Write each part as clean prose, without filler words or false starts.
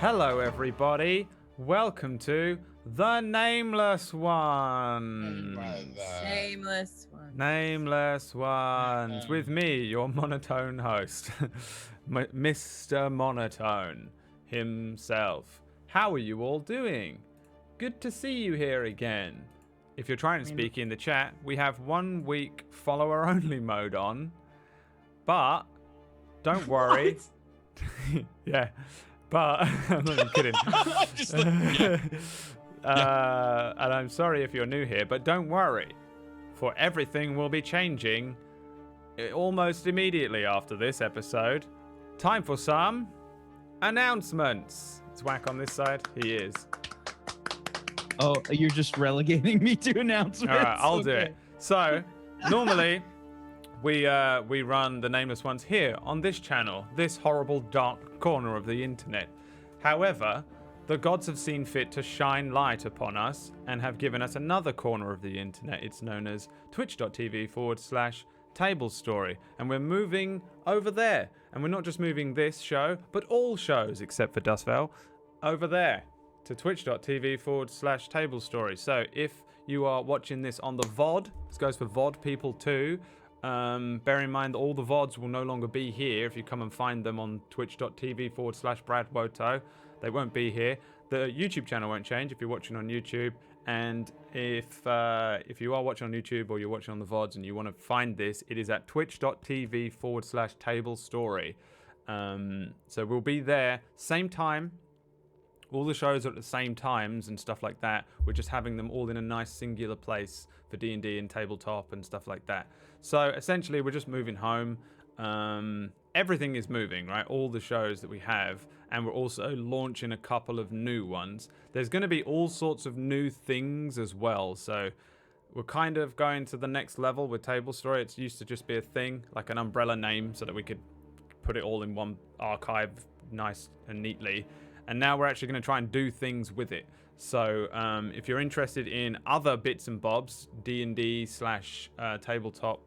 Hello, everybody. Welcome to the Nameless Ones. Nameless ones. Nameless Ones. With me, your monotone host, Mr. Monotone himself. How are you all doing? Good to see you here again. If you're trying to speak in the chat, we have 1 week follower-only mode on. But don't worry. Yeah. But I'm not even kidding. And I'm sorry if you're new here, but don't worry, for everything will be changing almost immediately after this episode. Time for some announcements. It's Whack on this side. He is. Oh, you're just relegating me to announcements. All right, I'll do it. So normally we run the Nameless Ones here on this channel, this horrible dark corner of the internet. However, the gods have seen fit to shine light upon us and have given us another corner of the internet. It's known as twitch.tv/Tablestory. And we're moving over there. And we're not just moving this show, but all shows except for Dustvale over there to twitch.tv/Tablestory. So if you are watching this on the VOD, this goes for VOD people too. Bear in mind that all the VODs will no longer be here if you come and find them on twitch.tv/BradWoto. They won't be here. The YouTube channel won't change if you're watching on YouTube. And if you are watching on YouTube or you're watching on the VODs and you want to find this, it is at twitch.tv/Tablestory. So we'll be there, same time. All the shows are at the same times and stuff like that. We're just having them all in a nice singular place for D&D and tabletop and stuff like that. So essentially, we're just moving home. Everything is moving, right? All the shows that we have. And we're also launching a couple of new ones. There's going to be all sorts of new things as well. So we're kind of going to the next level with Tablestory. It used to just be a thing, like an umbrella name, so that we could put it all in one archive nice and neatly. And now we're actually going to try and do things with it. So if you're interested in other bits and bobs, D&D/tabletop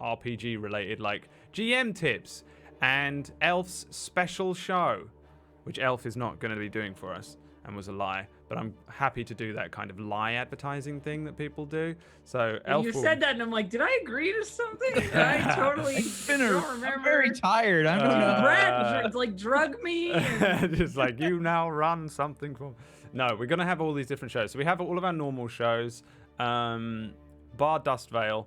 RPG related, like GM tips and Elf's special show, which Elf is not going to be doing for us and was a lie. But I'm happy to do that kind of lie advertising thing that people do. So Elf You said that, and I'm like, did I agree to something? I totally don't remember. I'm very tired. I don't know. Brad like drug me. And... Just like, you now run something for... No, we're going to have all these different shows. So we have all of our normal shows, bar Dustvale,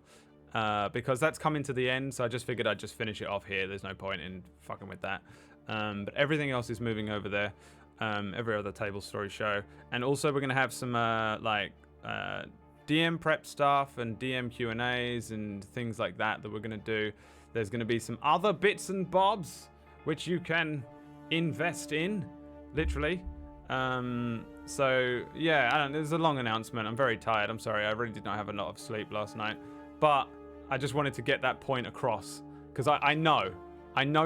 because that's coming to the end. So I just figured I'd just finish it off here. There's no point in fucking with that. But everything else is moving over there. Every other Tablestory show. And also we're going to have some DM prep stuff and DM Q&As and things like that we're going to do. There's going to be some other bits and bobs which you can invest in, literally. So yeah, there's a long announcement. I'm very tired. I'm sorry. I really did not have a lot of sleep last night. But I just wanted to get that point across because I know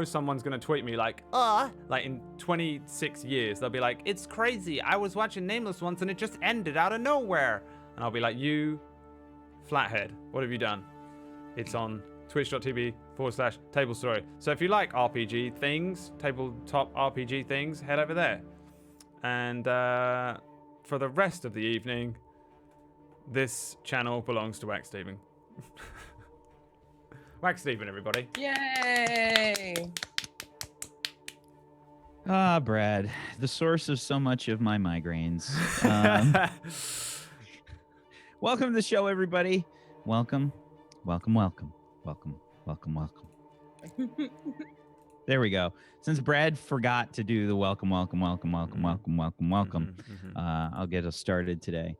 someone's going to tweet me like in 26 years, they'll be like, it's crazy. I was watching Nameless once and it just ended out of nowhere. And I'll be like, you flathead, what have you done? It's on twitch.tv/Tablestory. So if you like RPG things, tabletop RPG things, head over there. And for the rest of the evening, this channel belongs to Wax Steven. Wax Steven, everybody. Yay! Brad, the source of so much of my migraines. Welcome to the show, everybody. Welcome. There we go. Since Brad forgot to do the welcome, I'll get us started today.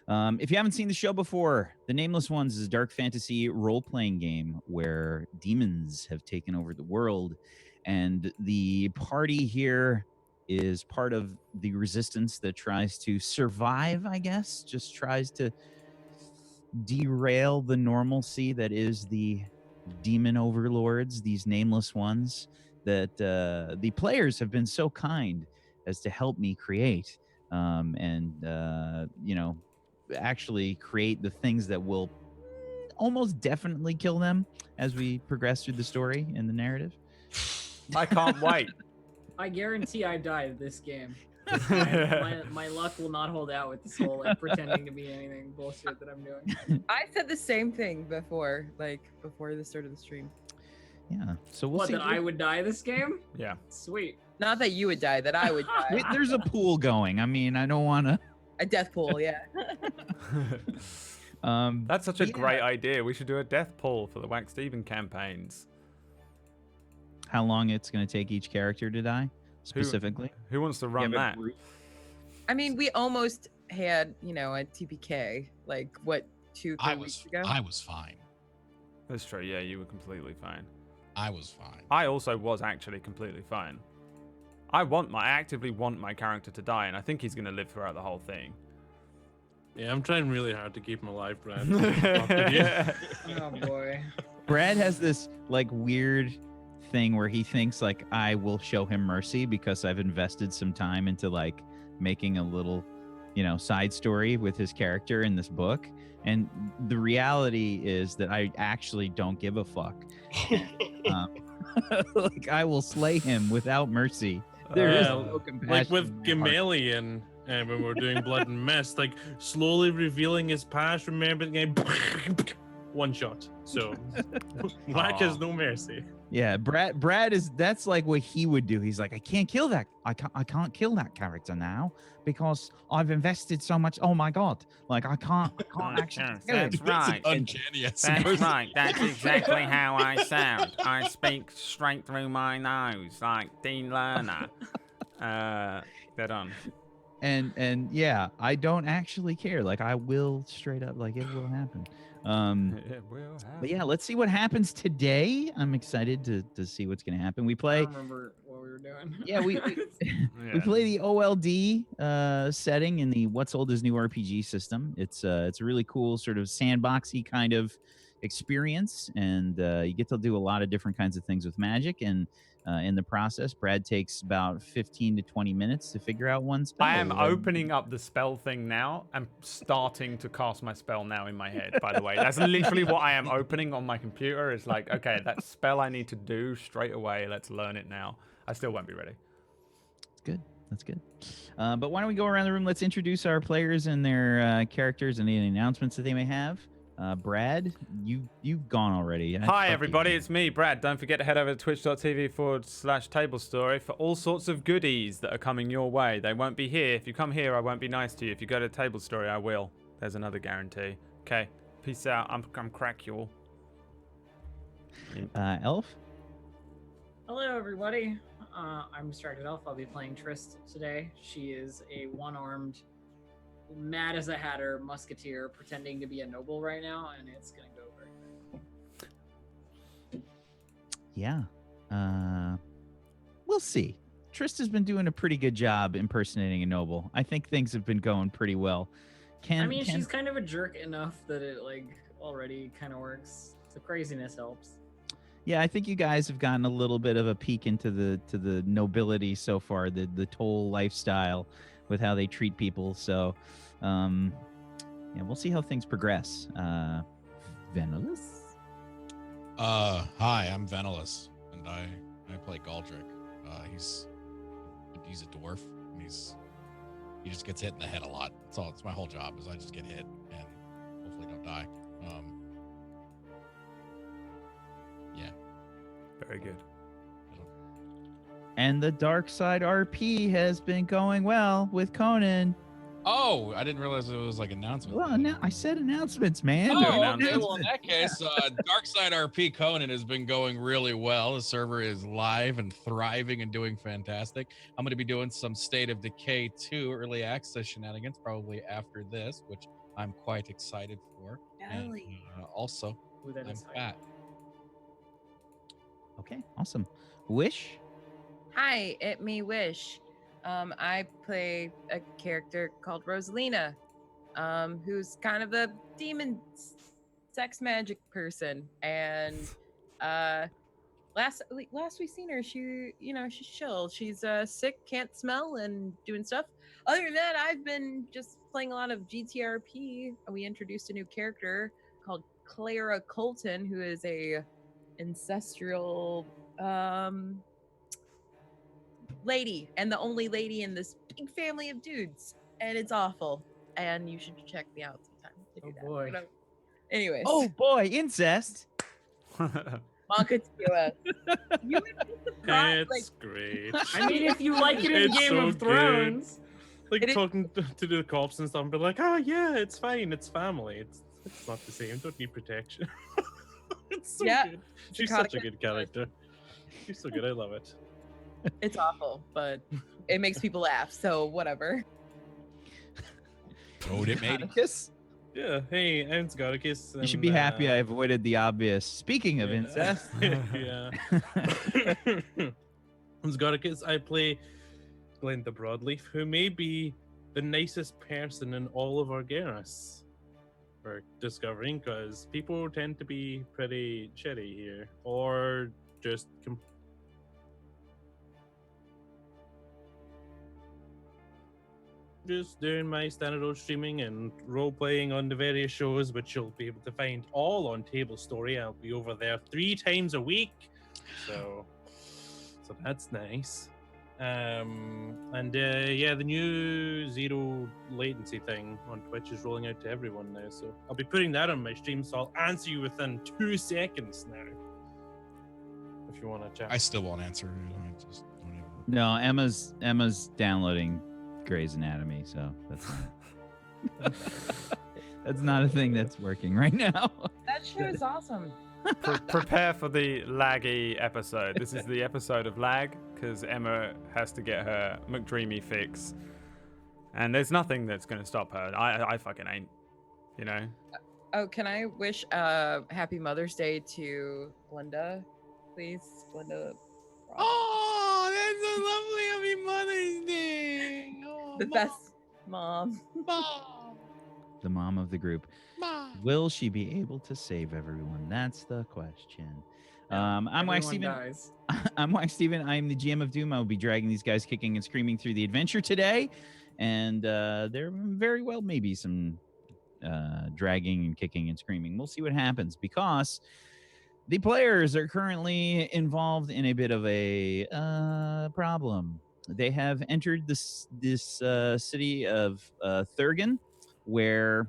If you haven't seen the show before, The Nameless Ones is a dark fantasy role-playing game where demons have taken over the world, and the party here is part of the resistance that tries to survive, I guess, just tries to derail the normalcy that is the demon overlords, these Nameless Ones, that the players have been so kind as to help me create, actually create the things that will almost definitely kill them as we progress through the story and the narrative. I can't wait. I guarantee I died this game. My luck will not hold out with this whole like pretending to be anything bullshit that I'm doing. I said the same thing before the start of the stream. Yeah. So we'll What, see. that I would die this game? Yeah. Sweet. Not that you would die, that I would die. Wait, there's a pool going. I mean, I don't want to. A death pool, yeah. That's such a yeah. great idea. We should do a death pool for the Wax Steven campaigns. How long it's going to take each character to die, specifically? Who wants to run that? I mean, we almost had, a TPK, like, what, 2-3 weeks ago? I was fine. That's true. Yeah, you were completely fine. I was fine. I also was actually completely fine. I actively want my character to die, and I think he's going to live throughout the whole thing. Yeah, I'm trying really hard to keep him alive, Brad. Oh boy. Brad has this like weird thing where he thinks like I will show him mercy because I've invested some time into like making a little, side story with his character in this book. And the reality is that I actually don't give a fuck. Like I will slay him without mercy. There is no compassion. Like with in my heart. Gamaliel, and when we're doing Blood and Mess, like slowly revealing his past, remembering the game, one shot. So Whack has no mercy. Yeah, Brad that's like what he would do. He's like, I can't kill that. I can't kill that character now because I've invested so much. Oh my god. Like I can't actually kill it. That's right. Ungenius. That's right. That's exactly how I sound. I speak straight through my nose, like Dean Lerner. Dead on. And yeah, I don't actually care. Like I will straight up, like it will happen. It will happen. But yeah, let's see what happens today. I'm excited to see what's gonna happen. We I play. don't remember what we were doing. Yeah, we Yeah. play the OLD setting in the What's Old is New RPG system. It's a really cool sort of sandboxy kind of experience, and you get to do a lot of different kinds of things with magic. And in the process, Brad takes about 15 to 20 minutes to figure out one spell. I am opening up the spell thing now and starting to cast my spell now in my head, by the way. That's literally what I am opening on my computer. It's like, okay, that spell I need to do straight away. Let's learn it now. I still won't be ready. Good. That's good. But why don't we go around the room? Let's introduce our players and their characters and any announcements that they may have. Brad, you've gone already. Hi, everybody. It's me, Brad. Don't forget to head over to twitch.tv/Tablestory for all sorts of goodies that are coming your way. They won't be here. If you come here, I won't be nice to you. If you go to Tablestory, I will. There's another guarantee. Okay. Peace out. I'm crack you all. Elf. Hello, everybody. I'm Distracted Elf. I'll be playing Trist today. She is a one-armed, mad as a hatter musketeer pretending to be a noble right now, and it's gonna go very bad. Yeah. We'll see. Trist has been doing a pretty good job impersonating a noble. I think things have been going pretty well. She's kind of a jerk enough that it already kind of works. The craziness helps. Yeah, I think you guys have gotten a little bit of a peek into the nobility so far, the toll lifestyle with how they treat people. So, yeah, we'll see how things progress. Venelus? Hi, I'm Venelus, and I play Galdric. He's a dwarf, and he just gets hit in the head a lot. It's my whole job is I just get hit and hopefully don't die. Yeah. Very good. And the Dark Side RP has been going well with Conan. Oh, I didn't realize it was like announcements. Well, now I said announcements, man. Oh, okay. Well, in that case, Darkside RP Conan has been going really well. The server is live and thriving and doing fantastic. I'm going to be doing some State of Decay 2 early access shenanigans probably after this, which I'm quite excited for. And, also, Ooh, that I'm is hype. fat. Okay, awesome. Wish? Hi, it me Wish. I play a character called Rosalina, who's kind of a demon sex magic person. And last we seen her, she's chill. She's sick, can't smell, and doing stuff. Other than that, I've been just playing a lot of GTRP. We introduced a new character called Clara Colton, who is a ancestral lady and the only lady in this big family of dudes, and it's awful. And you should check me out sometime to do Oh that. boy. But, anyways, Oh boy, incest. manga to us. You would be surprised. Like, It's great. I mean, if you like it in It's Game so of Thrones. Like It is- talking to the cops and stuff, and be like, "Oh yeah, it's fine. It's family. It's not the same. Don't need protection." It's so Yeah, good. She's Sakata such a good character. She's so good. I love it. it's awful, but it makes people laugh. So whatever. Toad it, mate. Atticus? Yeah. Hey, I'm Scoticus. You should be happy I avoided the obvious. Speaking of incest. Yeah. I'm Scoticus. I play Glenn the Broadleaf, who may be the nicest person in all of Argeris. We're discovering, because people tend to be pretty shitty here, or just just doing my standard old streaming and role playing on the various shows, which you'll be able to find all on Tablestory. I'll be over there 3 times a week, so that's nice. Yeah, the new zero latency thing on Twitch is rolling out to everyone now, so I'll be putting that on my stream, so I'll answer you within 2 seconds now. If you want to chat. I still won't answer. I just don't even. No, Emma's downloading Grey's Anatomy, so that's not that's not a thing that's working right now. That show is awesome. Prepare for the laggy episode. This is the episode of lag because Emma has to get her McDreamy fix, and there's nothing that's gonna stop her. I fucking ain't, you know. Oh, can I wish happy Mother's Day to Glenda, please? Glenda. Oh, that's a lovely Happy Mother's Day. Oh, The best mom. Mom. The mom of the group. Mom. Will she be able to save everyone? That's the question. I'm Wax Everyone Steven. dies. I'm Wax Steven. I'm the GM of Doom. I will be dragging these guys kicking and screaming through the adventure today. And there very well may be some dragging and kicking and screaming. We'll see what happens, because the players are currently involved in a bit of a problem. They have entered this city of Thurgan, where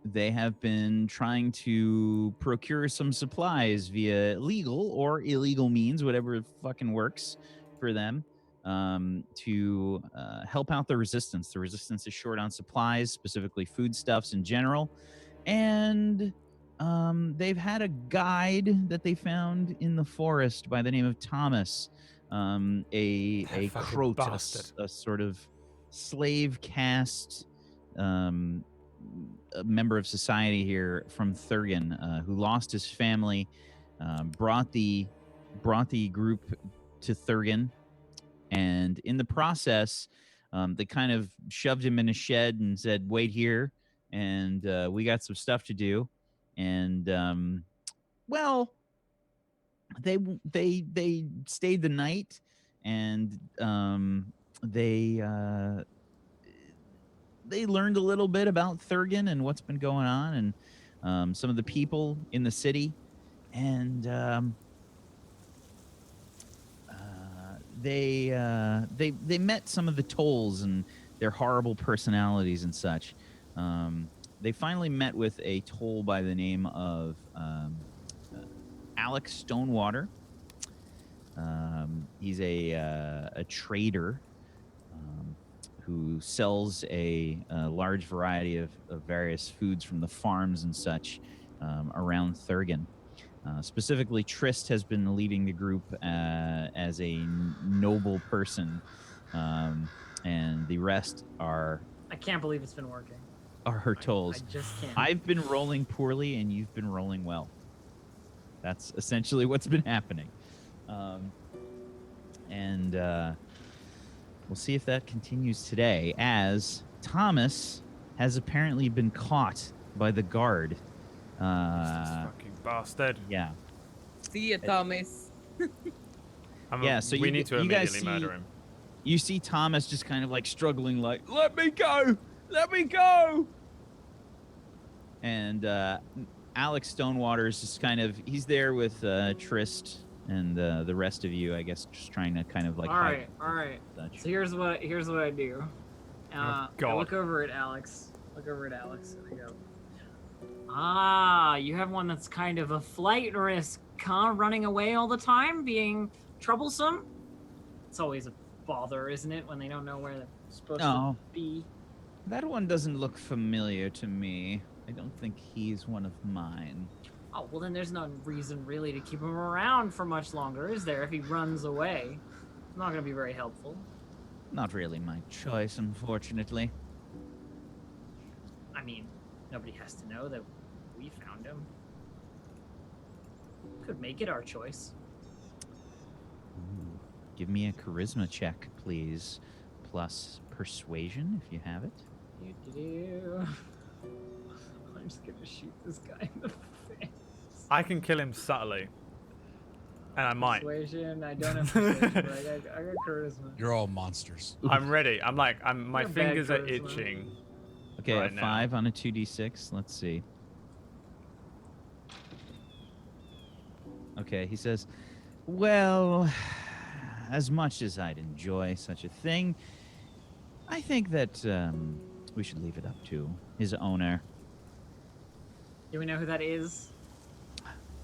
they have been trying to procure some supplies via legal or illegal means, whatever fucking works for them, to help out the resistance. The resistance is short on supplies, specifically foodstuffs in general. And they've had a guide that they found in the forest by the name of Thomas, a fucking Krot, bastard. a sort of slave caste a member of society here from Thurgan, who lost his family, brought the group to Thurgan, and in the process, they kind of shoved him in a shed and said, "Wait here, and we got some stuff to do." And well, they stayed the night, and they learned a little bit about Thurgan and what's been going on, and some of the people in the city, and they met some of the tolls and their horrible personalities and such. They finally met with a toll by the name of Alex Stonewater. He's a trader who sells a large variety of various foods from the farms and such around Thurgan. Specifically, Trist has been leading the group as a noble person, and the rest are I can't believe it's been working. her tolls. I just can't. I've been rolling poorly, and you've been rolling well. That's essentially what's been happening. And we'll see if that continues today, as Thomas has apparently been caught by the guard. Fucking bastard. Yeah. See ya, Thomas. Yeah, so we you- need to you guys immediately see- murder him. You see Thomas just kind of like struggling, like, "Let me go! Let me go!" And Alex Stonewater is just kind of, he's there with Trist and the rest of you, I guess, just trying to kind of like. All right, all right. Such. So here's what I do. I God. look over at Alex. There we go. Ah, you have one that's kind of a flight risk, huh? Running away all the time, being troublesome. It's always a bother, isn't it, when they don't know where they're supposed to be? That one doesn't look familiar to me. I don't think he's one of mine. Oh, well then there's no reason really to keep him around for much longer, is there? If he runs away, it's not going to be very helpful. Not really my choice, unfortunately. I mean, nobody has to know that we found him. Could make it our choice. Ooh. Give me a charisma check, please. Plus persuasion, if you have it. I'm just gonna shoot this guy in the face. I can kill him subtly. And I might. Persuasion, I don't have persuasion, but I got charisma. You're all monsters. I'm ready. My You're bad fingers are charisma. itching. Okay, Right a now. 5 on a 2d6. Let's see. Okay, he says, well, as much as I'd enjoy such a thing, I think that we should leave it up to his owner. Do we know who that is?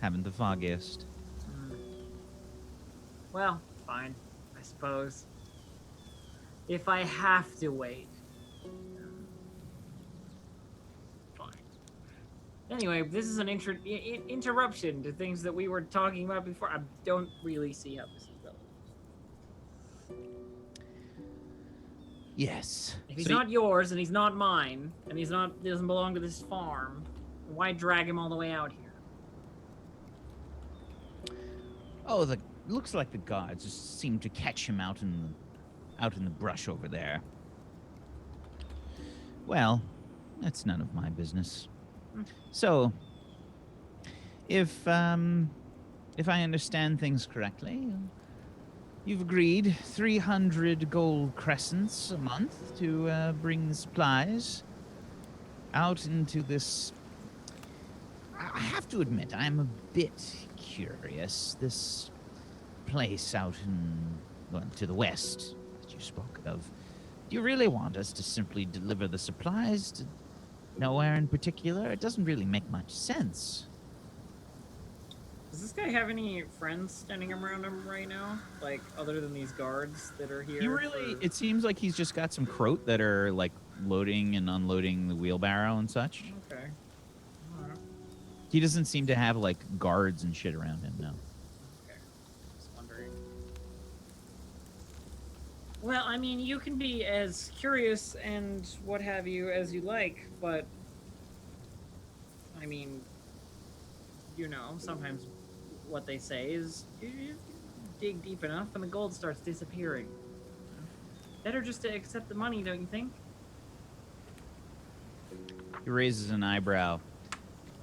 Haven't the foggiest. Well, fine, I suppose. If I have to wait. Fine. Anyway, this is an interruption to things that we were talking about before. I don't really see how this is relevant. Yes. If he's So not yours and he's not mine and doesn't belong to this farm, why drag him all the way out here? Oh, looks like the guards just seem to catch him out in the brush over there. Well, that's none of my business. So, if I understand things correctly, you've agreed 300 gold crescents a month to bring the supplies out into this. I have to admit, I'm a bit curious. This place out to the west that you spoke of. Do you really want us to simply deliver the supplies to nowhere in particular? It doesn't really make much sense. Does this guy have any friends standing around him right now? Like, other than these guards that are here? It seems like he's just got some croat that are like loading and unloading the wheelbarrow and such. Okay. Alright. He doesn't seem to have like guards and shit around him, no. Okay. Just wondering. Well, I mean, you can be as curious and what have you as you like, but I mean, you know, sometimes what they say is you dig deep enough and the gold starts disappearing. Better just to accept the money, don't you think? He raises an eyebrow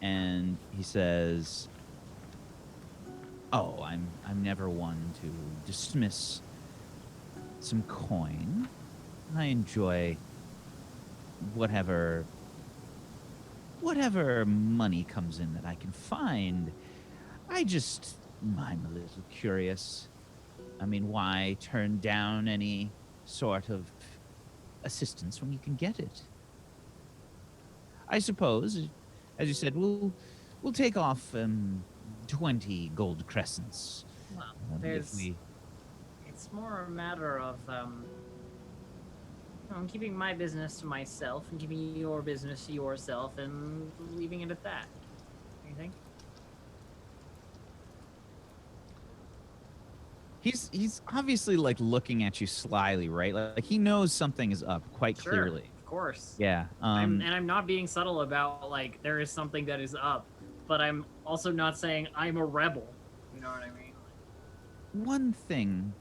and he says, "Oh, I'm never one to dismiss some coin. I enjoy whatever money comes in that I can find. I'm a little curious. I mean, why turn down any sort of assistance when you can get it? I suppose, as you said, we'll take off 20 gold crescents. Well, If we it's more a matter of keeping my business to myself and keeping your business to yourself and leaving it at that. You think? He's obviously like looking at you slyly, right? Like he knows something is up quite Sure, clearly. of course. Yeah. And I'm not being subtle about like there is something that is up, but I'm also not saying I'm a rebel. You know what I mean? One thing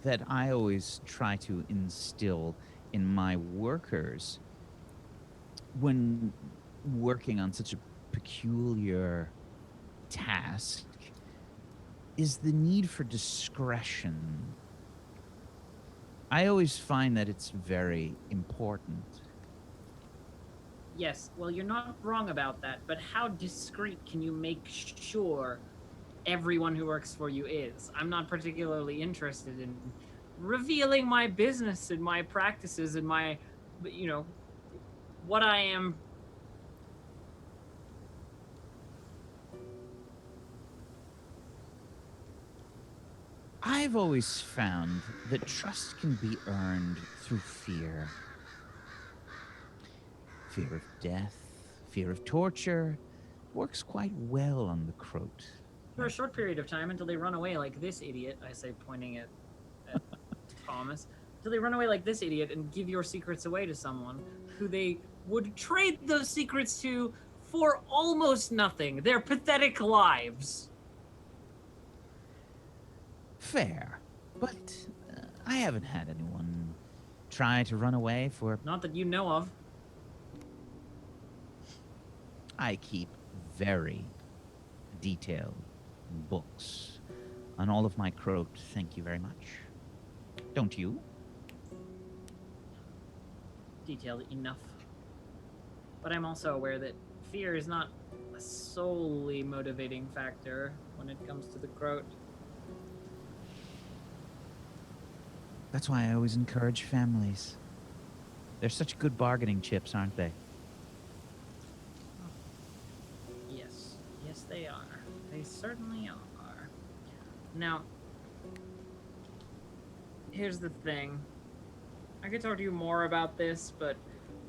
that I always try to instill in my workers when working on such a peculiar task is the need for discretion. I always find that it's very important. Yes, well, you're not wrong about that, but how discreet can you make sure everyone who works for you is. I'm not particularly interested in revealing my business and my practices and my, you know, what I am. I've always found that trust can be earned through fear. Fear of death, fear of torture, works quite well on the Croat. For a short period of time until they run away like this idiot, I say, pointing at Thomas, until they run away like this idiot and give your secrets away to someone who they would trade those secrets to for almost nothing. Their pathetic lives. Fair, but I haven't had anyone try to run away for... Not that you know of. I keep very detailed books on all of my Croat, thank you very much. Don't you? Detailed enough. But I'm also aware that fear is not a solely motivating factor when it comes to the Croat. That's why I always encourage families. They're such good bargaining chips, aren't they? Yes. Yes, they are. They certainly are. Now, here's the thing. I could talk to you more about this, but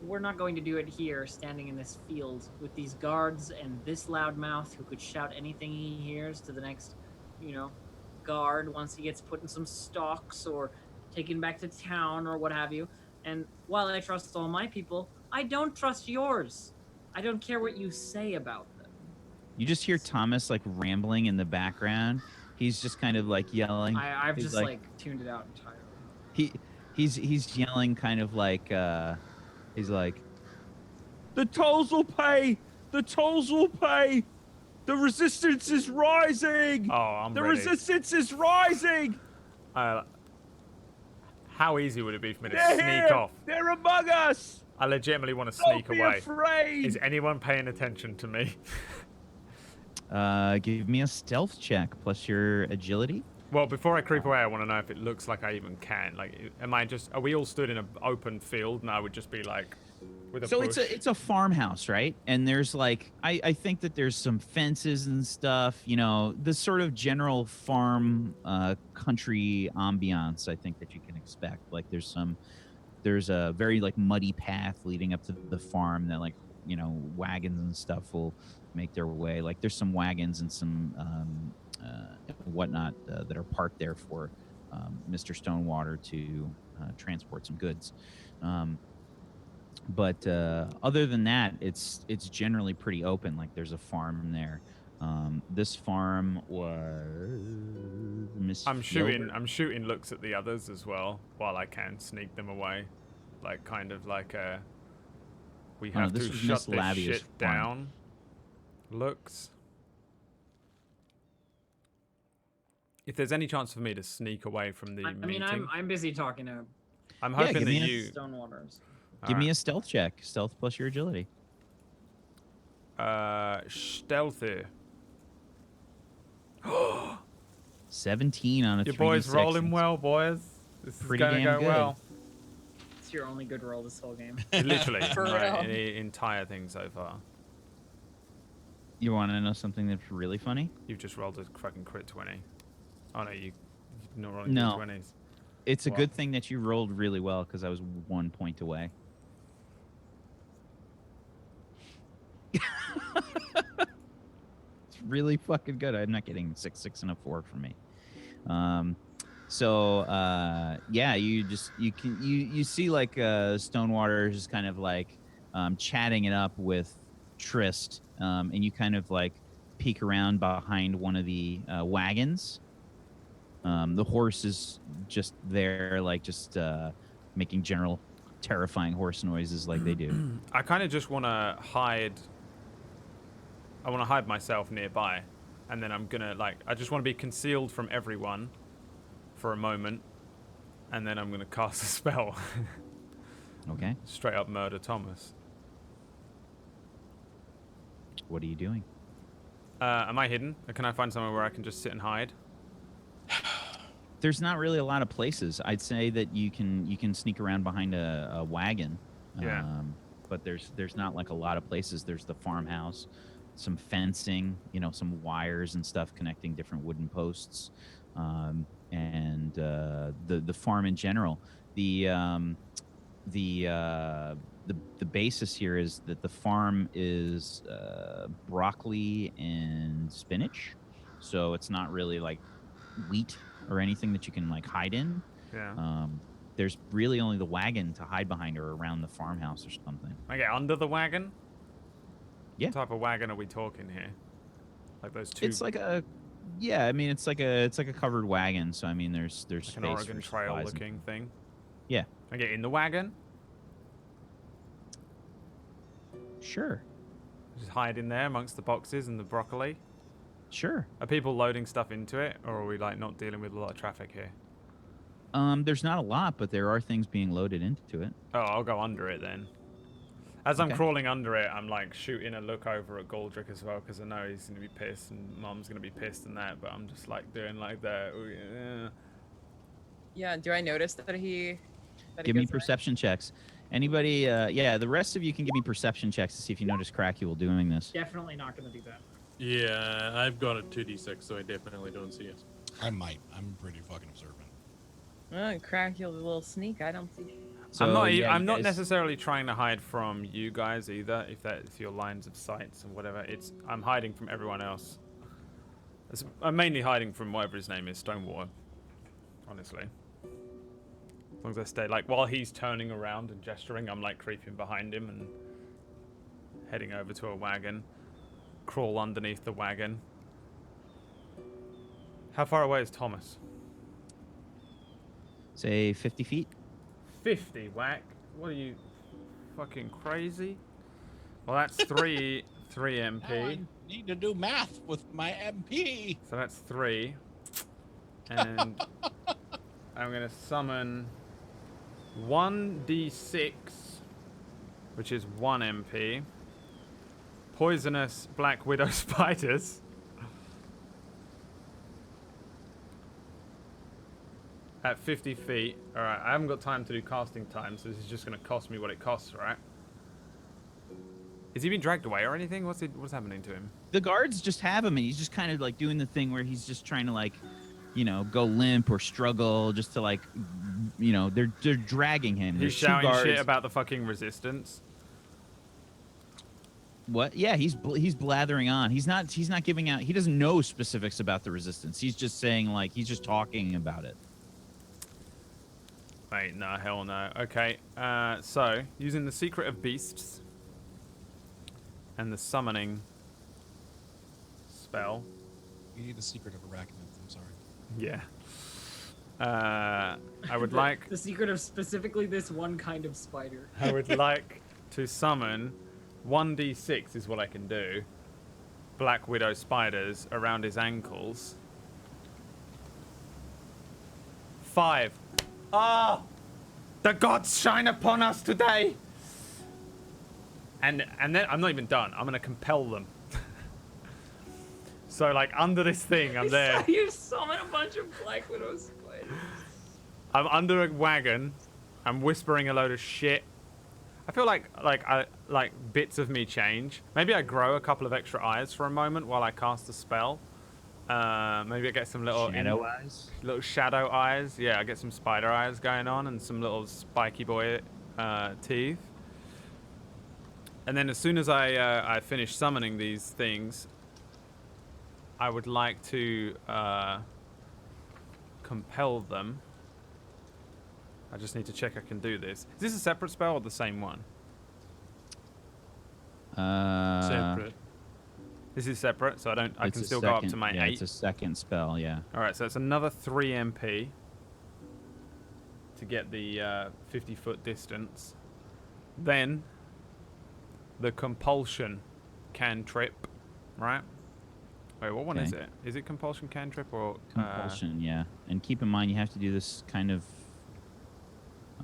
we're not going to do it here, standing in this field with these guards and this loudmouth who could shout anything he hears to the next, you know, guard once he gets put in some stocks or taken back to town or what have you. And while I trust all my people, I don't trust yours. I don't care what you say about them. You just hear Thomas like rambling in the background. He's just kind of like yelling. I've He's just like tuned it out entirely. He's yelling kind of like he's like, the tolls will pay. The tolls will pay. The resistance is rising. Oh, I'm the ready. resistance is rising. How easy would it be for me to They're sneak here. off? They're among us. I legitimately want to Don't sneak be away. afraid. Is anyone paying attention to me? Give me a stealth check plus your agility. Well, before I creep away, I want to know if it looks like I even can. Like, are we all stood in an open field and I would just be like, with a So bush? it's a farmhouse, right? And there's like, I think that there's some fences and stuff, you know, the sort of general farm country ambiance I think that you can expect. Like there's a very like muddy path leading up to the farm that like, you know, wagons and stuff will make their way. Like there's some wagons and some whatnot that are parked there for Mr. Stonewater to transport some goods. But other than that, it's generally pretty open. Like there's a farm there. This farm was Miss I'm Fielder. shooting looks at the others as well while I can sneak them away, like kind of like we have this to was shut Miss this Lavia's shit farm. down. Looks. If there's any chance for me to sneak away from the meeting, I'm busy talking to I'm Yeah, hoping give that me a you. Stonewaters. Give me a stealth check. Stealth plus your agility. Stealthy. 17 on a 3d6. Your boys rolling and well, boys. This pretty is gonna damn go good. well. It's your only good roll this whole game. Literally, For right, real. the entire thing so far. You want to know something that's really funny? You've just rolled a fucking crit 20. Oh no, you're not rolling No. 20s. It's a What? good thing that you rolled really well because I was 1 point away. It's really fucking good. I'm not getting 6, 6, and a 4 from me. Yeah, you see like Stonewater just kind of like chatting it up with Trist, and you kind of like peek around behind one of the wagons. The horse is just there, like just making general terrifying horse noises like they do. I kind of just want to hide. I want to hide myself nearby, and then I'm gonna I just want to be concealed from everyone for a moment, and then I'm gonna cast a spell. Okay. Straight up murder Thomas. What are you doing? Am I hidden? Or can I find somewhere where I can just sit and hide? There's not really a lot of places. I'd say that you can sneak around behind a wagon. Yeah. But there's not like a lot of places. There's the farmhouse, some fencing, some wires and stuff connecting different wooden posts, and the farm in general. The basis here is that the farm is broccoli and spinach, so it's not really like wheat or anything that you can like hide in. Yeah. There's really only the wagon to hide behind or around the farmhouse or something. I get under the wagon? Yeah. What type of wagon are we talking here? Like those two. It's like a, yeah. I mean, it's like a covered wagon. So I mean, there's like space an Oregon for Trail supplies looking thing. Yeah. I get in the wagon. Sure. Just hide in there amongst the boxes and the broccoli. Sure. Are people loading stuff into it, or are we like not dealing with a lot of traffic here? There's not a lot, but there are things being loaded into it. Oh, I'll go under it then. As I'm Okay. crawling under it, I'm like shooting a look over at Goldrick as well, because I know he's gonna be pissed and Mom's gonna be pissed and that. But I'm just like doing like that. Ooh, yeah. Yeah. Do I notice that he? Give me goes away? perception checks. Anybody? Yeah, the rest of you can give me perception checks to see if you notice Cracky while doing this. Definitely not going to do that. Yeah, I've got a 2d6, so I definitely don't see it. I might. I'm pretty fucking observant. Oh, crack your little sneak. I don't see. So, I'm not. yeah, I'm you not guys- necessarily trying to hide from you guys either. If that's your lines of sights and whatever, I'm hiding from everyone else. I'm mainly hiding from whatever his name is, Stonewater. Honestly, as long as I stay like while he's turning around and gesturing, I'm like creeping behind him and heading over to a wagon. Crawl underneath the wagon. How far away is Thomas? Say 50 feet. 50, whack. What are you, fucking crazy? Well, that's 3 Now I MP. need to do math with my MP. So that's 3. And I'm going to summon 1d6, which is 1 MP. Poisonous Black Widow spiders. At 50 feet. Alright, I haven't got time to do casting time, so this is just going to cost me what it costs, right? Is he being dragged away or anything? What's happening to him? The guards just have him, and he's just kind of like doing the thing where he's just trying to like, go limp or struggle just to like, they're dragging him. He's There's two shouting guards. shit about the fucking resistance. What? Yeah, he's blathering on. He's not giving out. He doesn't know specifics about the resistance. He's just saying like he's just talking about it. Wait, no, hell no. Okay, so using the Secret of Beasts and the summoning spell. You need the secret of arachnids. I'm sorry. Yeah. I would like. The secret of specifically this one kind of spider. I would like to summon 1d6 is what I can do. Black Widow spiders around his ankles. 5. Ah! The gods shine upon us today! And then I'm not even done. I'm gonna compel them. So like under this thing, I'm there. You summon a bunch of Black Widow spiders. I'm under a wagon. I'm whispering a load of shit. I feel like bits of me change. Maybe I grow a couple of extra eyes for a moment while I cast a spell. Maybe I get some little Shadow eyes. little shadow eyes. Yeah, I get some spider eyes going on and some little spiky boy teeth. And then as soon as I finish summoning these things, I would like to compel them. I just need to check I can do this. Is this a separate spell or the same one? Separate. This is separate, so I It's can a still go up second- to my yeah, 8. It's a second spell, yeah. All right, so it's another 3 MP to get the 50-foot distance. Then the compulsion cantrip, right? Wait, what one is Okay. it? Is it compulsion cantrip or Compulsion, yeah. And keep in mind, you have to do this kind of.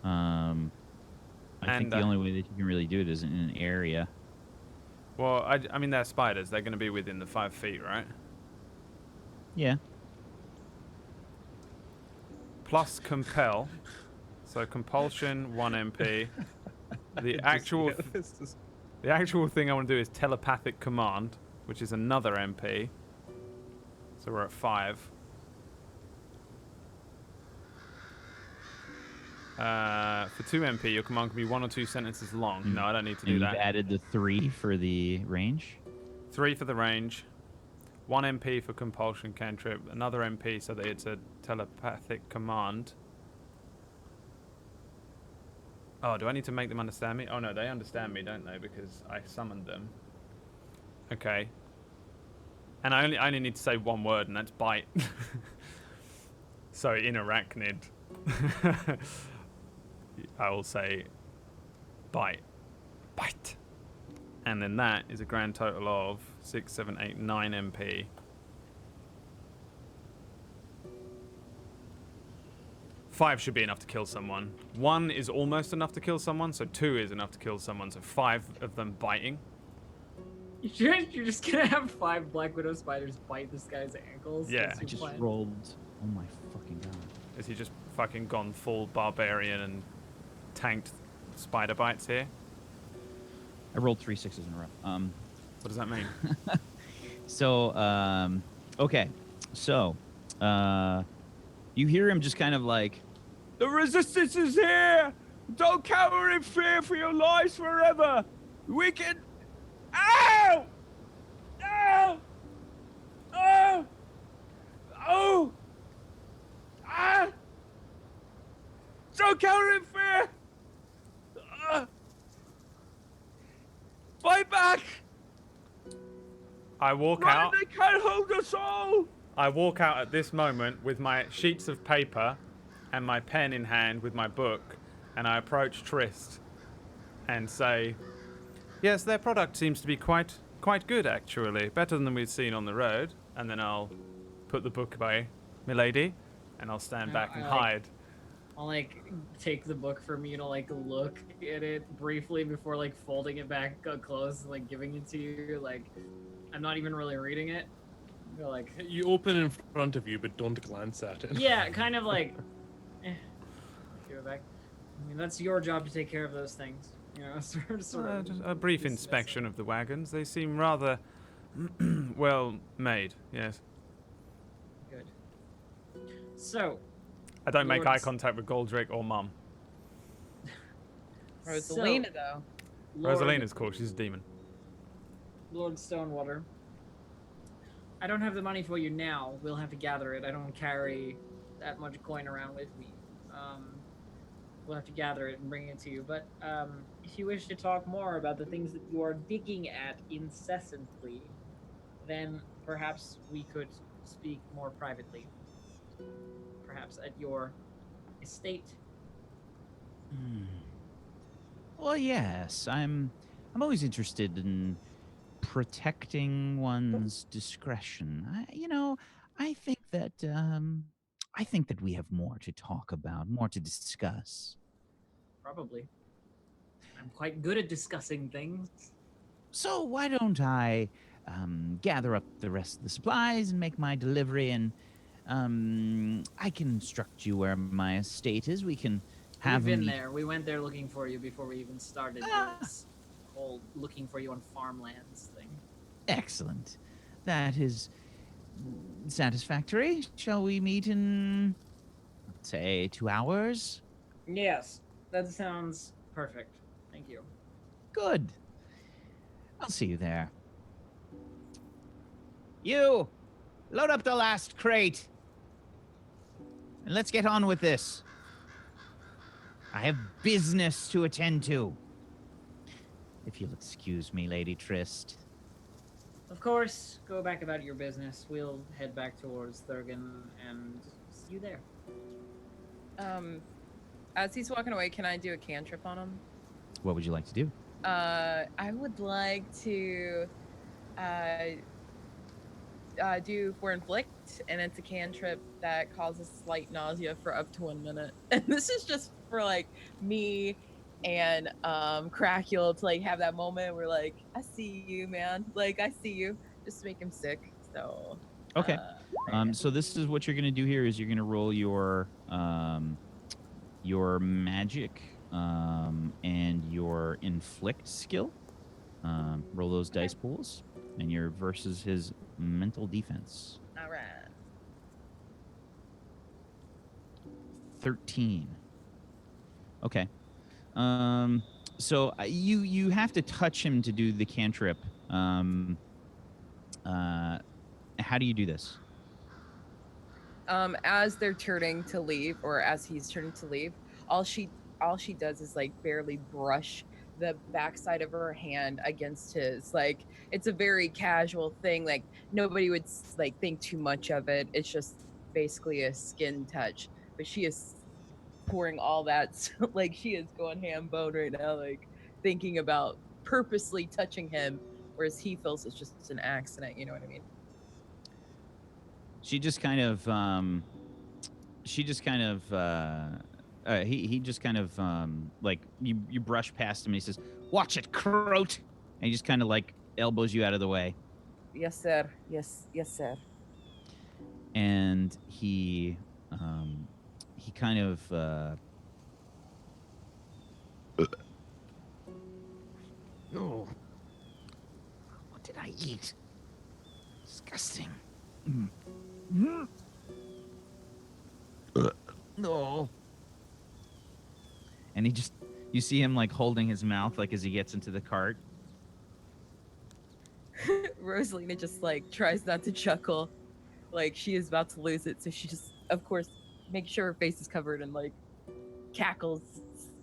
I think And, the only way that you can really do it is in an area. Well, I mean, they're spiders. They're going to be within the 5 feet, right? Yeah. Plus compel. So compulsion, 1 MP. The actual thing I want to do is telepathic command, which is another MP. So we're at 5. For 2 MP, your command can be 1 or 2 sentences long. No, I don't need to do And that. you've added the 3 for the range. 3 for the range. 1 MP for compulsion cantrip. Another MP so that it's a telepathic command. Oh, do I need to make them understand me? Oh no, they understand me, don't they? Because I summoned them. Okay. And I only need to say 1 word, and that's bite. So in arachnid, I will say bite. Bite. And then that is a grand total of 6, 7, 8, 9 MP. 5 should be enough to kill someone. 1 is almost enough to kill someone, so 2 is enough to kill someone, so 5 of them biting. You're just gonna have 5 Black Widow spiders bite this guy's ankles? Yeah. That's I your just plan? rolled. Oh my fucking god. Is he just fucking gone full barbarian and tanked spider bites here? I rolled 3 6s in a row. What does that mean? So, okay. So, you hear him just kind of like, the resistance is here! Don't cower in fear for your lives forever! We can... Ow! Ow! Oh! Oh! Ah! Don't cower in fear! Fight back! I walk Run, out. they can't hold us all! I walk out at this moment with my sheets of paper and my pen in hand with my book, and I approach Trist and say, yes, their product seems to be quite good, actually. Better than we've seen on the road. And then I'll put the book away, milady, and I'll stand back and hide. I'll like take the book from you to like look at it briefly before like folding it back close and like giving it to you. Like I'm not even really reading it. Go like You open in front of you, but don't glance at it. yeah, kind of like give it back. I mean that's your job to take care of those things. You know, sort of Just a brief inspection of the wagons. They seem rather well made, yes. Good. So I don't make eye Lord's- contact with Goldrick or Mum. Rosalina, though. Rosalina's cool, she's a demon. Lord Stonewater. I don't have the money for you now. We'll have to gather it. I don't carry that much coin around with me. We'll have to gather it and bring it to you. But if you wish to talk more about the things that you are digging at incessantly, then perhaps we could speak more privately. Perhaps at your estate. Well, yes, I'm always interested in protecting one's discretion. I think that we have more to talk about, more to discuss. Probably. I'm quite good at discussing things. So why don't I gather up the rest of the supplies and make my delivery, and I can instruct you where my estate is. We can have We've been a meet- there. We went there looking for you before we even started this whole looking for you on farmlands thing. Excellent. That is satisfactory. Shall we meet in, let's say, 2 hours? Yes, that sounds perfect. Thank you. Good. I'll see you there. You, load up the last crate. And let's get on with this. I have business to attend to. If you'll excuse me, Lady Trist. Of course, go back about your business. We'll head back towards Thurgan and see you there. As he's walking away, can I do a cantrip on him? What would you like to do? I would like to do for inflict, and it's a cantrip that causes slight nausea for up to 1 minute. And this is just for like me and Crackula to like have that moment where like, I see you, man. Like I see you. Just to make him sick. So Okay. yeah. So this is what you're gonna do here is you're gonna roll your magic and your inflict skill. Roll those dice pools, and your versus his mental defense. All right. 13. Okay. So you have to touch him to do the cantrip. How do you do this? As they're turning to leave, or as he's turning to leave, all she does is like barely brush the backside of her hand against his. Like it's a very casual thing. Like nobody would like think too much of it. It's just basically a skin touch. But she is pouring all that like she is going ham bone right now, like thinking about purposely touching him, whereas he feels it's just an accident. You know what I mean? He just kind of he just kind of like you brush past him and he says, "Watch it, croat," and he just kind of like elbows you out of the way. Yes, sir. Yes, sir. And he kind of oh, what did I eat? Disgusting. No. And you see him like holding his mouth like as he gets into the cart. Rosalina just like tries not to chuckle, like she is about to lose it, so she just, of course, makes sure her face is covered and like cackles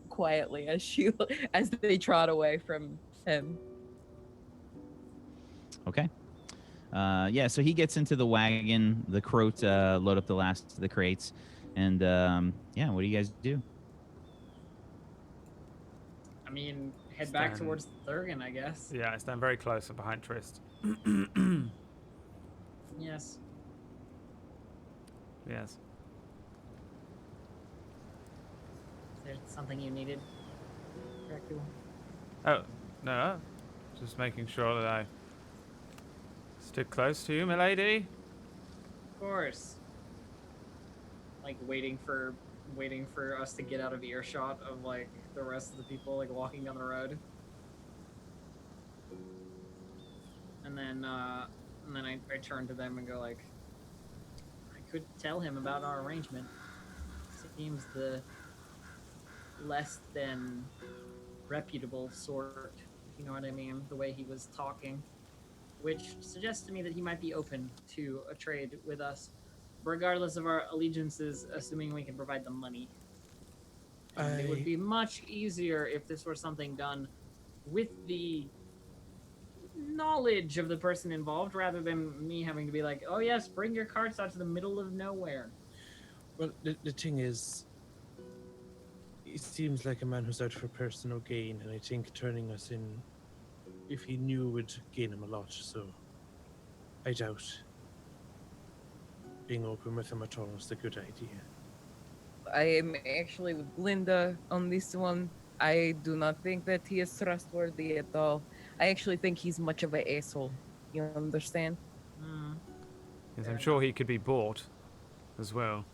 quietly as they trot away from him. Okay. Yeah, so he gets into the wagon. The croat load up the last of the crates. And, yeah, what do you guys do? I mean, head back Stand. towards Thurgan, I guess. Yeah, I stand very close and behind Trist. Yes. Yes. Is there something you needed, Dracula? Oh, no. Just making sure that I stick close to you, milady. Of course. Like waiting for us to get out of earshot of like the rest of the people like walking down the road. And then I turn to them and go like, I could tell him about our arrangement. Seems the less than reputable sort, if you know what I mean, the way he was talking, which suggests to me that he might be open to a trade with us, regardless of our allegiances, assuming we can provide the money. And it would be much easier if this were something done with the knowledge of the person involved, rather than me having to be like, oh yes, bring your carts out to the middle of nowhere. Well, the thing is, he seems like a man who's out for personal gain, and I think turning us in, if he knew, would gain him a lot, so I doubt being open with him at all is a good idea. I am actually with Glinda on this one. I do not think that he is trustworthy at all. I actually think he's much of an asshole. You understand? Yes, I'm sure he could be bought as well.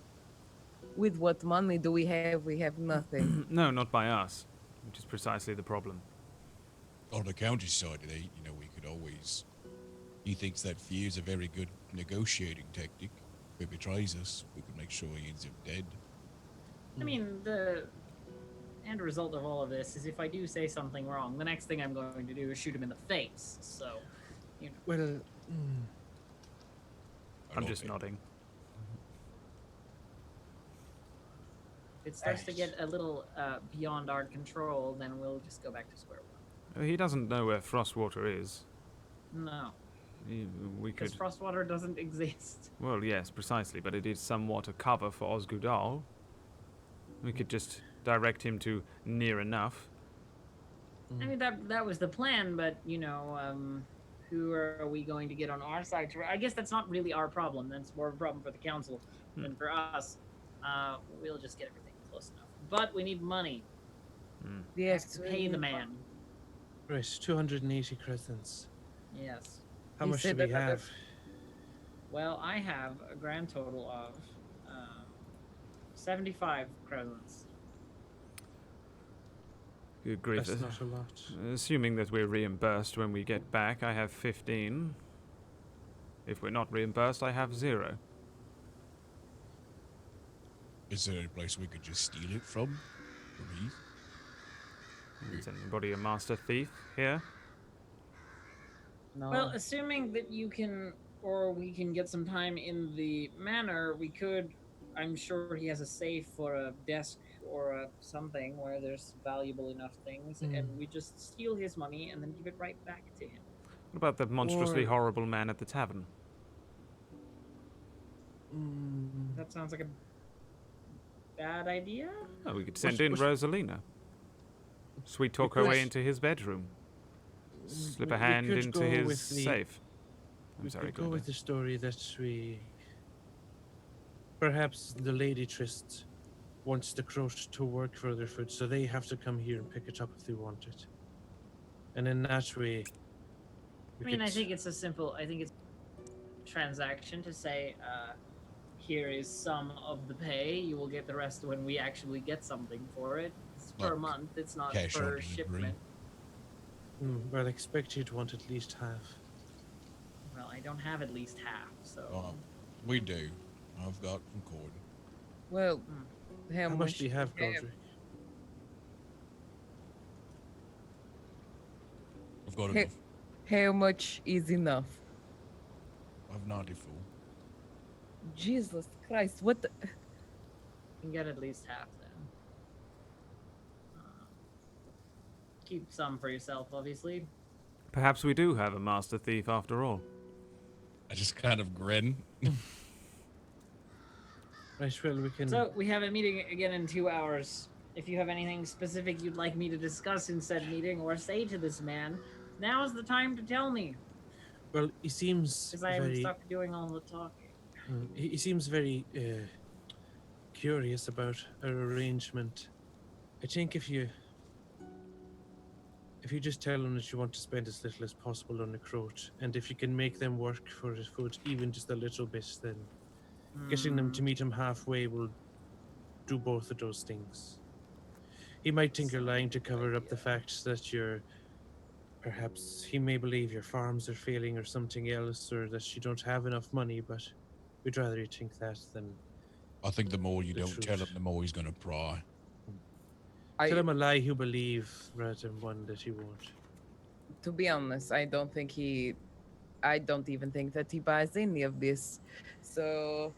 With what money do we have? We have nothing. No, not by us, which is precisely the problem. On the countryside today, you know, we could always... He thinks that fear is a very good negotiating tactic. If he betrays us, we could make sure he ends up dead. I mean, the end result of all of this is if I do say something wrong, the next thing I'm going to do is shoot him in the face. So, you know. Well, I'm just nodding. If it starts to get a little beyond our control, then we'll just go back to square one. He doesn't know where Frostwater is. No. We Because could... Frostwater doesn't exist. Well, yes, precisely, but it is somewhat a cover for Osgudal. We could just direct him to near enough. I mean, that was the plan, but, you know, who are we going to get on our side? I guess that's not really our problem. That's more of a problem for the council than for us. We'll just get everything close enough. But we need money. Yes, Pay the man. Right, 280 crescents. Yes. How You much said do we that other- have? Well, I have a grand total of 75 crescents. Good grief. That's not a lot. Assuming that we're reimbursed when we get back, I have 15. If we're not reimbursed, I have 0. Is there any place we could just steal it from? From Heath? Is anybody a master thief here? No. Well, assuming that you can, or we can get some time in the manor, we could. I'm sure he has a safe or a desk or a something where there's valuable enough things, and we just steal his money and then give it right back to him. What about the monstrously Or- horrible man at the tavern? That sounds like a bad idea. Oh, we could send What's- in what's- Rosalina. Sweet talk her could- way into his bedroom. Slip a we hand could into go his with the- safe. I'm We sorry, could go Glinda. with the story that we... Perhaps the Lady Trist wants the Croat to work for their food, so they have to come here and pick it up if they want it. And in that way... I mean, I think it's a simple. I think it's transaction to say, here is some of the pay. You will get the rest when we actually get something for it. It's per Like month. It's not cash on per delivery. shipment. Well, I expect you'd want at least half. Well, I don't have at least half, so. We do. I've got from Cord. Well, How much do you have, yeah. Godric? I've got Hey. enough. how much is enough? I've 94. Jesus Christ, what the... You can get at least half then. Keep some for yourself, obviously. Perhaps we do have a master thief after all. I just kind of grin. Right, well, we can... So we have a meeting again in 2 hours. If you have anything specific you'd like me to discuss in said meeting or say to this man, now is the time to tell me, Well, he seems because I am very... stuck doing all the talking. He seems very curious about our arrangement. I think if you just tell him that you want to spend as little as possible on the Croat, and if you can make them work for his food even just a little bit, then getting them to meet him halfway will do both of those things. He might think you're lying to cover up the fact that you're... Perhaps he may believe your farms are failing or something else, or that you don't have enough money, but we'd rather you think that than... I think the more you The don't tell him, truth. the more he's going to pry. Tell him a lie he'll believe rather than one that he won't. To be honest, I don't even think that he buys any of this. So,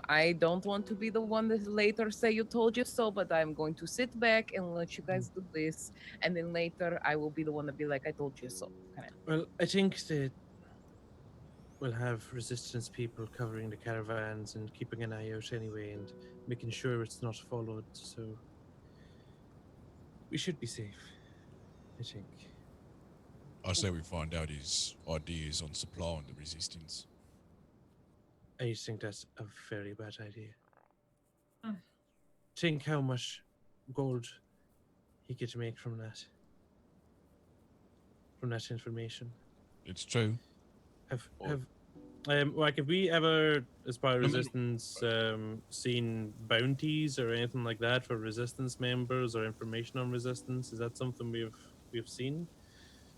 I don't want to be the one that later say you told you so, but I'm going to sit back and let you guys do this. And then later I will be the one to be like, I told you so. Kind of. Well, I think that we'll have resistance people covering the caravans and keeping an eye out anyway and making sure it's not followed, so we should be safe, I think. I say we find out his ideas on supplying the resistance. I just think that's a very bad idea. Hmm. Think how much gold he could make from that information. It's true. Like, have we ever, as part of I mean- Resistance, seen bounties or anything like that for Resistance members or information on Resistance? Is that something we've seen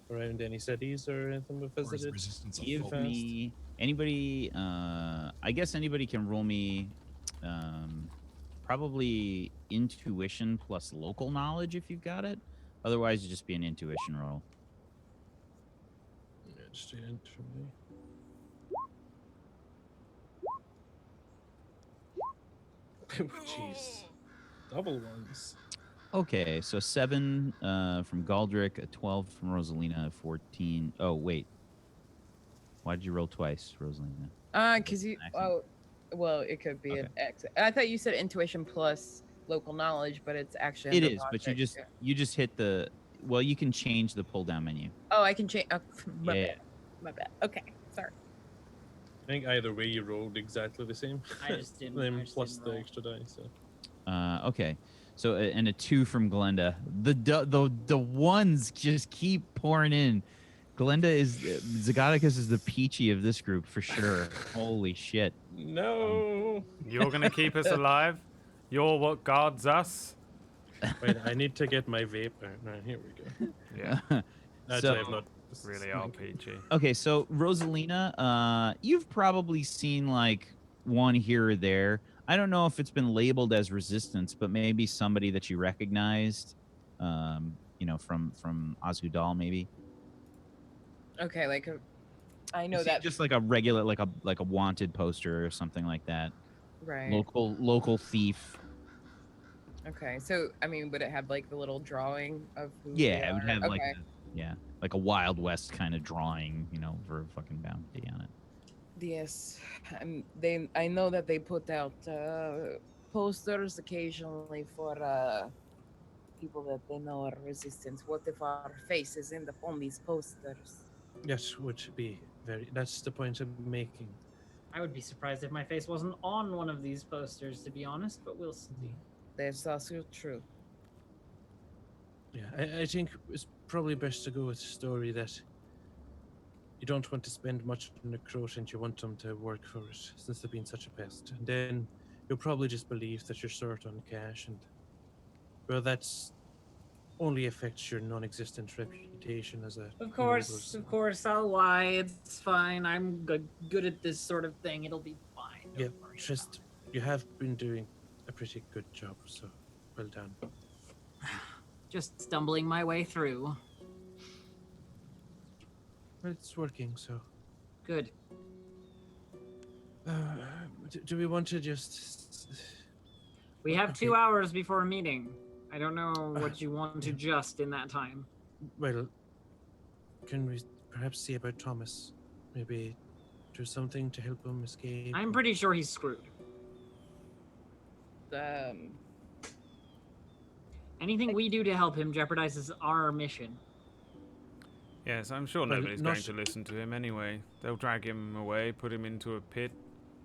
around any cities or anything we've Or is visited? resistance a Give fault? me anybody. I guess anybody can roll me. Probably intuition plus local knowledge if you've got it. Otherwise, it'd just be an intuition roll. Yeah, just an int from me. Jeez. Double ones. Okay, so 7 from Galdrick, a 12 from Rosalina, a 14. Oh wait, why did you roll twice, Rosalina? Because you... Accent. Oh, well, it could be an Okay. accent. I thought you said intuition plus local knowledge, but it's actually... It under is, but you logic, just yeah. you just hit the. Well, you can change the pull down menu. Oh, I can change... Oh, my Yeah. bad. My bad. Okay, sorry. I think either way you rolled exactly the same. I just didn't. Then I just plus didn't the roll. extra die. So Okay, So and a 2 from Glenda. The ones just keep pouring in. Glenda is Zagoticus is the peachy of this group for sure. Holy shit. No. You're gonna keep us alive. You're what guards us. Wait, I need to get my vape. Right, here we go. Yeah, Actually, So- I've not. really are peachy. Okay, so Rosalina, you've probably seen like one here or there. I don't know if it's been labeled as resistance, but maybe somebody that you recognized, from Osgudal, maybe. Okay, like I know You see that. just like a regular, like a wanted poster or something like that. Right. Local thief. Okay, so I mean, would it have like the little drawing of who? Yeah, they it would are? have okay. like like a Wild West kind of drawing, for a fucking bounty on it. Yes, I know that they put out posters occasionally for people that they know are resistance. What if our face is on these posters? Yes, would be very. That's the point I'm making. I would be surprised if my face wasn't on one of these posters, to be honest, but we'll see. That's also true. Yeah, I think it's probably best to go with a story that you don't want to spend much on the crew and you want them to work for it, since they've been such a pest. And then you'll probably just believe that you're short on cash, and well, that's only affects your non-existent reputation as a. Of course, I'll lie. It's fine. I'm good at this sort of thing. It'll be fine. Yeah, Don't worry just you have been doing a pretty good job, so well done. Just stumbling my way through. Well, it's working, so. Good. Do we want to just? We have Okay. 2 hours before a meeting. I don't know what you want to just in that time. Well, can we perhaps see about Thomas? Maybe do something to help him escape. I'm pretty sure he's screwed. Anything we do to help him jeopardizes our mission. Yes, I'm sure Well, nobody's not- going to listen to him anyway. They'll drag him away, put him into a pit.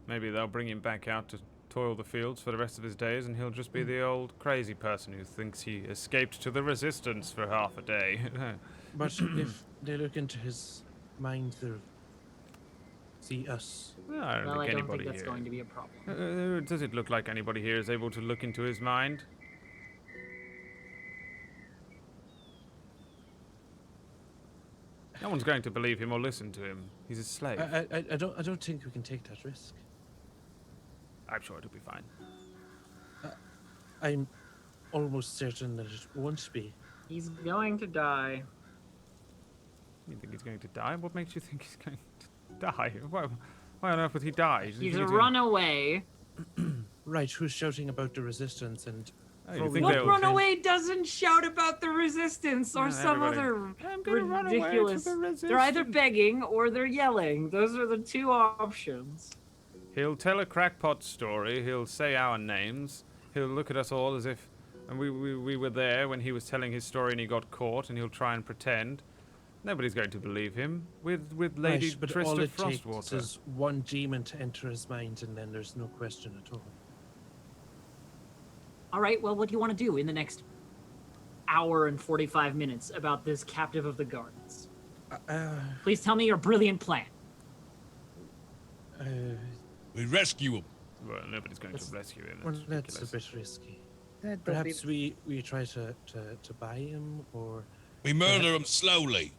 Maybe they'll bring him back out to toil the fields for the rest of his days, and he'll just be the old crazy person who thinks he escaped to the resistance for half a day. But if they look into his mind, they'll see us. Well, I don't Well, think I don't anybody think that's here. going to be a problem. Does it look like anybody here is able to look into his mind? No one's going to believe him or listen to him. He's a slave. I don't think we can take that risk. I'm sure it'll be fine. I'm almost certain that it won't be. He's going to die. You think he's going to die? What makes you think he's going to die? Why on earth would he die? He's a runaway. Right, who's shouting about the resistance and Oh, you Probably think What they'll- runaway doesn't shout about the resistance or No, some everybody- other I'm gonna run away to ridiculous? the They're either resistance. begging or they're yelling. Those are the two options. He'll tell a crackpot story. He'll say our names. He'll look at us all as if and we were there when he was telling his story and he got caught, and he'll try and pretend. Nobody's going to believe him. With Lady right, but Trista all it takes Frostwater. is one demon to enter his mind, and then there's no question at all. All right, well, what do you want to do in the next hour and 45 minutes about this captive of the gardens? Please tell me your brilliant plan. We rescue him. Well, nobody's going to rescue him. Well, That's that's a ridiculous. bit risky. That'll Perhaps be- we try to buy him, or We murder him slowly.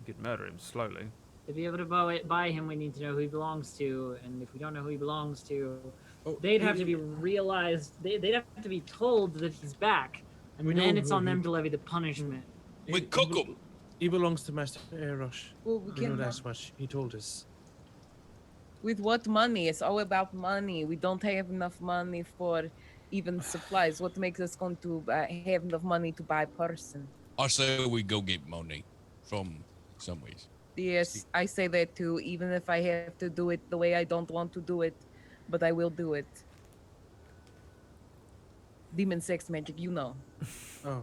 You could murder him slowly. To be able to buy him, we need to know who he belongs to, and if we don't know who he belongs to, oh, they'd have to be realized. They'd have to be told that he's back, and We then know it's who on them he- to levy the punishment. We cook him. He belongs to Master Erosh. Well, we I know can. that much. He told us. With what money? It's all about money. We don't have enough money for even supplies. What makes us going to have enough money to buy a person? I say we go get money from some ways. Yes, I say that too. Even if I have to do it the way I don't want to do it, but I will do it. Demon sex magic, you know. Oh,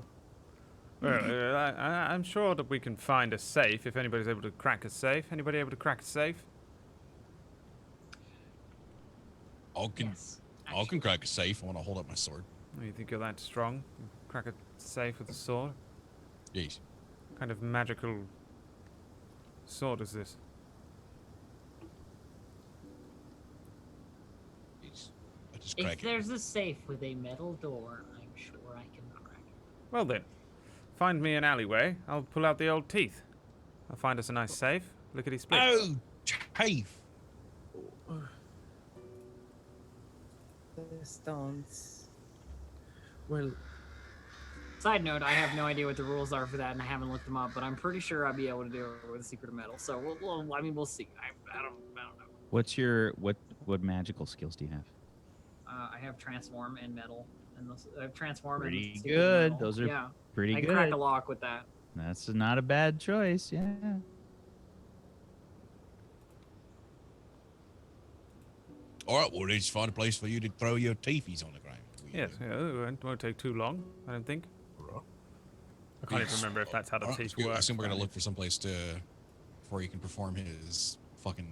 Well, I'm sure that we can find a safe if anybody's able to crack a safe. Anybody able to crack a safe? I can Yes. I can crack a safe. I want to hold up my sword. Oh, you think you're that strong? You crack a safe with a sword? Yes. What kind of magical sword is this? Yes. I just If crack it. there's a safe with a metal door, I'm sure I can crack it. Well then, find me an alleyway. I'll pull out the old teeth. I'll find us a nice safe. Lickety split. Oh, teeth. The stones. Well, Side note, I have no idea what the rules are for that, and I haven't looked them up, but I'm pretty sure I'll be able to do it with a secret of metal. So, we'll see. I don't know. What's your what magical skills do you have? I have transform and metal, and I have transform. Pretty and secret of good. metal. Those are yeah. pretty I good. can crack a lock with that. That's not a bad choice. Yeah. All right, well, let's find a place for you to throw your teethies on the ground. Yes, yeah, it won't take too long, I don't think. I can't even remember if that's how the Alright, teeth let's go. work. I assume we're gonna look for someplace before he can perform his fucking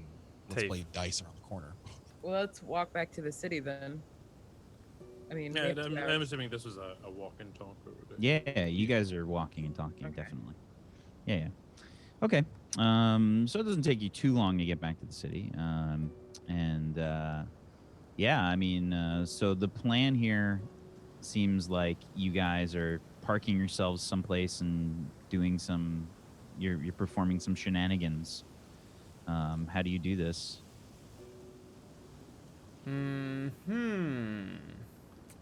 let's Teeth. play dice around the corner. Well, let's walk back to the city then. I mean, yeah, we have 2 I'm hours. assuming this was a walk and talk. Yeah, you guys are walking and talking, Okay. definitely. Yeah. Okay. So it doesn't take you too long to get back to the city. Yeah, I mean, so the plan here seems like you guys are parking yourselves someplace and doing you're performing some shenanigans. How do you do this?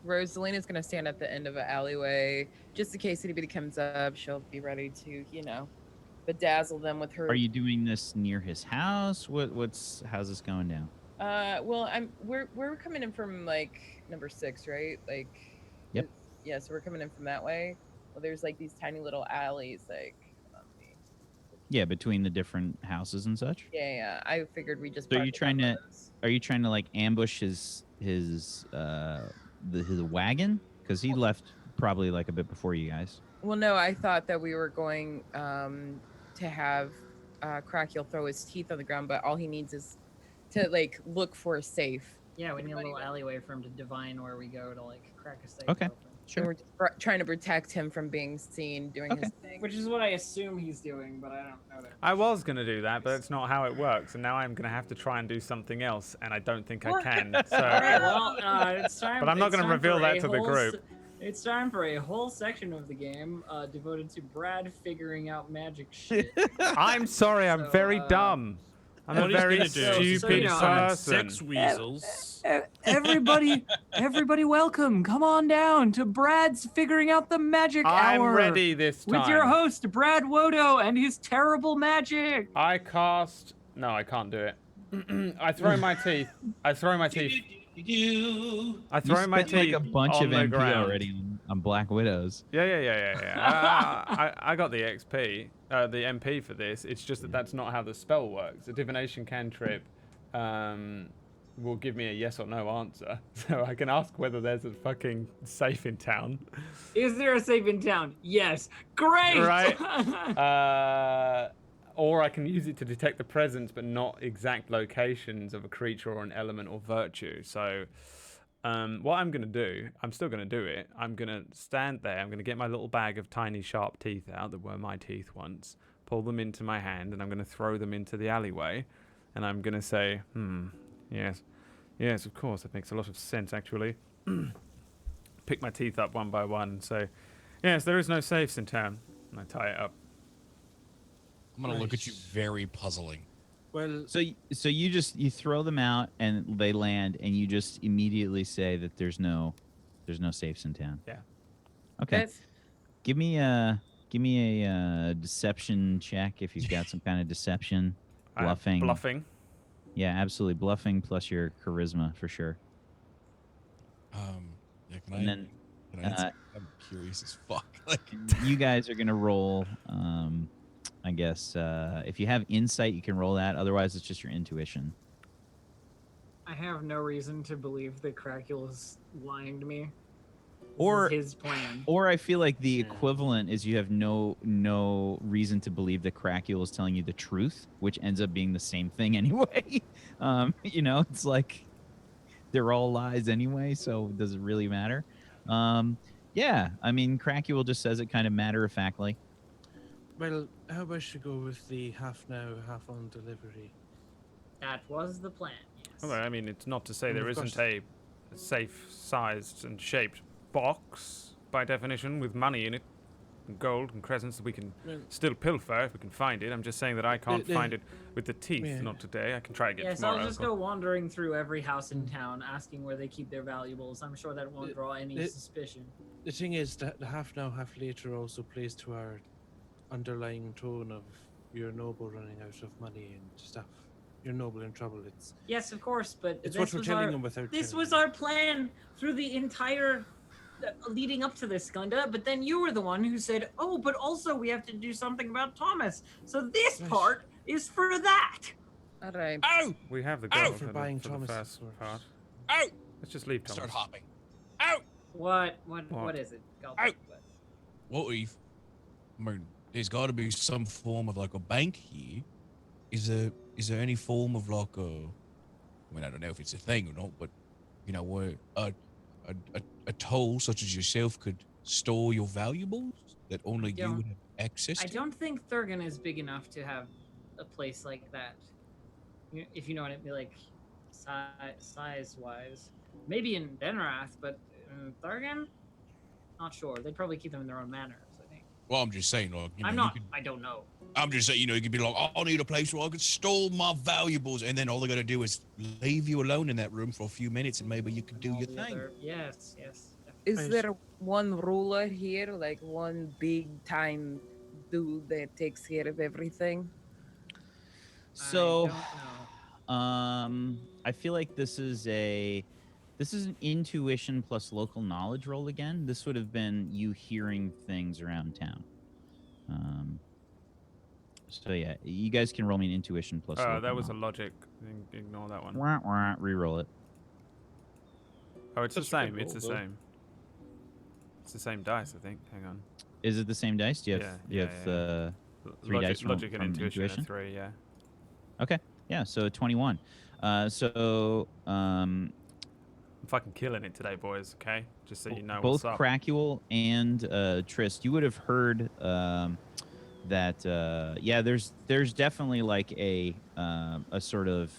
Rosalina's gonna stand at the end of an alleyway just in case anybody comes up. She'll be ready to, bedazzle them with her. Are you doing this near his house? How's this going down? Well, we're coming in from like number 6, right? Like. Yep. Yeah, so we're coming in from that way. Well, there's like these tiny little alleys, like. Yeah, between the different houses and such. Yeah. I figured we just. So park you at trying one to? of those. Are you trying to like ambush his wagon? Because he left probably like a bit before you guys. Well, no, I thought that we were going to have Crackule throw his teeth on the ground, but all he needs is to like look for a safe. Yeah, we need a little alleyway for him to divine where we go to like crack a safe. Okay. open. And we're just trying to protect him from being seen doing his thing. Which is what I assume he's doing, but I don't know that. I was going to do that, but it's not how it works, and now I'm going to have to try and do something else, and I don't think I can. So, Alright, well, it's time. But I'm not it's gonna time reveal for that a to the whole group. It's time for a whole section of the game devoted to Brad figuring out magic shit. I'm sorry, I'm So, very dumb. I'm What a he's very gonna do is stupid you know, person. sex weasels. Everybody, welcome. Come on down to Brad's figuring out the magic I'm hour ready this time. with your host Brad Wodo and his terrible magic. I cast. No, I can't do it. I throw my teeth. I throw my teeth. I You throw my spent, teeth like a bunch on of the MP ground. already on Black Widows. Yeah. I got the XP, the MP for this. It's just that that's not how the spell works. A divination cantrip will give me a yes or no answer. So I can ask whether there's a fucking safe in town. Is there a safe in town? Yes. Great. Right. Or I can use it to detect the presence but not exact locations of a creature or an element or virtue. So what I'm going to do, I'm still going to do it. I'm going to stand there. I'm going to get my little bag of tiny sharp teeth out that were my teeth once, pull them into my hand, and I'm going to throw them into the alleyway. And I'm going to say, yes, of course. That makes a lot of sense, actually. Pick my teeth up one by one and say, yes, there is no safes in town. And I tie it up. I'm gonna look at you very puzzling. Well, So you throw them out and they land, and you just immediately say that there's no safes in town. Yeah. Okay. That's- Give me a deception check if you've got some kind of deception, bluffing. Bluffing. Yeah, absolutely bluffing plus your charisma for sure. Yeah, And then, can I answer? I'm curious as fuck. Like, you guys are gonna roll. I guess if you have insight, you can roll that. Otherwise, it's just your intuition. I have no reason to believe that Crackule is lying to me. This Or- is his plan. Or I feel like the equivalent is you have no reason to believe that Crackule is telling you the truth, which ends up being the same thing anyway. It's like they're all lies anyway, so does it really matter? Yeah, I mean, Crackuel just says it kind of matter of factly. Well, how about you go with the half now, half on delivery? That was the plan, yes. Although, I mean, it's not to say And there we've got- isn't a safe-sized and shaped box, by definition, with money in it, and gold and crescents that we can Well, still pilfer if we can find it. I'm just saying that I can't find it with the teeth, Yeah. not today. I can try again Yes, tomorrow. I'll just go wandering through every house in town asking where they keep their valuables. I'm sure that won't draw any suspicion. The thing is that the half now, half later also plays to our underlying tone of your noble running out of money and stuff. You're noble in trouble. It's Yes, of course, but it's this what we're was telling our, them without. this telling was them. our plan through the entire leading up to this, Glenda. But then you were the one who said, "Oh, but also we have to do something about Thomas." So this Right. part is for that. All right. Ow! We have the Ow! gold For for, buying the, for the Thomas's first horse. part. Ow! Let's just leave Thomas. Start hopping. Ow! What What? is it? Go, Ow. what? What if? I mean, there's got to be some form of like a bank here. Is there any form of like a? I mean, I don't know if it's a thing or not, but you know, where a toll such as yourself could store your valuables that only you don't- would have access I to. don't think Thurgan is big enough to have a place like that. If you know what I mean, like size-wise. Maybe in Benrath, but in Thurgan, not sure. They'd probably keep them in their own manors, I think. Well, I'm just saying, like, you know, I'm you not. could, I don't know. I'm just saying, you know, you could be like, I need a place where I could store my valuables, and then all they're gonna do is leave you alone in that room for a few minutes, and maybe you could do All your the thing. other- Yes. Is Right. there one ruler here, like one big time dude that takes care of everything? So, I don't know. I feel like this is an intuition plus local knowledge roll again. This would have been you hearing things around town. So yeah, you guys can roll me an intuition plus. Local That was a knowledge. logic. Ignore that one. Wah, wah, reroll it. Oh, it's the That's a good same. It's the roll, though. same. It's the same dice, I think. Hang on. Is it the same dice? Do you have Yeah, three logic, dice from logic and intuition, intuition? are 3, yeah. Okay, yeah. So 21. I'm fucking killing it today, boys, okay? Just so you know both what's up. Crackuel and Trist, you would have heard that there's definitely like a sort of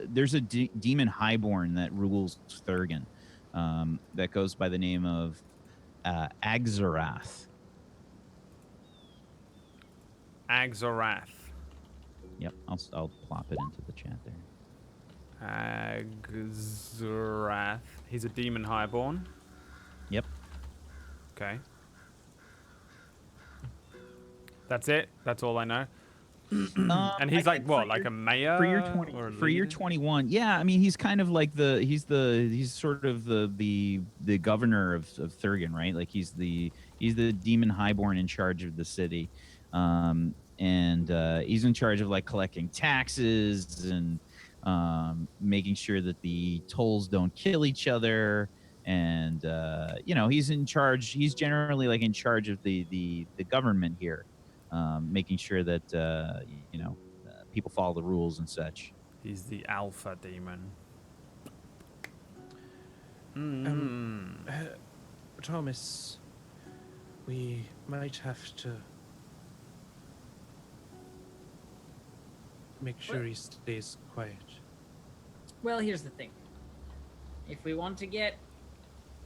there's a demon highborn that rules Thurgan that goes by the name of Agzorath. Agzorath. Yep, I'll plop it into the chat there. Agzorath. He's a demon highborn. Yep. Okay. That's it. That's all I know. And he's like what, like a mayor for your or a 21. Yeah, I mean he's kind of like he's sort of the governor of Thurgan, right? Like he's the demon highborn in charge of the city, and he's in charge of like collecting taxes and making sure that the tolls don't kill each other, and he's in charge. He's generally like in charge of the government here. Making sure that people follow the rules and such. He's the alpha demon. Thomas, we might have to make sure he stays quiet. Well, here's the thing. If we want to get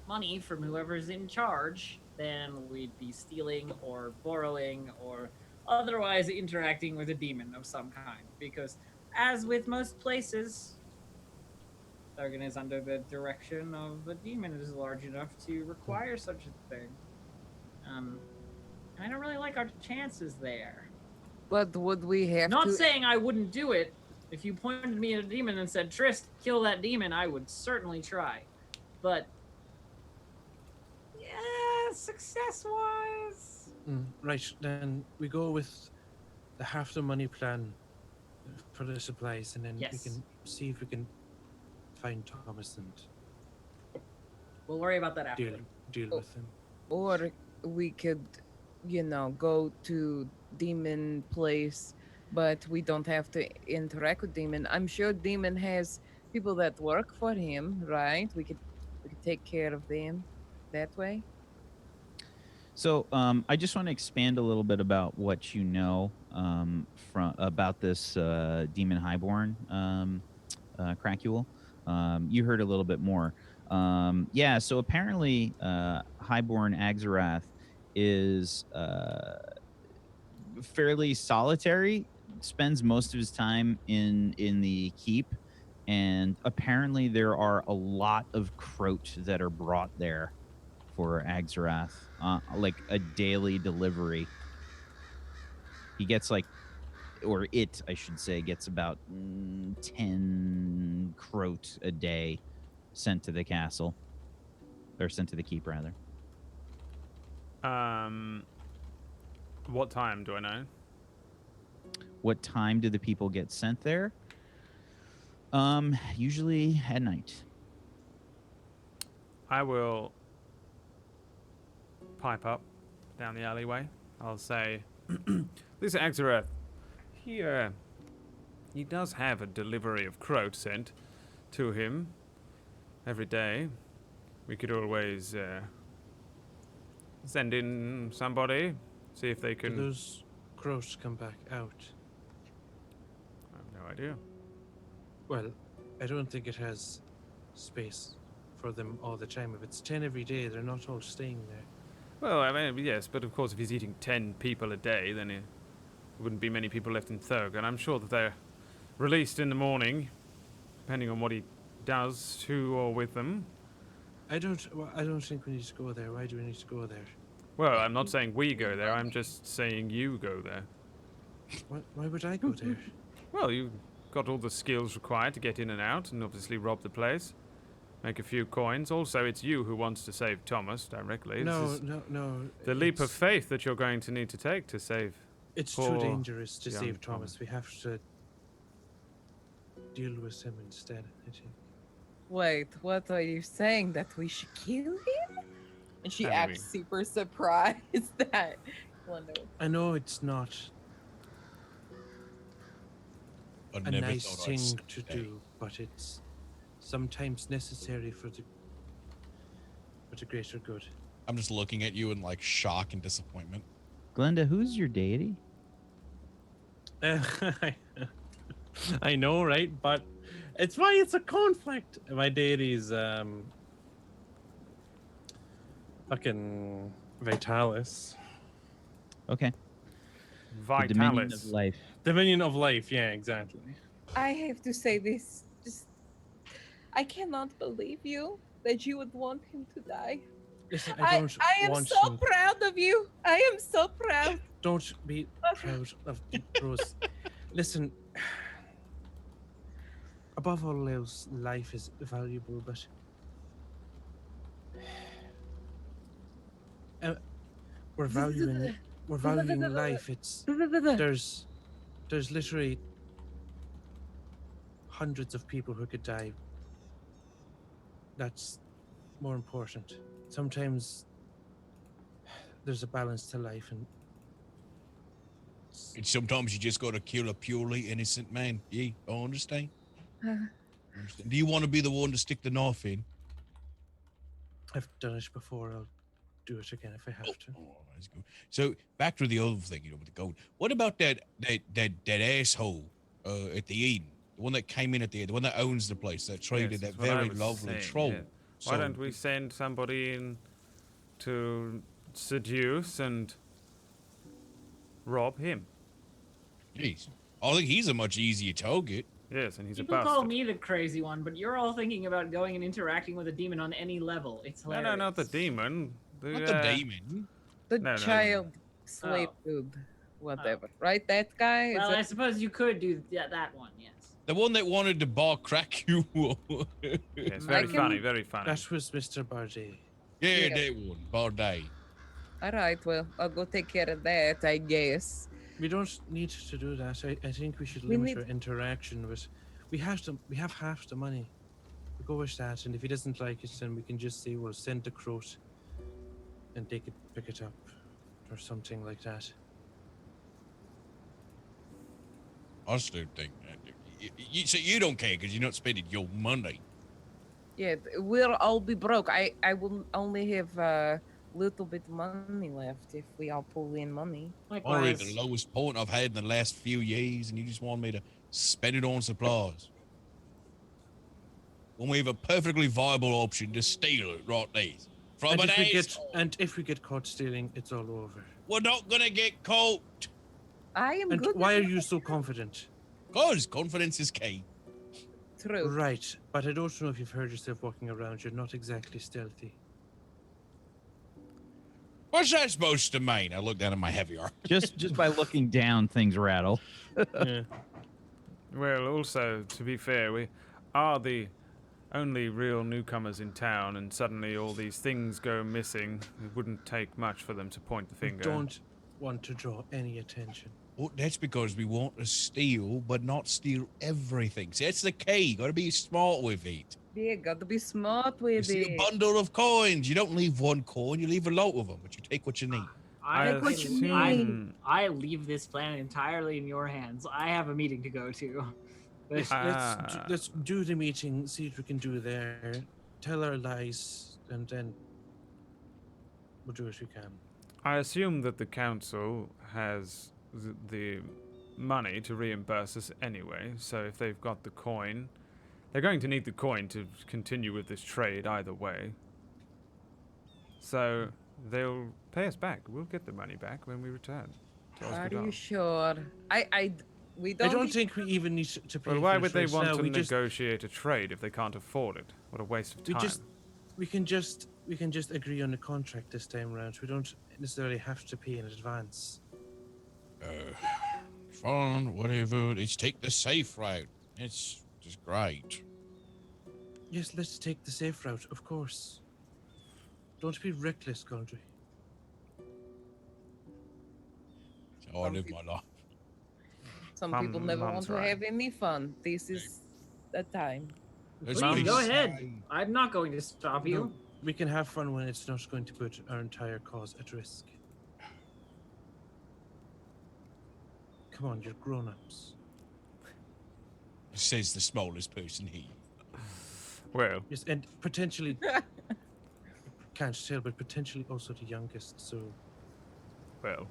money from whoever's in charge, then we'd be stealing or borrowing or otherwise interacting with a demon of some kind. Because, as with most places, Thurgan is under the direction of a demon that is large enough to require such a thing. And I don't really like our chances there. But would we have Not to? saying I wouldn't do it. If you pointed me at a demon and said, Trist, kill that demon, I would certainly try. But, yeah, success-wise... Right, then we go with the half the money plan for the supplies, and then we Yes. can see if we can find Thomas and We'll worry about that after. deal Oh. with him. Or we could, go to demon place, but we don't have to interact with demon. I'm sure demon has people that work for him, right? We could take care of them. that way? So I just want to expand a little bit about what you know from about this demon highborn cracule. You heard a little bit more. Yeah, so apparently highborn Axarath is fairly solitary, spends most of his time in the keep, and apparently there are a lot of croat that are brought there for Axarath, like a daily delivery. He gets like, or it, I should say, gets about 10 croat a day sent to the castle, or sent to the keep, rather. What time do I know? What time do the people get sent there? Usually at night. I will pipe up down the alleyway. I'll say, this is Axarath. He does have a delivery of croat sent to him every day. We could always send in somebody, see if they Do can. those crows come back out? I have no idea. Well, I don't think it has space for them all the time. If it's 10 every day, they're not all staying there. Well, I mean, yes, but of course, if he's eating 10 people a day, then there wouldn't be many people left in Thurg, and I'm sure that they're released in the morning, depending on what he does to or with them. I don't think we need to go there. Why do we need to go there? Well, I'm not saying we go there, I'm just saying you go there. Why would I go there? Well, you've got all the skills required to get in and out, and obviously rob the place, make a few coins. Also, it's you who wants to save Thomas directly. No. The leap of faith that you're going to need to take to save. It's poor too dangerous to young save Thomas. We have to deal with him instead, I think. Wait, what are you saying? That we should kill him? And she I mean- acts super surprised that Glenda would. I know it's not I a never nice thought I'd thing say to that. do, but it's sometimes necessary for the greater good. I'm just looking at you in like shock and disappointment. Glenda, who's your deity? I know, right? But it's why it's a conflict. My deity's fucking Vitalis. Okay. The dominion of Vitalis. life. Dominion of life, yeah, exactly. I have to say this. Just, I cannot believe you that you would want him to die. Listen, I don't am want so him. proud of you. I am so proud. Don't be proud of Rose. Listen, above all else, life is valuable, but we're valuing life. It's there's literally hundreds of people who could die. That's more important. Sometimes there's a balance to life, and And sometimes you just gotta kill a purely innocent man. Yeah, I understand. Do you want to be the one to stick the knife in? I've done it before. I'll do it again if I have to. Oh, that's good. So back to the other thing, with the gold. What about that asshole at the Eden, the one that came in at the end, the one that owns the place, that traded Yes, that that's what I very was lovely saying, troll? yeah. Why don't we send somebody in to seduce and rob him? Jeez, I think he's a much easier target. Yes, and he's People a bastard. call me the crazy one, but you're all thinking about going and interacting with a demon on any level. It's hilarious. No, not the demon. Not the demon. The No. child slave dude, whatever. Right? That guy? Is Well, that- I suppose you could do that one, yes. The one that wanted to bar crack you. Yes, I very can- funny, very funny. That was Mr. Bardet. Yeah, Yeah. that one, Barday. All right, well, I'll go take care of that, I guess. We don't need to do that. I think we should We limit need- our interaction with. We have half the money. We go with that, and if he doesn't like it, then we can just say we'll send the croat, and they could pick it up, or something like that. I still think that. So you don't care because you're not spending your money. Yeah, we'll all be broke. I will only have a little bit of money left if we all pull in money. Already Likewise. the lowest point I've had in the last few years, and you just want me to spend it on supplies. When we have a perfectly viable option to steal it right there. From And an if we get caught stealing, it's all over. we're not gonna get caught. I am And good. why at are you so confident? Cause confidence is key. True. Right, but I don't know if you've heard yourself walking around. You're not exactly stealthy. What's that supposed to mean? I look down at my heavy armor. Just by looking down, things rattle. Yeah. Well, also, to be fair, we are the only real newcomers in town, and suddenly all these things go missing. It wouldn't take much for them to point the We finger. don't want to draw any attention. Well, that's because we want to steal, but not steal everything. See, that's the key. Gotta be smart with it. Yeah, got to be smart You with see a it. bundle of coins. You don't leave one coin, you leave a lot of them, but you take what you need. I Take what you assume- I leave this plan entirely in your hands. I have a meeting to go to. But Let's do the meeting, see what we can do there, tell our lies, and then we'll do what we can. I assume that the council has the money to reimburse us anyway, so if they've got the coin, they're going to need the coin to continue with this trade either way. So they'll pay us back. We'll get the money back when we return. to Are Osgedar. you sure? We don't. I don't think we even need to pay Well, why for would it they right want now. to We just negotiate a trade if they can't afford it? What a waste of time. we can just agree on a contract this time around. We don't necessarily have to pay in advance. Fine, whatever. Let's take the safe route. It's just great. Yes, let's take the safe route, of course. Don't be reckless, Gondry. That's how I live my life. Some people never want Mom's to right. have any fun. This is the time. Let's please be go ahead. safe. I'm not going to stop you. No, we can have fun when it's not going to put our entire cause at risk. Come on, you're grown-ups. Says the smallest person here. Well, Yes, and potentially can't tell, but potentially also the youngest. So well.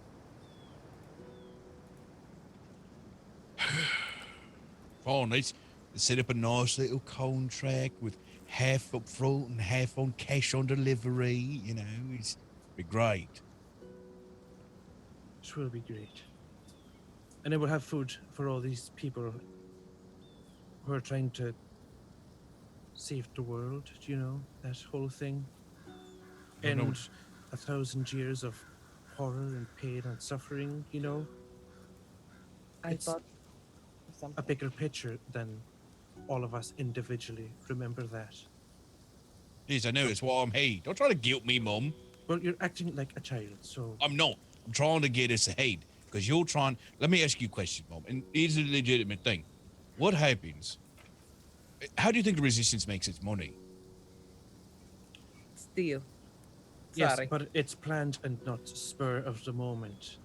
Fine, let's set up a nice little contract with half up front and half on cash on delivery. You know, it's be great. it will be great. And then we'll have food for all these people who are trying to save the world. Do you know that whole thing? I know. End 1,000 years of horror and pain and suffering. You know, I It's thought a something. bigger picture than all of us individually. Remember that. Yes, I know. That's why I'm here. Don't try to guilt me, Mum. Well, you're acting like a child, so I'm not. I'm trying to get us ahead because you're trying. Let me ask you a question, Mom, and it's a legitimate thing. What happens? How do you think the resistance makes its money? Steal. yes, Sorry. but it's planned and not spur of the moment.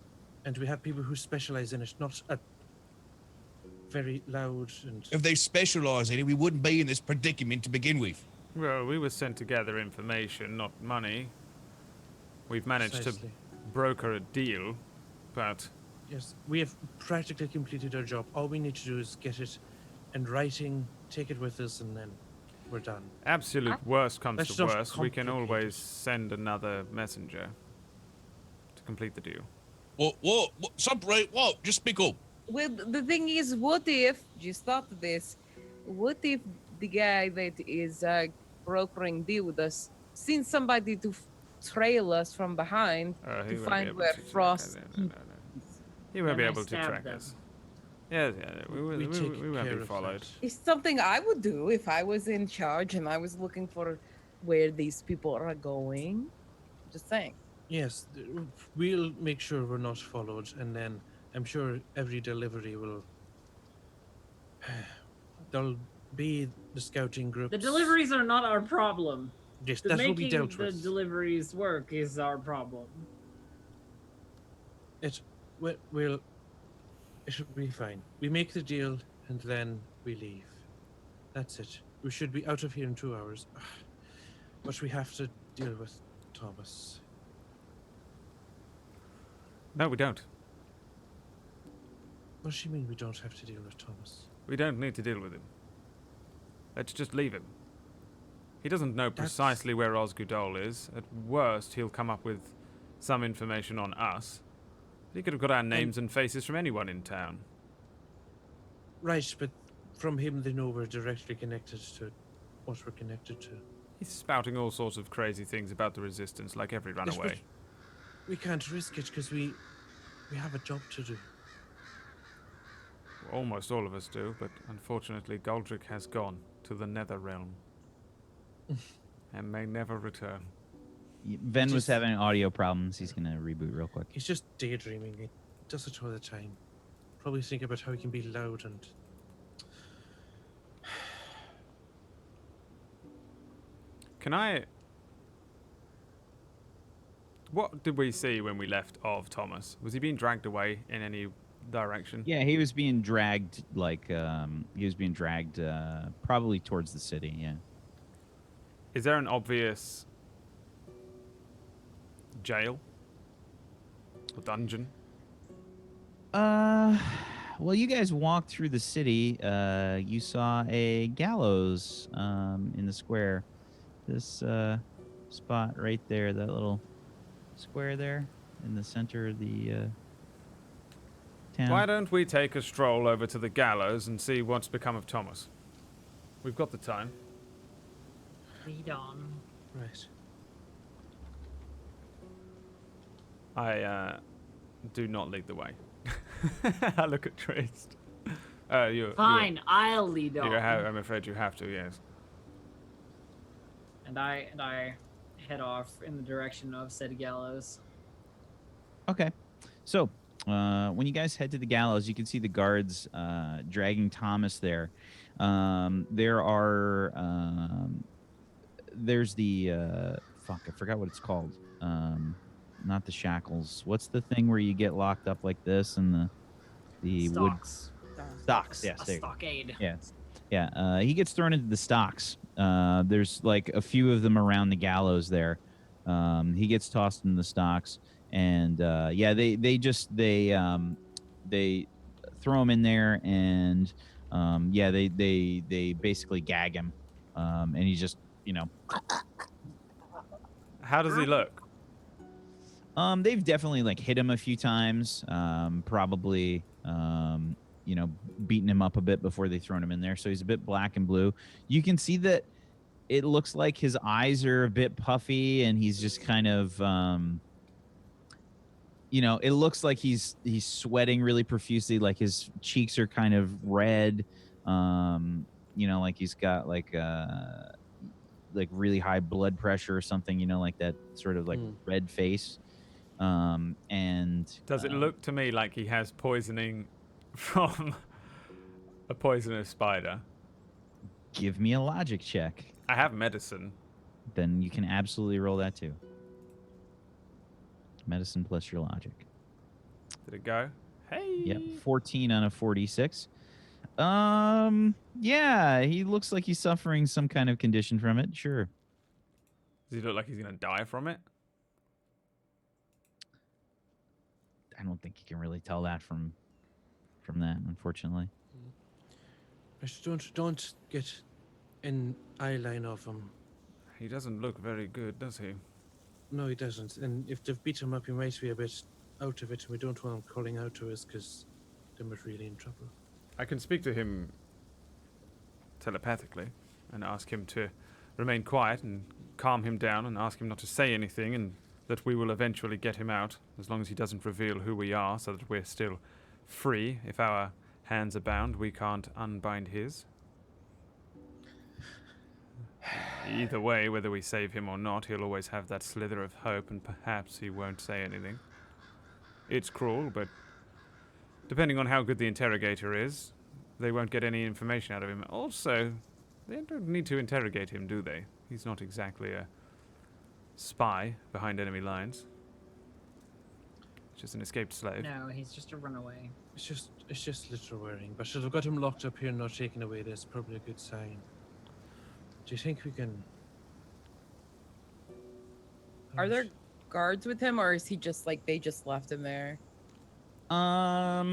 And we have people who specialize in it, not a very loud and If they specialize in it, we wouldn't be in this predicament to begin with. Well, we were sent to gather information, not money. We've managed Precisely. to broker a deal, but Yes, we have practically completed our job. All we need to do is get it in writing, take it with us, and then we're done. absolute worst comes That's to not worst, we can complicated. always send another messenger to complete the deal. What? Separate? What? Just speak up. Well, the thing is, what if, just thought of this, what if the guy that is brokering deal with us sends somebody to trail us from behind He to won't be find able where to track Frost... us. No. He won't be Then I able to stab track them. us. Yes, yeah, we take won't care be of followed. that. It's something I would do if I was in charge and I was looking for where these people are going. Just saying. Yes, we'll make sure we're not followed, and then I'm sure every delivery will. There'll be the scouting groups. The deliveries are not our problem. Yes, The that will making be dealt the with. deliveries work is our problem. It should be fine. We make the deal and then we leave. That's it. We should be out of here in 2 hours. But we have to deal with Thomas. No, we don't. What does she mean we don't have to deal with Thomas? We don't need to deal with him. Let's just leave him. He doesn't know precisely where Osgudol is. At worst, he'll come up with some information on us. He could have got our names and faces from anyone in town. Right, but from him they know we're directly connected to what we're connected to. He's spouting all sorts of crazy things about the Resistance, like every Yes, runaway. but we can't risk it because we have a job to do. Almost all of us do, but unfortunately Goldrick has gone to the Nether Realm. And may never return. Ben was having audio problems. He's going to reboot real quick. He's just daydreaming. He does it all the time. Probably think about how he can be loud and... Can I... What did we see when we left of Thomas? Was he being dragged away in any direction? Yeah, he was being dragged, probably towards the city, yeah. Is there an obvious jail? Or dungeon? Well, you guys walked through the city. You saw a gallows in the square. This spot right there, that little square there in the center of the town. Why don't we take a stroll over to the gallows and see what's become of Thomas? We've got the time. Lead on. Right. I do not lead the way. I look at Trist. Fine, I'll lead on. I'm afraid you have to, yes. And I head off in the direction of said gallows. Okay. So, when you guys head to the gallows, you can see the guards dragging Thomas there. There's the I forgot what it's called. Not the shackles. What's the thing where you get locked up like this and the Stocks. stocks? Yes, A there you go. stockade. Yeah. He gets thrown into the stocks. There's like a few of them around the gallows there. He gets tossed in the stocks, and they throw him in there, and they basically gag him, and he just How does he look? They've definitely like hit him a few times, probably beaten him up a bit before they thrown him in there. So he's a bit black and blue. You can see that it looks like his eyes are a bit puffy, and he's just kind of it looks like he's sweating really profusely, like his cheeks are kind of red, like he's got like really high blood pressure or something, like that sort of like red face. And does it look to me like he has poisoning from a poisonous spider? Give me a logic check. I have medicine. Then you can absolutely roll that too. Medicine plus your logic. Did it go? Hey. Yep, 14 on a 46. Yeah, he looks like he's suffering some kind of condition from it. Sure. Does he look like he's gonna die from it? I don't think you can really tell that from that, unfortunately. Don't get an eye line of him. He doesn't look very good, does he? No, he doesn't. And if they've beat him up, he might be a bit out of it, and we don't want him calling out to us, because then we're really in trouble. I can speak to him telepathically and ask him to remain quiet and calm him down and ask him not to say anything, and that we will eventually get him out as long as he doesn't reveal who we are, so that we're still free. If our hands are bound, we can't unbind his. Either way, whether we save him or not, he'll always have that slither of hope, and perhaps he won't say anything. It's cruel, but depending on how good the interrogator is, they won't get any information out of him. Also, they don't need to interrogate him, do they? He's not exactly a spy behind enemy lines. Just an escaped slave. No, he's just a runaway. It's just litter wearing, but should have got him locked up here and not taken away. That's probably a good sign. Do you think we can? Are there guards with him, or is he just like they just left him there? I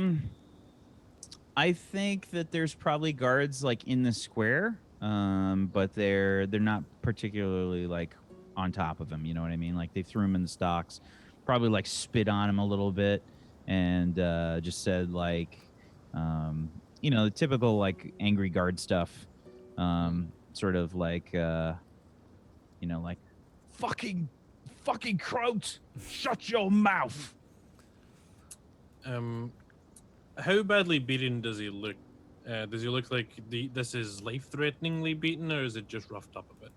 think that there's probably guards like in the square, but they're not particularly like on top of him. You know what I mean? Like they threw him in the stocks, probably like spit on him a little bit, and just said like, the typical like angry guard stuff, sort of like, like fucking Kraut, shut your mouth. How badly beaten does he look? Does he look like this is life-threateningly beaten, or is it just roughed up a bit?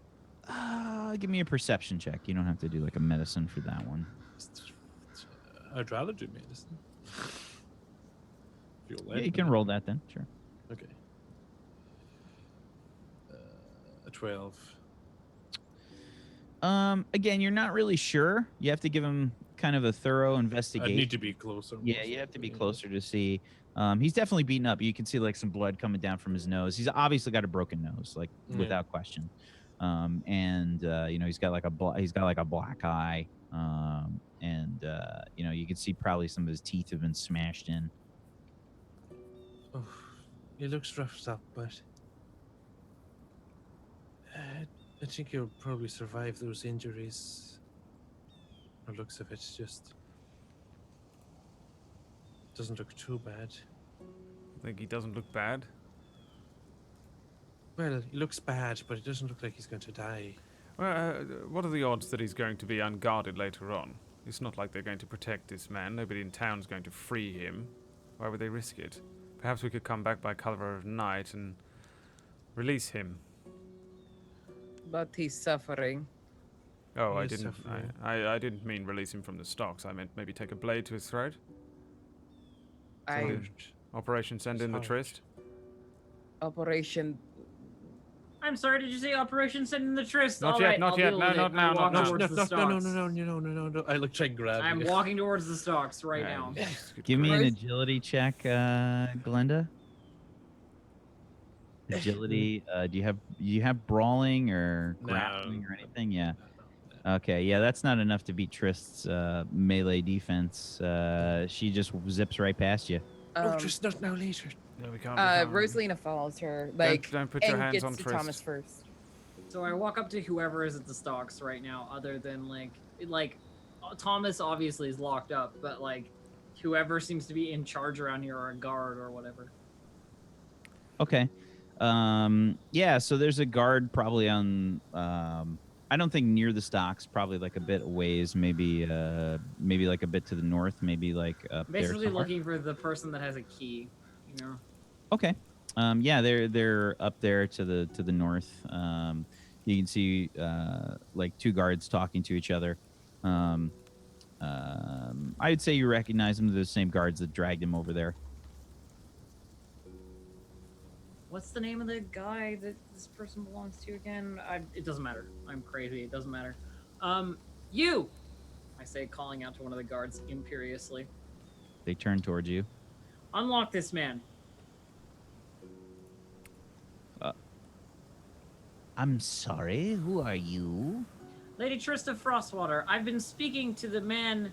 Give me a perception check. You don't have to do like a medicine for that one. I'd rather do medicine. If you'll let Yeah, you me. can roll that then. Sure. Okay. A 12. Again, you're not really sure. You have to give him kind of a thorough I investigation. need to be closer. Yeah, you have to be closer to see. He's definitely beaten up. You can see like some blood coming down from his nose. He's obviously got a broken nose, like Yeah. without question. He's got like a black eye. You can see probably some of his teeth have been smashed in. Oh, he looks roughed up, but I think he'll probably survive those injuries. Or looks of it, just doesn't look too bad. I think he doesn't look bad. Well, he looks bad, but it doesn't look like he's going to die. Well, what are the odds that he's going to be unguarded later on? It's not like they're going to protect this man. Nobody in town's going to free him. Why would they risk it? Perhaps we could come back by cover of night and release him. But he's suffering. Oh, He is suffering. I didn't mean release him from the stocks. I meant maybe take a blade to his throat. I Operation Send in the Hard. Tryst. Operation. I'm sorry, did you say Operation Send in the Tryst? Not All yet, right, not I'll yet. deal No, with not it. now, I not walk now. towards the No, stocks. no. I look try and grab I'm you. walking towards the stocks right Yeah, now. good Give me an grief. agility check, Glenda. Agility. Do you have brawling or No. grappling or anything? Yeah. Okay. Yeah, that's not enough to beat Trist's melee defense. She just zips right past you. Just not now, later. No, we can't. We can't. Rosalina follows her, like, don't put your and hands gets on to Trist. Thomas first. So I walk up to whoever is at the stocks right now, other than like Thomas obviously is locked up, but like whoever seems to be in charge around here or a guard or whatever. Okay. Yeah, so there's a guard probably on I don't think near the stocks, probably like a bit a ways, maybe like a bit to the north, maybe like up Basically there somewhere. looking for the person that has a key, you know. Okay. Yeah, they're up there to the north. You can see like two guards talking to each other. I'd say you recognize them. They're the same guards that dragged him over there. What's the name of the guy that this person belongs to again? It doesn't matter. I'm crazy. It doesn't matter. You! I say, calling out to one of the guards imperiously. They turn towards you. Unlock this man. I'm sorry. Who are you? Lady Trista Frostwater, I've been speaking to the man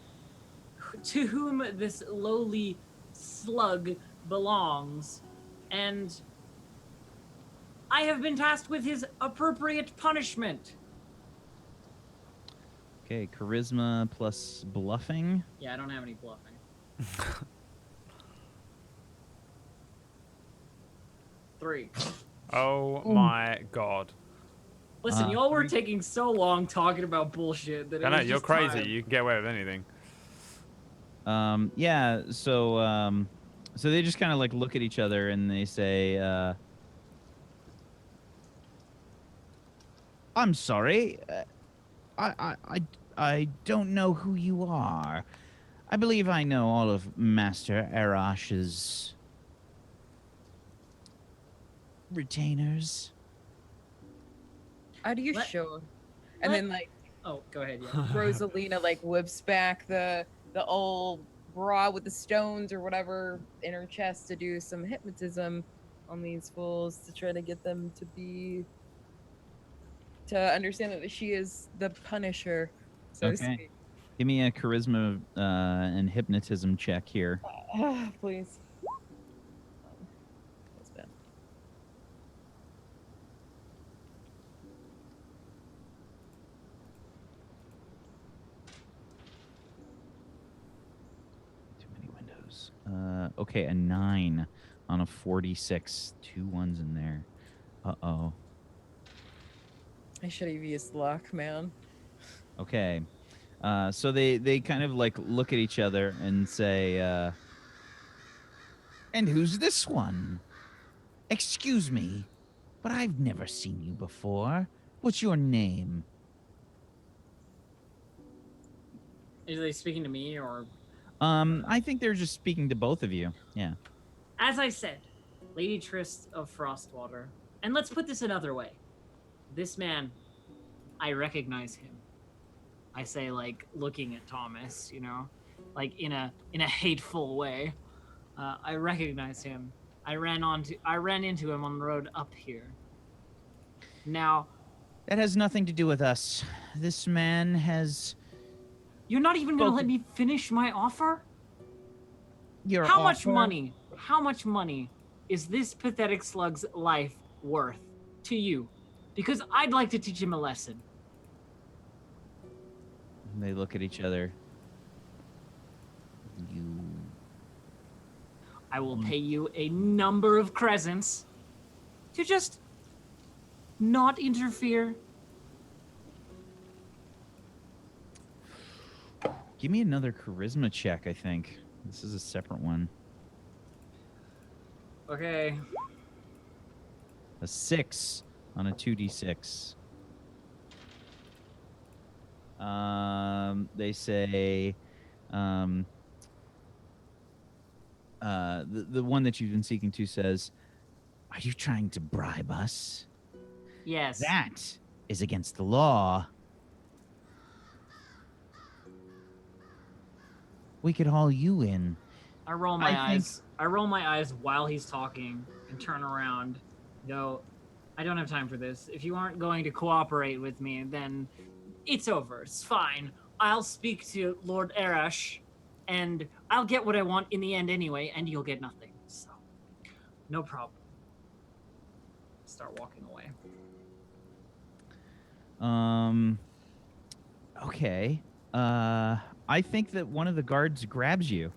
to whom this lowly slug belongs, and I have been tasked with his appropriate punishment. Okay, charisma plus bluffing. Yeah, I don't have any bluffing. Three. Oh my god. Listen, y'all were taking so long talking about bullshit that it I know, was you're just crazy. time. You can get away with anything. Yeah, so they just kind of like look at each other and they say, I'm sorry. I don't know who you are. I believe I know all of Master Arash's retainers. How do you Let- show? And let- then like Oh, go ahead. Yeah. Rosalina like whips back the old bra with the stones or whatever in her chest to do some hypnotism on these fools to try to get them to understand that she is the Punisher, so to Okay. speak. Give me a charisma and hypnotism check here. Please. That's bad. Too many windows. Okay, a 9 on a 46. 2 ones in there. Uh-oh. I should have used luck, man. Okay. So they kind of like look at each other and say, and who's this one? Excuse me, but I've never seen you before. What's your name? Are they speaking to me or? I think they're just speaking to both of you. Yeah. As I said, Lady Trist of Frostwater. And let's put this another way. This man, I recognize him. I say, like, looking at Thomas, you know, like in a hateful way. I recognize him. I ran into him on the road up here. Now, That has nothing to do with us. This man has you're not even gonna Spoken- let me finish my offer? your How much offer- money? How much money is this pathetic slug's life worth to you? Because I'd like to teach him a lesson. They look at each other. You. I will pay you a number of crescents to just not interfere. Give me another charisma check, I think. This is a separate one. Okay. A 6 on a 2d6. They say, the one that you've been seeking to says, "Are you trying to bribe us? Yes. That is against the law. We could haul you in." I roll my I think- eyes. I roll my eyes while he's talking and turn around. Go, I don't have time for this. If you aren't going to cooperate with me, then it's over. It's fine. I'll speak to Lord Arash, and I'll get what I want in the end anyway, and you'll get nothing. So, no problem. Start walking away. Okay. I think that one of the guards grabs you.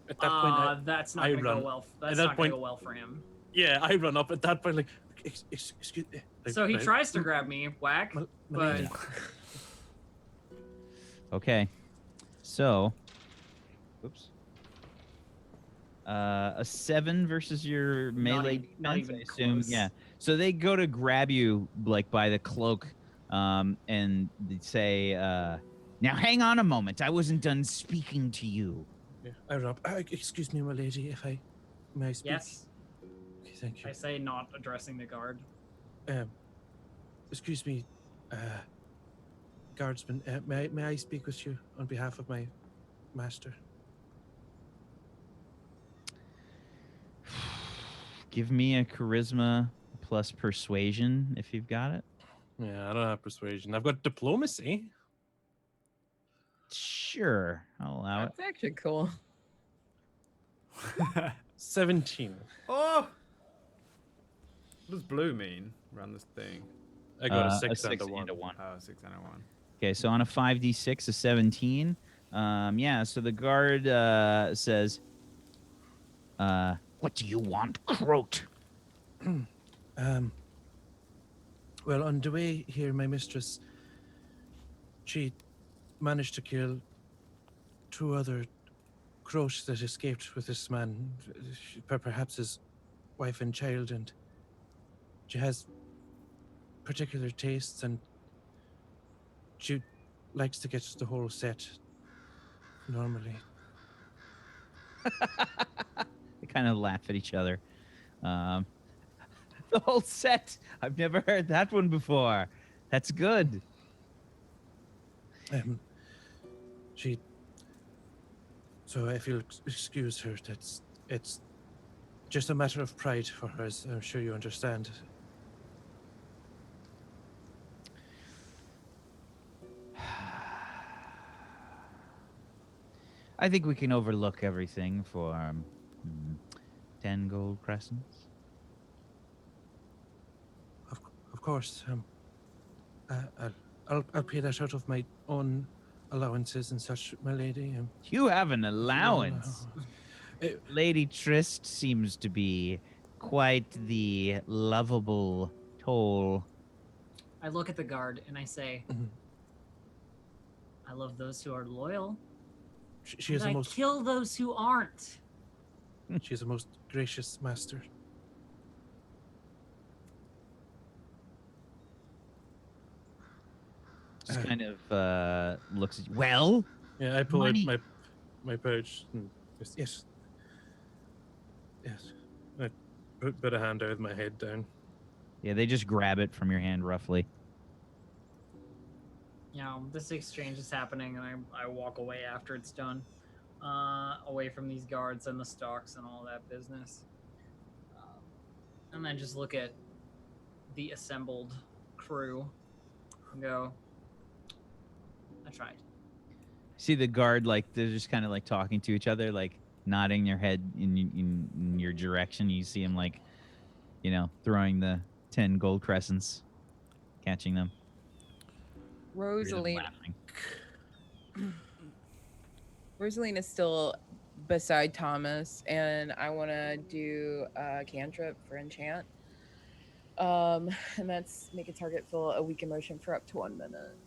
At that point, That's not I gonna go run. well. At That's that not point- gonna go well for him. I run up at that point, like, excuse me. Like, So he right? tries to grab me, whack. My but- lady. Okay. So, oops. A 7 versus your melee not defense, even I assume. close. Yeah. So they go to grab you like by the cloak, and they say, "Now hang on a moment. I wasn't done speaking to you." Yeah, I run up. Excuse me, my lady, if I may speak. Yes, Okay, thank you. I say, not addressing the guard. Excuse me, guardsman. May I speak with you on behalf of my master? Give me a charisma plus persuasion if you've got it. Yeah, I don't have persuasion. I've got diplomacy. Sure, I'll allow it. That's actually cool. 17. Oh! What does blue mean around this thing? I got a A 6 6 and a 1. and a 1. Oh, 6 and a 1. Okay, so on a 5d6, a 17. Yeah, so the guard says, "What do you want, Croat?" Well, on the way here, my mistress, she managed to kill 2 other croats that escaped with this man, perhaps his wife and child, and she has particular tastes, and she likes to get the whole set normally. They kind of laugh at each other. The whole set. I've never heard that one before. That's good. She So if you'll excuse her, it's just a matter of pride for her, as I'm sure you understand. I think we can overlook everything for 10 gold crescents. Of course. I'll pay that out of my own allowances and such, my lady. You have an if you don't, allowance. Lady Trist seems to be quite the lovable toll. I look at the guard and I say, I love those who are loyal. She is and a I most kill those who aren't. she is a most gracious master. Just kind of looks at you. Well, Yeah, I pull money. out my pouch. And yes. I put a hand out with my head down. Yeah, they just grab it from your hand roughly. You know, this exchange is happening, and I walk away after it's done, away from these guards and the stocks and all that business, and then just look at the assembled crew and go, I tried. See the guard, like, they're just kind of like talking to each other, like nodding their head in your direction. You see him, like, you know, throwing the 10 gold crescents, catching them. Rosaline. Laughing. Rosaline is still beside Thomas, and I want to do a cantrip for enchant. And that's make a target feel a weak emotion for up to 1 minute.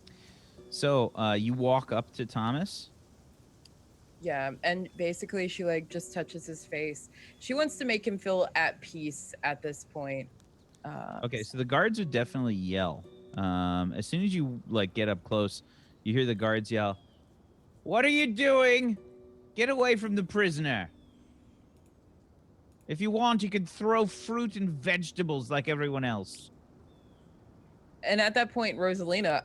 So you walk up to Thomas. Yeah, and basically she like just touches his face. She wants to make him feel at peace at this point. Okay, so the guards would definitely yell. As soon as you like get up close, you hear the guards yell, "What are you doing? Get away from the prisoner. If you want, you can throw fruit and vegetables like everyone else." And at that point, Rosalina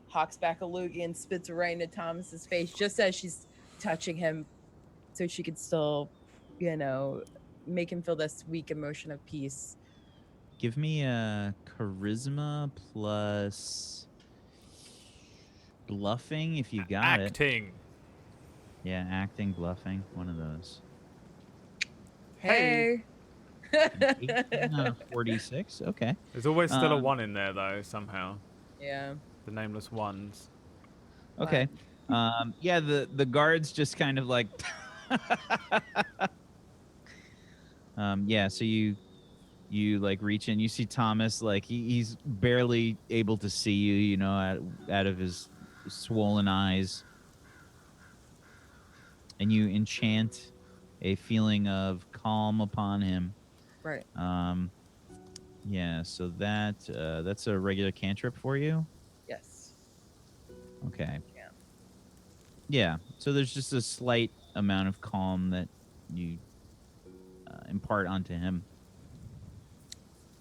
hawks back a loogie and spits right into Thomas's face just as she's touching him, so she could still, you know, make him feel this weak emotion of peace. Give me a charisma plus bluffing if you got it. Acting. Yeah, acting, bluffing, one of those. Hey. 46. Okay. There's always still a 1 in there, though, somehow. Yeah. The nameless ones. Okay. Yeah, the guards just kind of like yeah, so you like reach in, you see Thomas, like he's barely able to see you, you know, out of his swollen eyes. And you enchant a feeling of calm upon him. Right. Yeah, so that's a regular cantrip for you? Yes. Okay. Yeah. Yeah, so there's just a slight amount of calm that you impart onto him.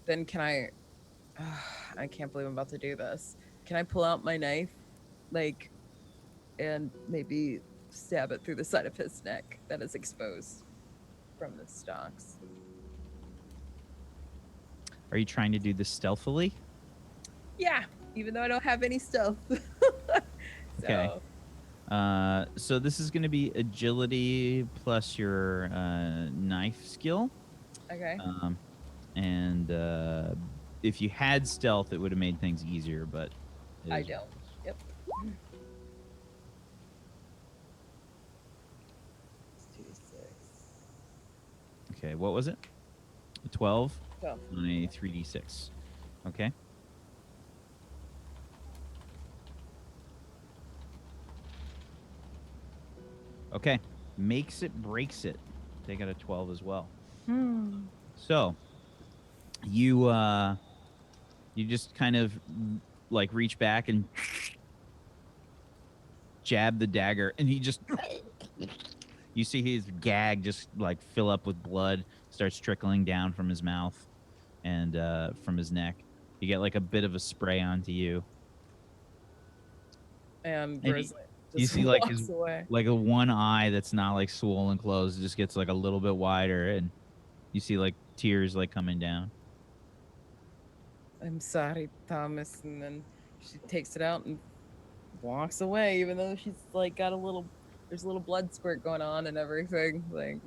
Then can I can't believe I'm about to do this. Can I pull out my knife, like, and maybe stab it through the side of his neck that is exposed from the stalks? Are you trying to do this stealthily? Yeah, even though I don't have any stealth. Okay. So this is going to be agility plus your knife skill. Okay. And if you had stealth, it would have made things easier, but I don't. Yep. Okay, what was it? 12 12. on a 3d6. Okay. Okay. Makes it, breaks it. They got a 12 as well. So you just kind of like reach back and jab the dagger, and he just you see his gag just like fill up with blood, starts trickling down from his mouth and from his neck. You get like a bit of a spray onto you. And And Rosaline You see like walks away. like a one eye that's not like swollen closed, it just gets like a little bit wider, and you see like tears like coming down. I'm sorry, Thomas. And then she takes it out and walks away, even though she's like got there's a little blood squirt going on and everything. Like,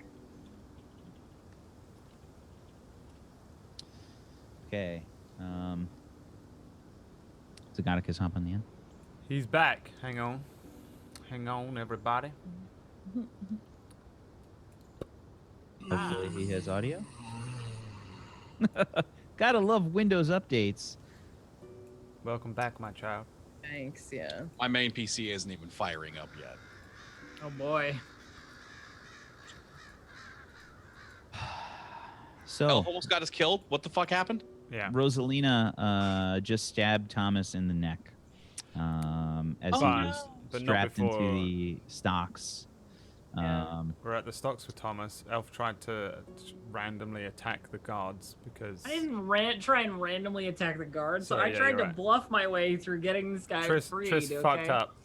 Okay. Zagaticus hop on the end. He's back. Hang on, everybody. Hopefully he has audio. Gotta love Windows updates. Welcome back, my child. thanks, yeah. My main PC isn't even firing up yet. Oh boy. So Elf almost got us killed. What the fuck happened? Yeah. Rosalina just stabbed Thomas in the neck as Oh, he But- was but not strapped into before- the stocks. Yeah. We're at the stocks with Thomas. Elf tried to randomly attack the guards because I didn't try and randomly attack the guards. So Sorry, I yeah, tried you're to right. bluff my way through getting this guy freed. Triss Okay? fucked up.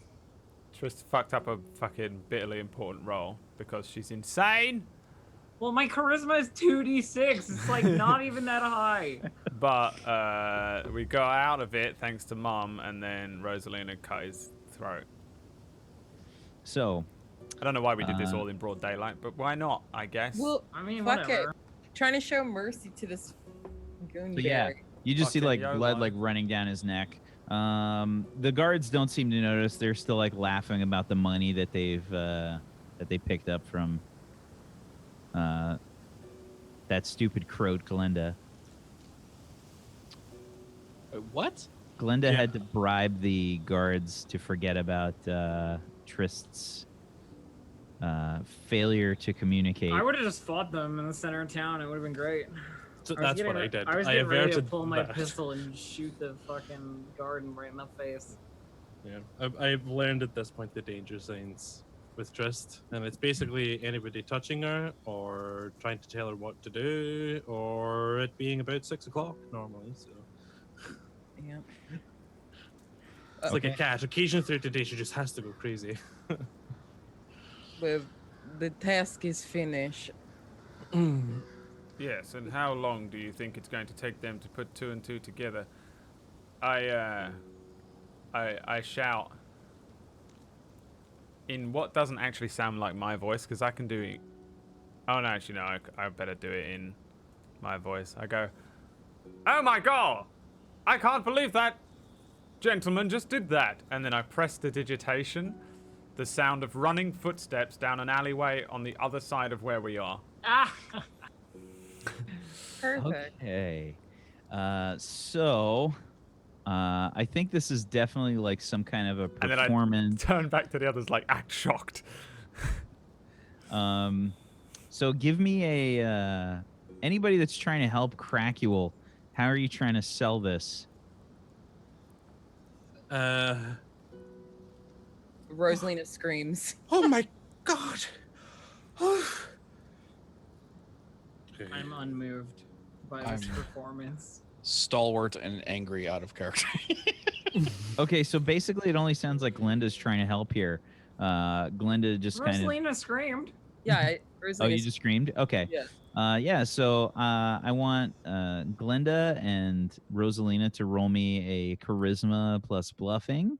Triss fucked up a fucking bitterly important role because she's insane. Well, my charisma is 2d6. It's like not even that high. But we got out of it thanks to Mum, and then Rosalina cut his throat. So I don't know why we did this all in broad daylight, but why not? I guess. Well, I mean, fuck whatever. it. Trying to show mercy to this goon So, yeah. berry. you just see Fucking like yo, blood man. like running down his neck. The guards don't seem to notice. They're still like laughing about the money that they picked up from that stupid crowed Glenda. What? Glenda Yeah. had to bribe the guards to forget about Trist's failure to communicate. I would have just fought them in the center of town. It would have been great. So I was that's getting what I re- did. I was I getting ready to averted pull my that. pistol and shoot the fucking guard right in the face. Yeah, I've learned at this point the danger signs with Trist, and it's basically anybody touching her or trying to tell her what to do, or it being about 6 o'clock normally. So Yeah. it's like a Okay. cat. Occasionally throughout the day, she just has to go crazy. Well, the task is finished. Yes, and how long do you think it's going to take them to put two and two together? I shout in what doesn't actually sound like my voice, because I can do it. Oh no, actually no, I better do it in my voice. I go, "Oh my god! I can't believe that gentleman just did that!" And then I press the digitation, the sound of running footsteps down an alleyway on the other side of where we are. Ah! Perfect. Okay. So I think this is definitely like some kind of a And then I performance. turn back to the others like, act shocked. So give me a anybody that's trying to help Crackuel. How are you trying to sell this? Rosalina screams. Oh my god! Okay. I'm unmoved by this performance. Stalwart and angry out of character. Okay, so basically it only sounds like Glenda's trying to help here. Glenda just kind of. Rosalina screamed. Yeah, Oh, Rosalina. you just screamed? Okay. Yeah. Yeah, so I want Glenda and Rosalina to roll me a charisma plus bluffing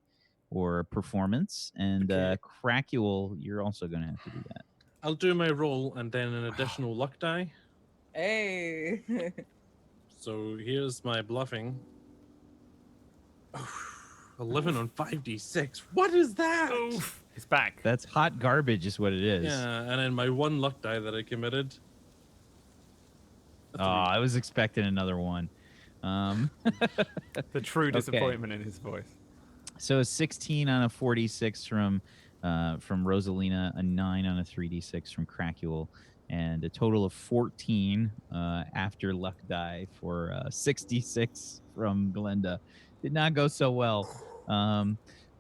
or performance. And Okay. Crackuel, you're also going to have to do that. I'll do my roll and then an additional luck die. Hey. So here's my bluffing. 11 on 5d6. What is that? Oof. It's back. That's hot garbage is what it is. Yeah, and then my one luck die that I committed. Oh, I was expecting another one. The true Okay. disappointment in his voice. So a 16 on a 46 from Rosalina, a 9 on a 3d6 from Crackuel, and a total of 14 after luck die for 66 from Glenda. Did not go so well.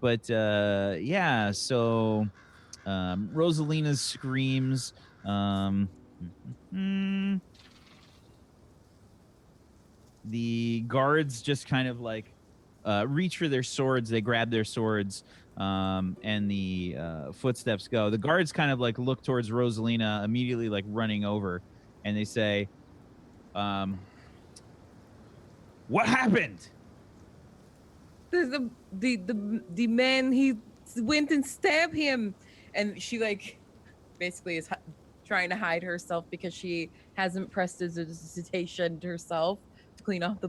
But yeah, so Rosalina's screams. The guards just kind of like reach for their swords. They grab their swords, and the footsteps go. The guards kind of like look towards Rosalina, immediately like running over, and they say, "What happened?" The man, he went and stabbed him, and she like basically is trying to hide herself because she hasn't pressed prestidigitation herself to clean off the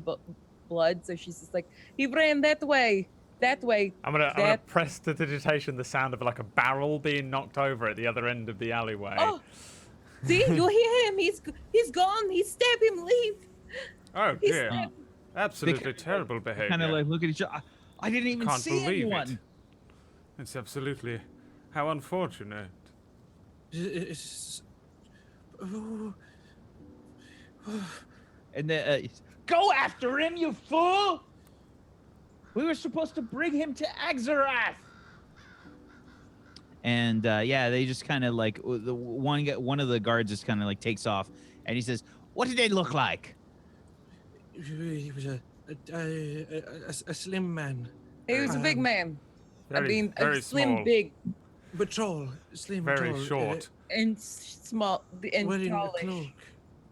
blood. So she's just like, he ran that way. I'm gonna press the digitation. The sound of like a barrel being knocked over at the other end of the alleyway. Oh, see, you hear him? He's gone. He stabbed him. Leave. Oh He dear! stabbed- Absolutely terrible behavior. Kind of like look at each other. I didn't even Can't see believe anyone. it. It's absolutely how unfortunate. It's, oh, And then go after him, you fool! We were supposed to bring him to Axarath. And yeah, they just kind of like one of the guards just kind of like takes off, and he says, "What did they look like?" he was a slim man, He was a big man. Very, very slim, small. big, but tall, slim, Very tall, short. and small, and wearing a tallish. cloak.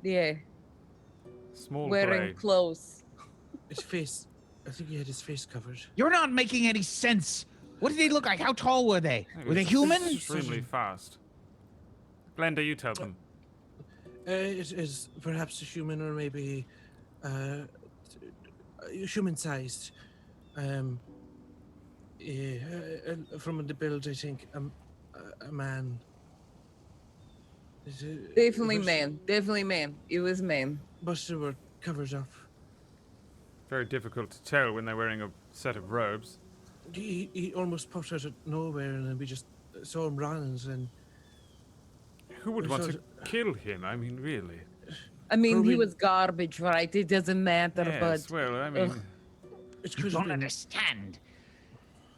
Yeah, Small wearing grey. clothes. His face, I think he had his face covered. You're not making any sense. What did they look like? How tall were they? Were they It's human? Extremely fast. Glenda, you tell them. It is perhaps a human, or maybe human-sized. Yeah, from the build, I think a man. Definitely man. Definitely man. It was man. But they were covered up. Very difficult to tell when they're wearing a set of robes. He almost popped out of nowhere, and then we just saw him running, and Who would I want saw to kill him? I mean, really? I mean, he Probably- was garbage, right? It doesn't matter, Yes, but well, I mean, Ugh. it You could have don't been. understand.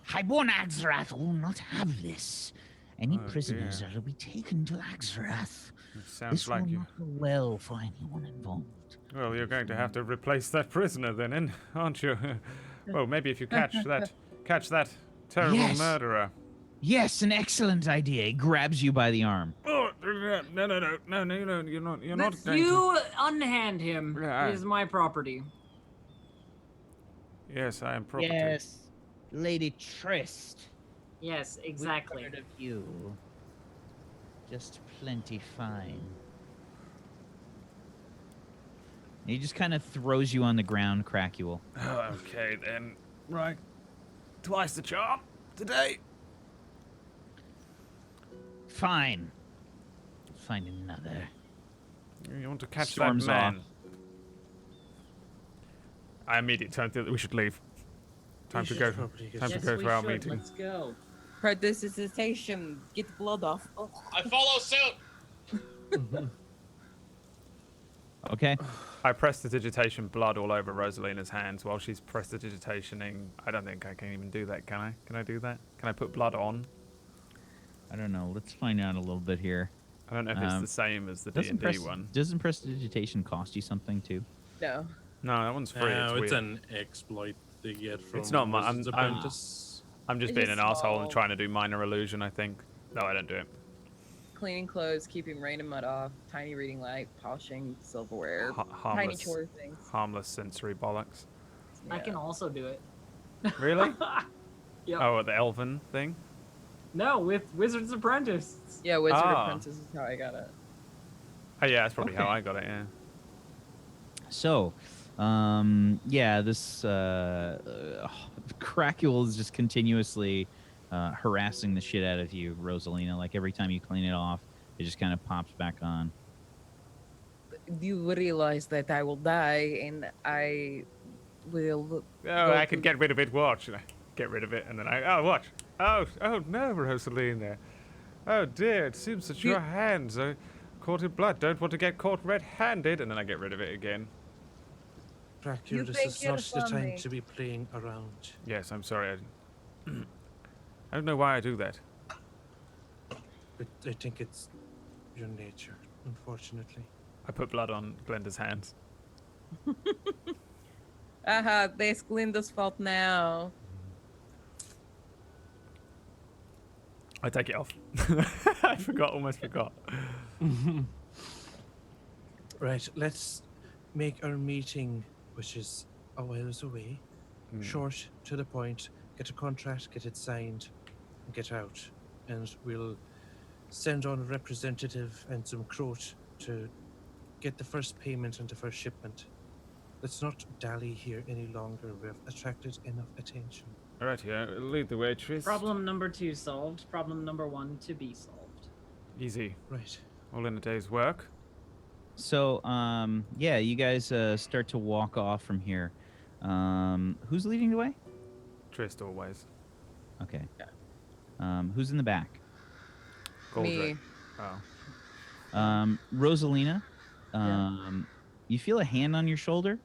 Highborn Axarath will not have this. Any Oh, prisoners dear. are to be taken to Axarath. it sounds This like will you. not go well for anyone involved. Well, you're going to have to replace that prisoner then, aren't you? Well, maybe if you catch that terrible Yes. murderer. Yes, an excellent idea. He grabs you by the arm. Oh, no, you're not going to. You unhand him. Yeah, He is my property. Yes, I am property. Yes, Lady Trist. Yes, exactly. We've heard of you. Just plenty fine. He just kind of throws you on the ground, Crackuel. Oh, okay then. Right. Twice the charm today. Fine. Find another. You want to catch Storms that man? off. I immediately turned to we should leave. Time We to should go. probably get Time to Yes, go we for our should. meeting. Let's go. prestidigitation, get the blood off. Oh. I follow suit. Okay. I prestidigitation blood all over Rosalina's hands while she's prestidigitationing. I don't think I can even do that, can I? Can I do that? Can I put blood on? I don't know. Let's find out a little bit here. I don't know if it's the same as the Doesn't D&D one. Doesn't prestidigitation cost you something too? No. No, that one's free. No, it's it's weird. an exploit they get from. It's not my- Wizard's I'm- Apprentice. I'm just It's being just an asshole and small. trying to do minor illusion, I think. No, I don't do it. Cleaning clothes, keeping rain and mud off, tiny reading light, polishing silverware, tiny Harmless, chore things. harmless sensory bollocks. I Yeah. can also do it. Really? Yep. Oh, the elven thing? No, with Wizard's Apprentice. Yeah, Wizard Ah. Apprentice is how I got it. Oh, yeah, that's probably how Okay. I got it, yeah. So, yeah, this Crackuel is just continuously harassing the shit out of you, Rosalina. Like every time you clean it off, it just kind of pops back on. You realize that I will die, and I will. Oh, go I can to- get rid of it. Watch. And I get rid of it, and then watch. Oh no, Rosalina. Oh dear, it seems that your hands are caught in blood. Don't want to get caught red-handed, and then I get rid of it again. Dracula, You this think is you're not the time funny. to be playing around. Yes, I'm sorry. I don't know why I do that. But I think it's your nature, unfortunately. I put blood on Glenda's hands. Aha, there's Glinda's fault now. I take it off. I almost forgot. Right, let's make our meeting, which is a whiles away, short, to the point, get a contract, get it signed, and get out. And we'll send on a representative and some croat to get the first payment and the first shipment. Let's not dally here any longer. We've attracted enough attention. Alright, yeah, lead the way, Tris. Problem number 2 solved. Problem number 1 to be solved. Easy. Right. All in a day's work. So, yeah, you guys start to walk off from here. Who's leading the way? Trist always. Okay. Who's in the back? Goldrick. Me. Oh. Rosalina, you feel a hand on your shoulder.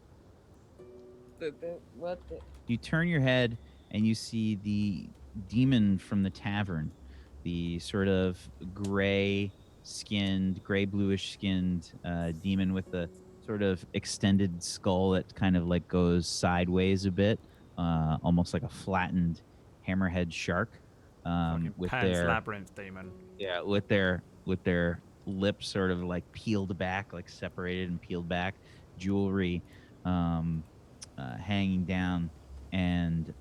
What the? You turn your head and you see the demon from the tavern, the sort of gray bluish skinned demon with the sort of extended skull that kind of like goes sideways a bit, almost like a flattened hammerhead shark. With Pan's their Labyrinth demon. yeah, with their lips sort of like peeled back, like separated and peeled back, jewelry hanging down, and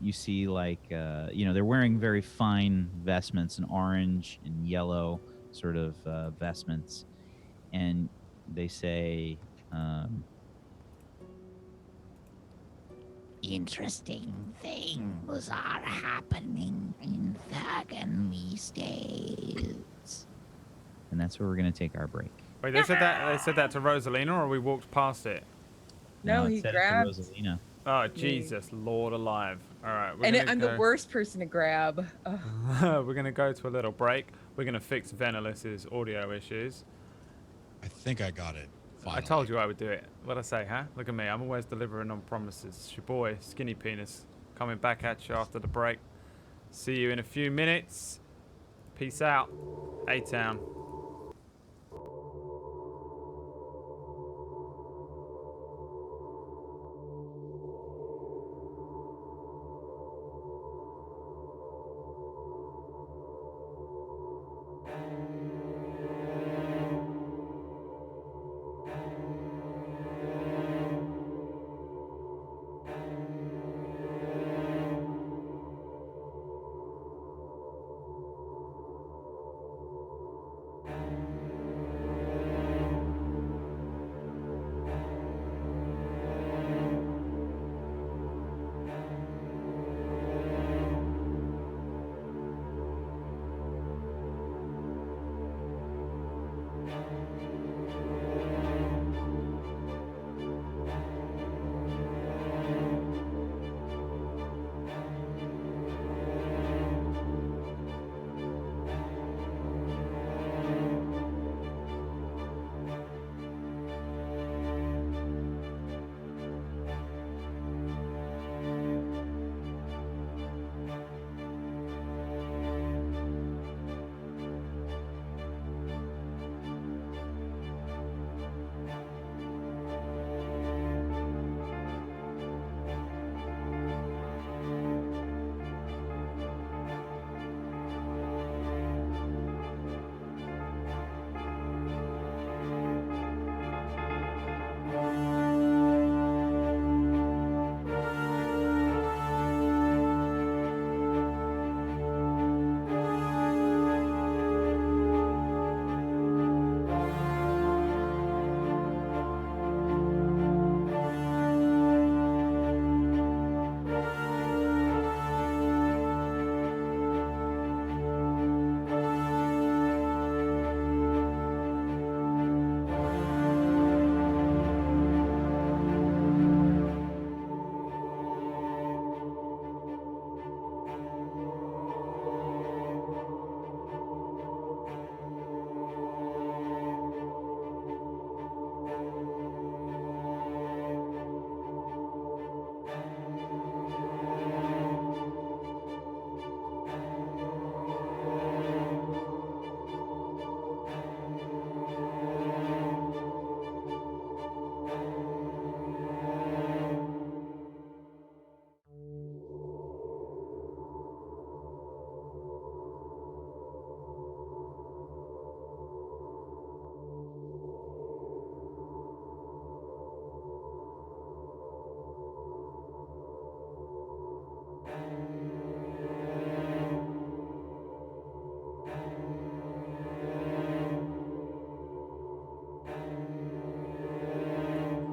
you see like they're wearing very fine vestments, an orange and yellow sort of vestments, and they say, interesting things are happening in Thagan these days. and that's where we're gonna take our break. Wait, they said that to Rosalina, or we walked past it? No, it he said it to grabbed. Rosalina. Oh, Jesus, Lord alive. All right, And I'm the worst person to grab. Ugh. We're going to go to a little break. We're going to fix Venalis's audio issues. I think I got it. Finally. I told you I would do it. What'd I say, huh? Look at me. I'm always delivering on promises. It's your boy, Skinny Penis, coming back at you after the break. See you in a few minutes. Peace out. A-Town.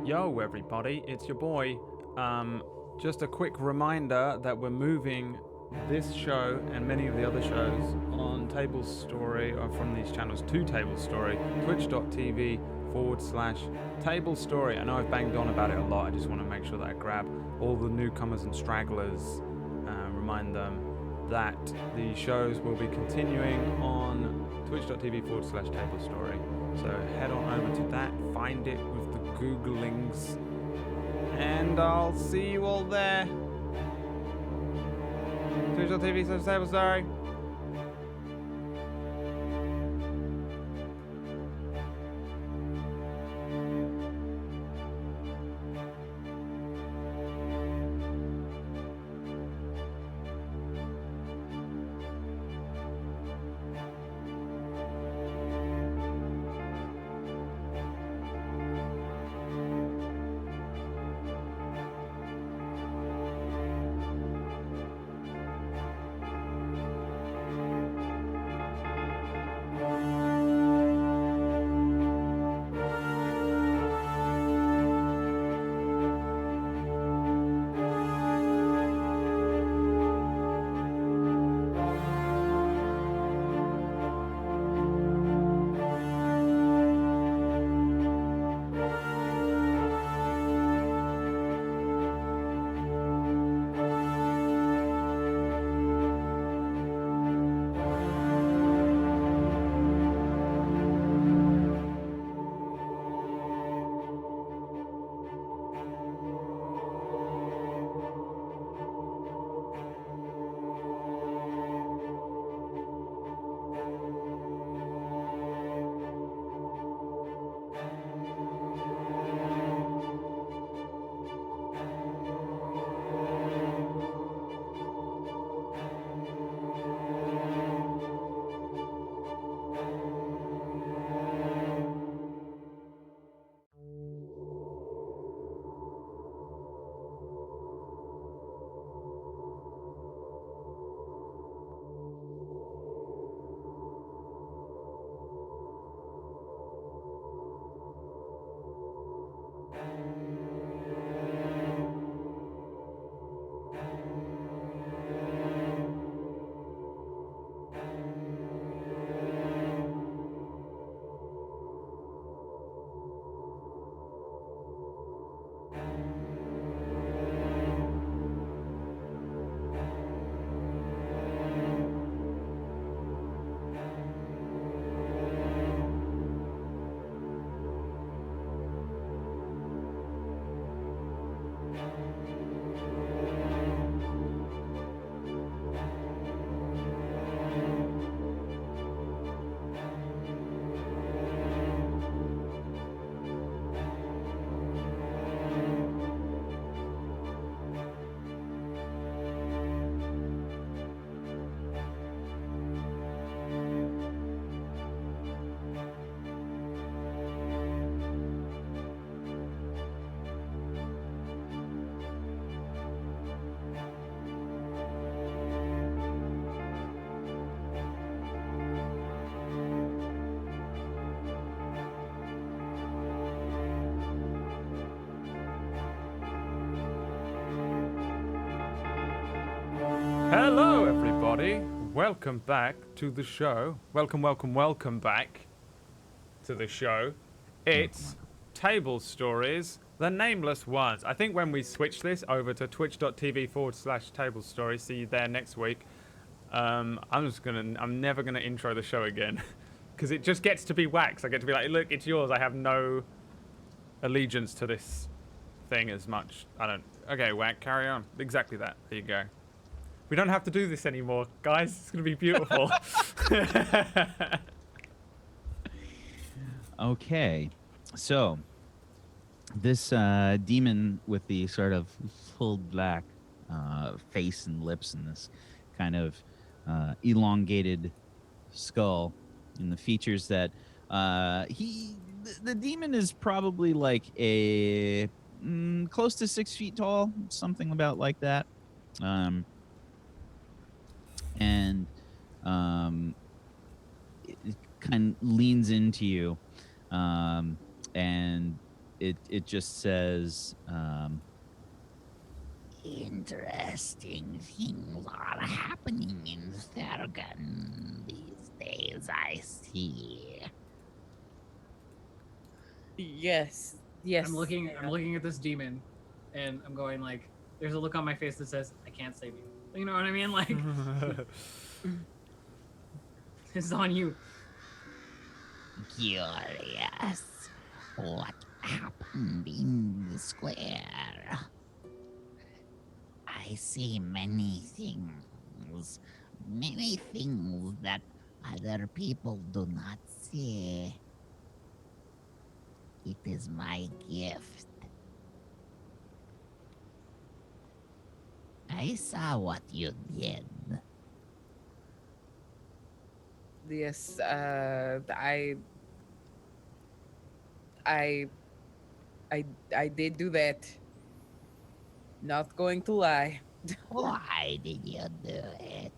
Yo, everybody, it's your boy. Just a quick reminder that we're moving this show and many of the other shows on Tablestory, or from these channels to Tablestory, twitch.tv/Tablestory. I know I've banged on about it a lot. I just want to make sure that I grab all the newcomers and stragglers, remind them that the shows will be continuing on twitch.tv/Tablestory. So head on over to that, find it with the Googlings, and I'll see you all there. Twitch.tv/Tablestory. Hello, everybody. Welcome back to the show. Welcome back to the show. It's Table Stories, the Nameless ones. I think when we switch this over to twitch.tv/Tablestory, see you there next week. I'm never gonna intro the show again because it just gets to be wax. I get to be like, look, it's yours. I have no allegiance to this thing as much. Okay, whack, carry on. Exactly that. There you go. We don't have to do this anymore, guys. It's going to be beautiful. Okay. So, this demon with the sort of full black face and lips and this kind of elongated skull and the features that the demon is probably like a close to 6 feet tall, something about like that. And it kind of leans into you and it just says, Interesting things are happening in Thurgan these days, I see. Yes. Yes. I'm looking at this demon, and I'm going like, there's a look on my face that says, I can't save you. You know what I mean? Like, it's on you. Curious. What happened in the square? I see many things that other people do not see. It is my gift. I saw what you did. Yes. I did do that. Not going to lie. Why did you do it?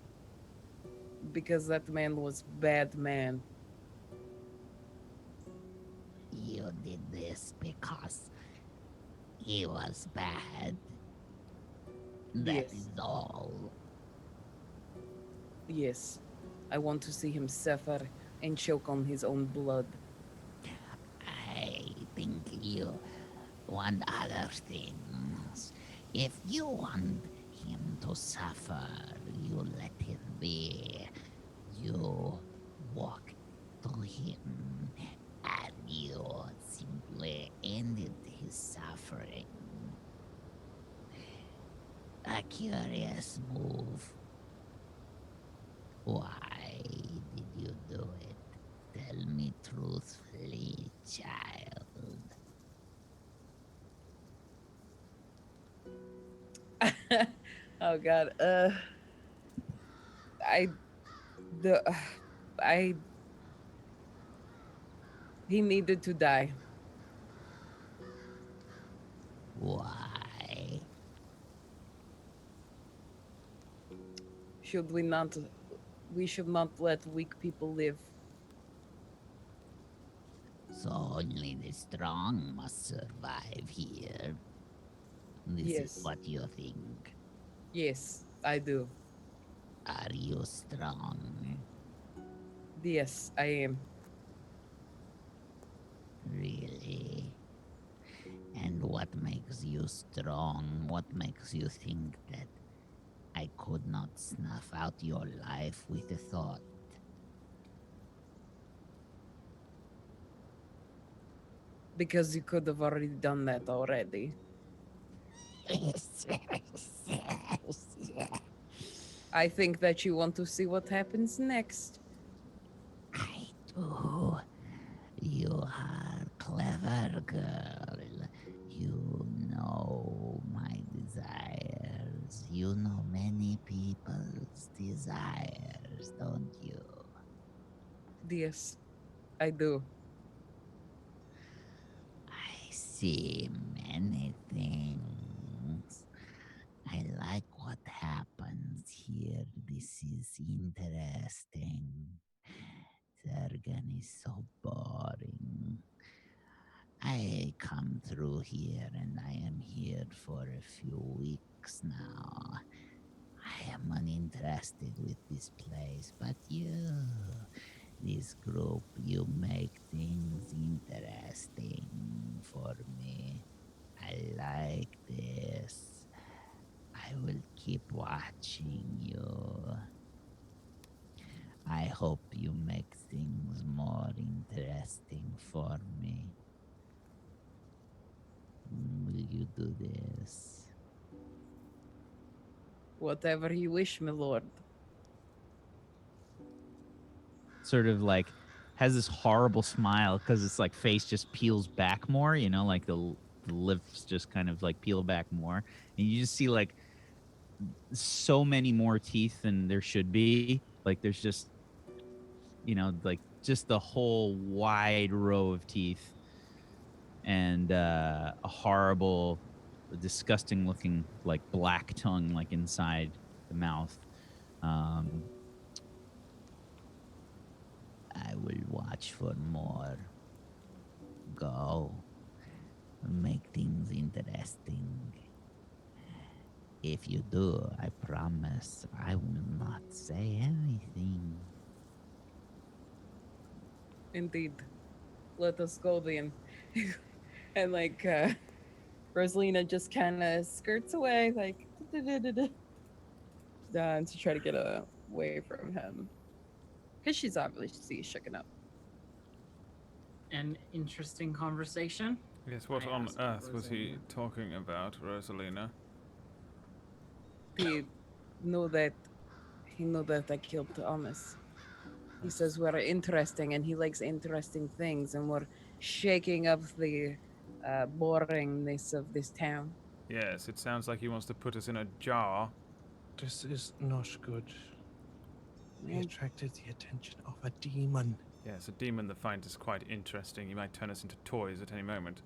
Because that man was bad man. You did this because he was bad. That Yes. is all. Yes. I want to see him suffer and choke on his own blood. I think you want other things. If you want him to suffer, you let him be. You walk to him and you simply ended his suffering. A curious move. Why did you do it? Tell me truthfully, child. Oh God. I the I he needed to die. Why? Should we not? We should not let weak people live. So only the strong must survive here. This is Yes. what you think. Yes, I do. Are you strong? Yes, I am. Really? And what makes you strong? What makes you think that I could not snuff out your life with a thought? Because you could have already done that already. I think that you want to see what happens next. I do. You are clever, girl. You know my desires. You know many people's desires, don't you? Yes, I do. I see many things. I like what happens here. This is interesting. Sergen is so boring. I come through here and I am here for a few weeks now. I am uninterested with this place, but you, this group, you make things interesting for me. I like this. I will keep watching you. I hope you make things more interesting for me. Will you do this? Whatever you wish, my lord. sort of like has this horrible smile because it's like face just peels back more, you know, like the lips just kind of like peel back more. And you just see like so many more teeth than there should be. Like there's just, you know, like just the whole wide row of teeth and a horrible, disgusting looking like black tongue like inside the mouth. I will watch for more. Go. make things interesting. If you do, I promise I will not say anything. Indeed. Let us go then. And like Rosalina just kind of skirts away, like to try to get away from him, because she's obviously shooken up. An interesting conversation. Yes, what I on asked earth was he Rosalina. talking about, Rosalina? He knew that I killed Thomas. He That's- says we're interesting, and he likes interesting things, and we're shaking up the boringness of this town. Yes, it sounds like he wants to put us in a jar. This is not good. We Mm, attracted the attention of a demon. Yes, a demon that finds us quite interesting. He might turn us into toys at any moment.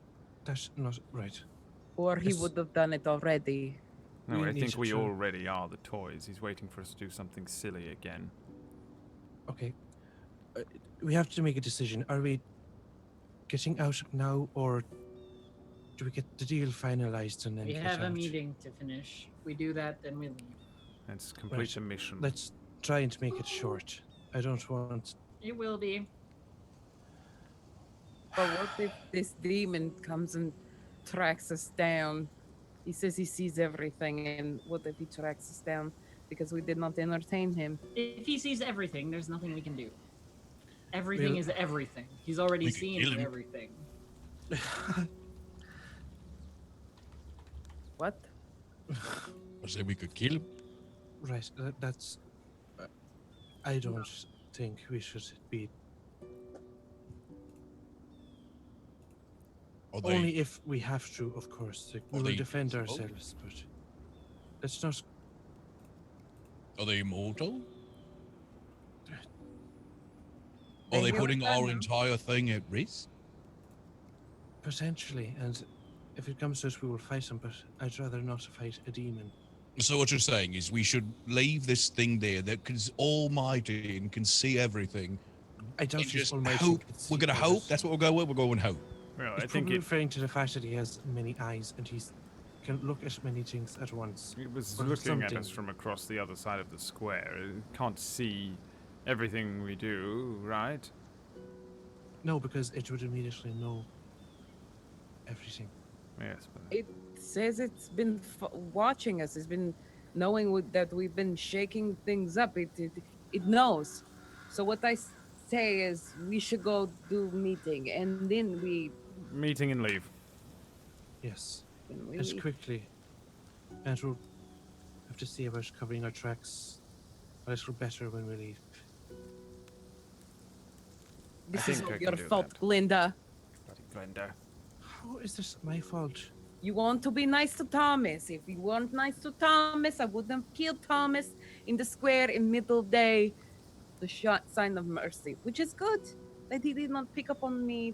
That's not right. Or he Yes. would have done it already. No, We I need think to we try- already are the toys. He's waiting for us to do something silly again. Okay. We have to make a decision. Are we getting out now, or do we get the deal finalized and then We get have a out? meeting to finish. We do that, then we leave. Let's complete Right. the mission. Let's try and make it short. I don't want. It will be. But what if this demon comes and tracks us down? He says he sees everything, and what if he tracks us down because we did not entertain him? If he sees everything, there's nothing we can do. Everything We'll- is everything. He's already We could seen kill him. everything. What? I said we could kill him. Right. That's. I don't think we should be. Are they, Only if we have to, of course. Like, we Are will they defend invincible? ourselves, but let's not. are they immortal? They Are they will putting our turn them. entire thing at risk? Potentially, and if it comes to it, we will fight him, but I'd rather not fight a demon. So what you're saying is we should leave this thing there that is almighty and can see everything. I doubt And he's just almighty. hope. can We're see gonna all hope. this. That's what we're going with. We're going hope. Well, He's I think probably it referring to the fact that he has many eyes and he's can look at many things at once. was or looking at us something. from across the other side of the square. It can't see everything we do, right? No, because it would immediately know everything. Yes, but It says it's been watching us. It's been knowing that we've been shaking things up. It knows. So what I say is we should go do meeting, and then meeting and leave. Yes, we as quickly. And we'll have to see about covering our tracks a little better when we leave. This I is think I all can your do fault, that. Glinda. Bloody Glenda. How is this my fault? You want to be nice to Thomas. If you weren't nice to Thomas, I wouldn't have killed Thomas in the square in middle day. The sign of mercy, which is good that he did not pick up on me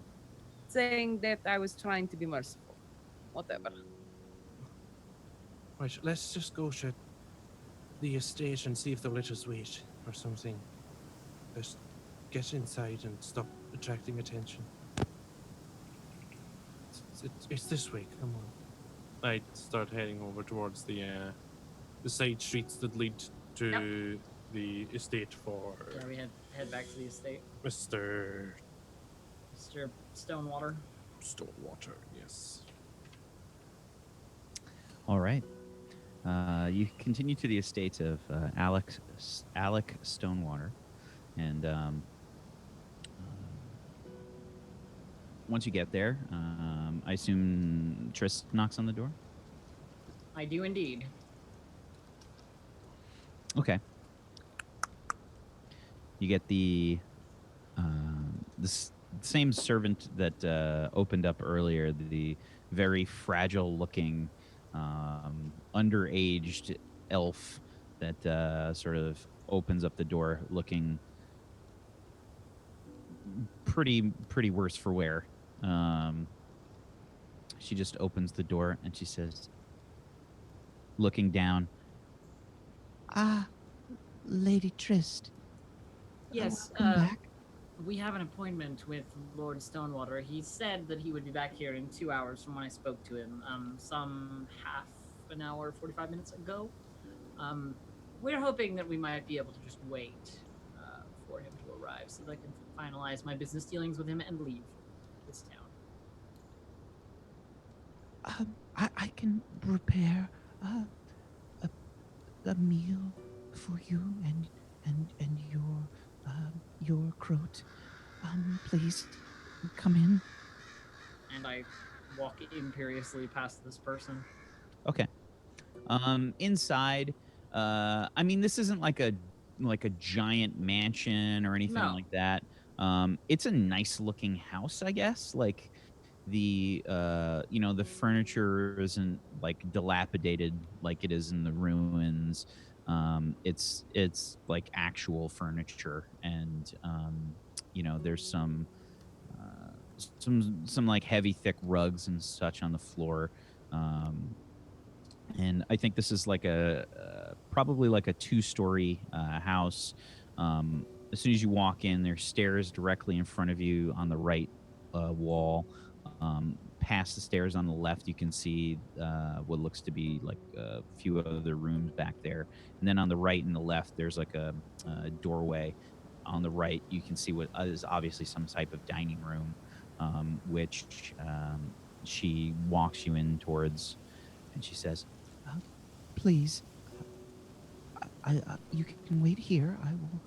saying that I was trying to be merciful. Whatever. Right, let's just go to the estate and see if they'll let us wait or something. Just get inside and stop attracting attention. It's this way, come on. I start heading over towards the side streets that lead to the estate for Yeah, we head back to the estate. Mr. Mr. Stonewater. Stonewater. Yes. All right. You continue to the estate of Alec Stonewater, and once you get there, I assume Triss knocks on the door. I do indeed. Okay. You get the same servant that opened up earlier, the very fragile-looking, underaged elf that sort of opens up the door, looking pretty worse for wear. She just opens the door and she says, looking down, Ah, Lady Trist. Yes, Welcome back. We have an appointment with Lord Stonewater. He said that he would be back here in 2 hours from when I spoke to him, some half an hour, 45 minutes ago. We're hoping that we might be able to just wait for him to arrive so that I can finalize my business dealings with him and leave this town. I can prepare a, a meal for you and your croat. Please come in. And I walk imperiously past this person. Okay. Inside, I mean, this isn't like a giant mansion or anything No. like that. It's a nice looking house, I guess. Like the the furniture isn't like dilapidated like it is in the ruins. It's like actual furniture, and there's some like heavy thick rugs and such on the floor. And I think this is like probably like a 2-story house. As soon as you walk in, there's stairs directly in front of you on the right wall. Past the stairs on the left, you can see what looks to be like a few other rooms back there. And then on the right and the left, there's like a doorway. On the right, you can see what is obviously some type of dining room, which she walks you in towards, and she says, please, you can wait here. I will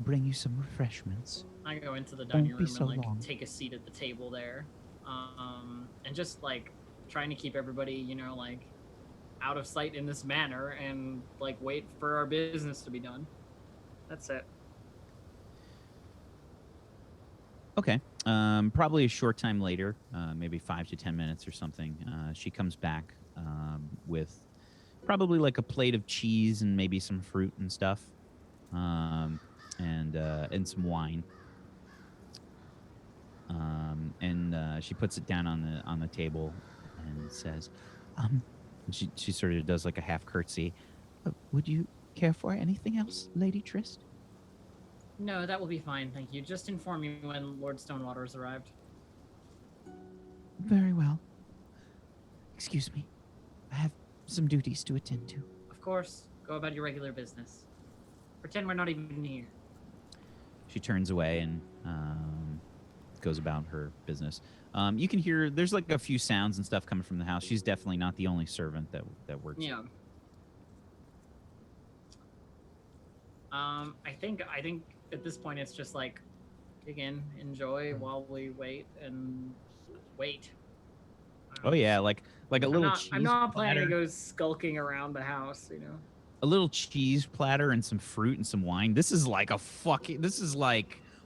bring you some refreshments. I go into the dining room so and long. take a seat at the table there, and just like trying to keep everybody, like out of sight in this manner, and like wait for our business to be done. That's it. Okay. Probably a short time later, maybe 5 to 10 minutes or something, she comes back with probably like a plate of cheese and maybe some fruit and stuff, and some wine. And she puts it down on the table and says, she sort of does like a half curtsy. Would you care for anything else, Lady Trist? No, that will be fine, thank you. Just inform me when Lord Stonewater has arrived. Very well. Excuse me. I have some duties to attend to. Of course, go about your regular business. Pretend we're not even here. She turns away and goes about her business. You can hear there's like a few sounds and stuff coming from the house. She's definitely not the only servant that works. Yeah. I think at this point it's just like dig in, enjoy while we wait and wait. Oh yeah, like a little cheese I'm not planning to platter. go skulking around the house, A little cheese platter and some fruit and some wine. This is like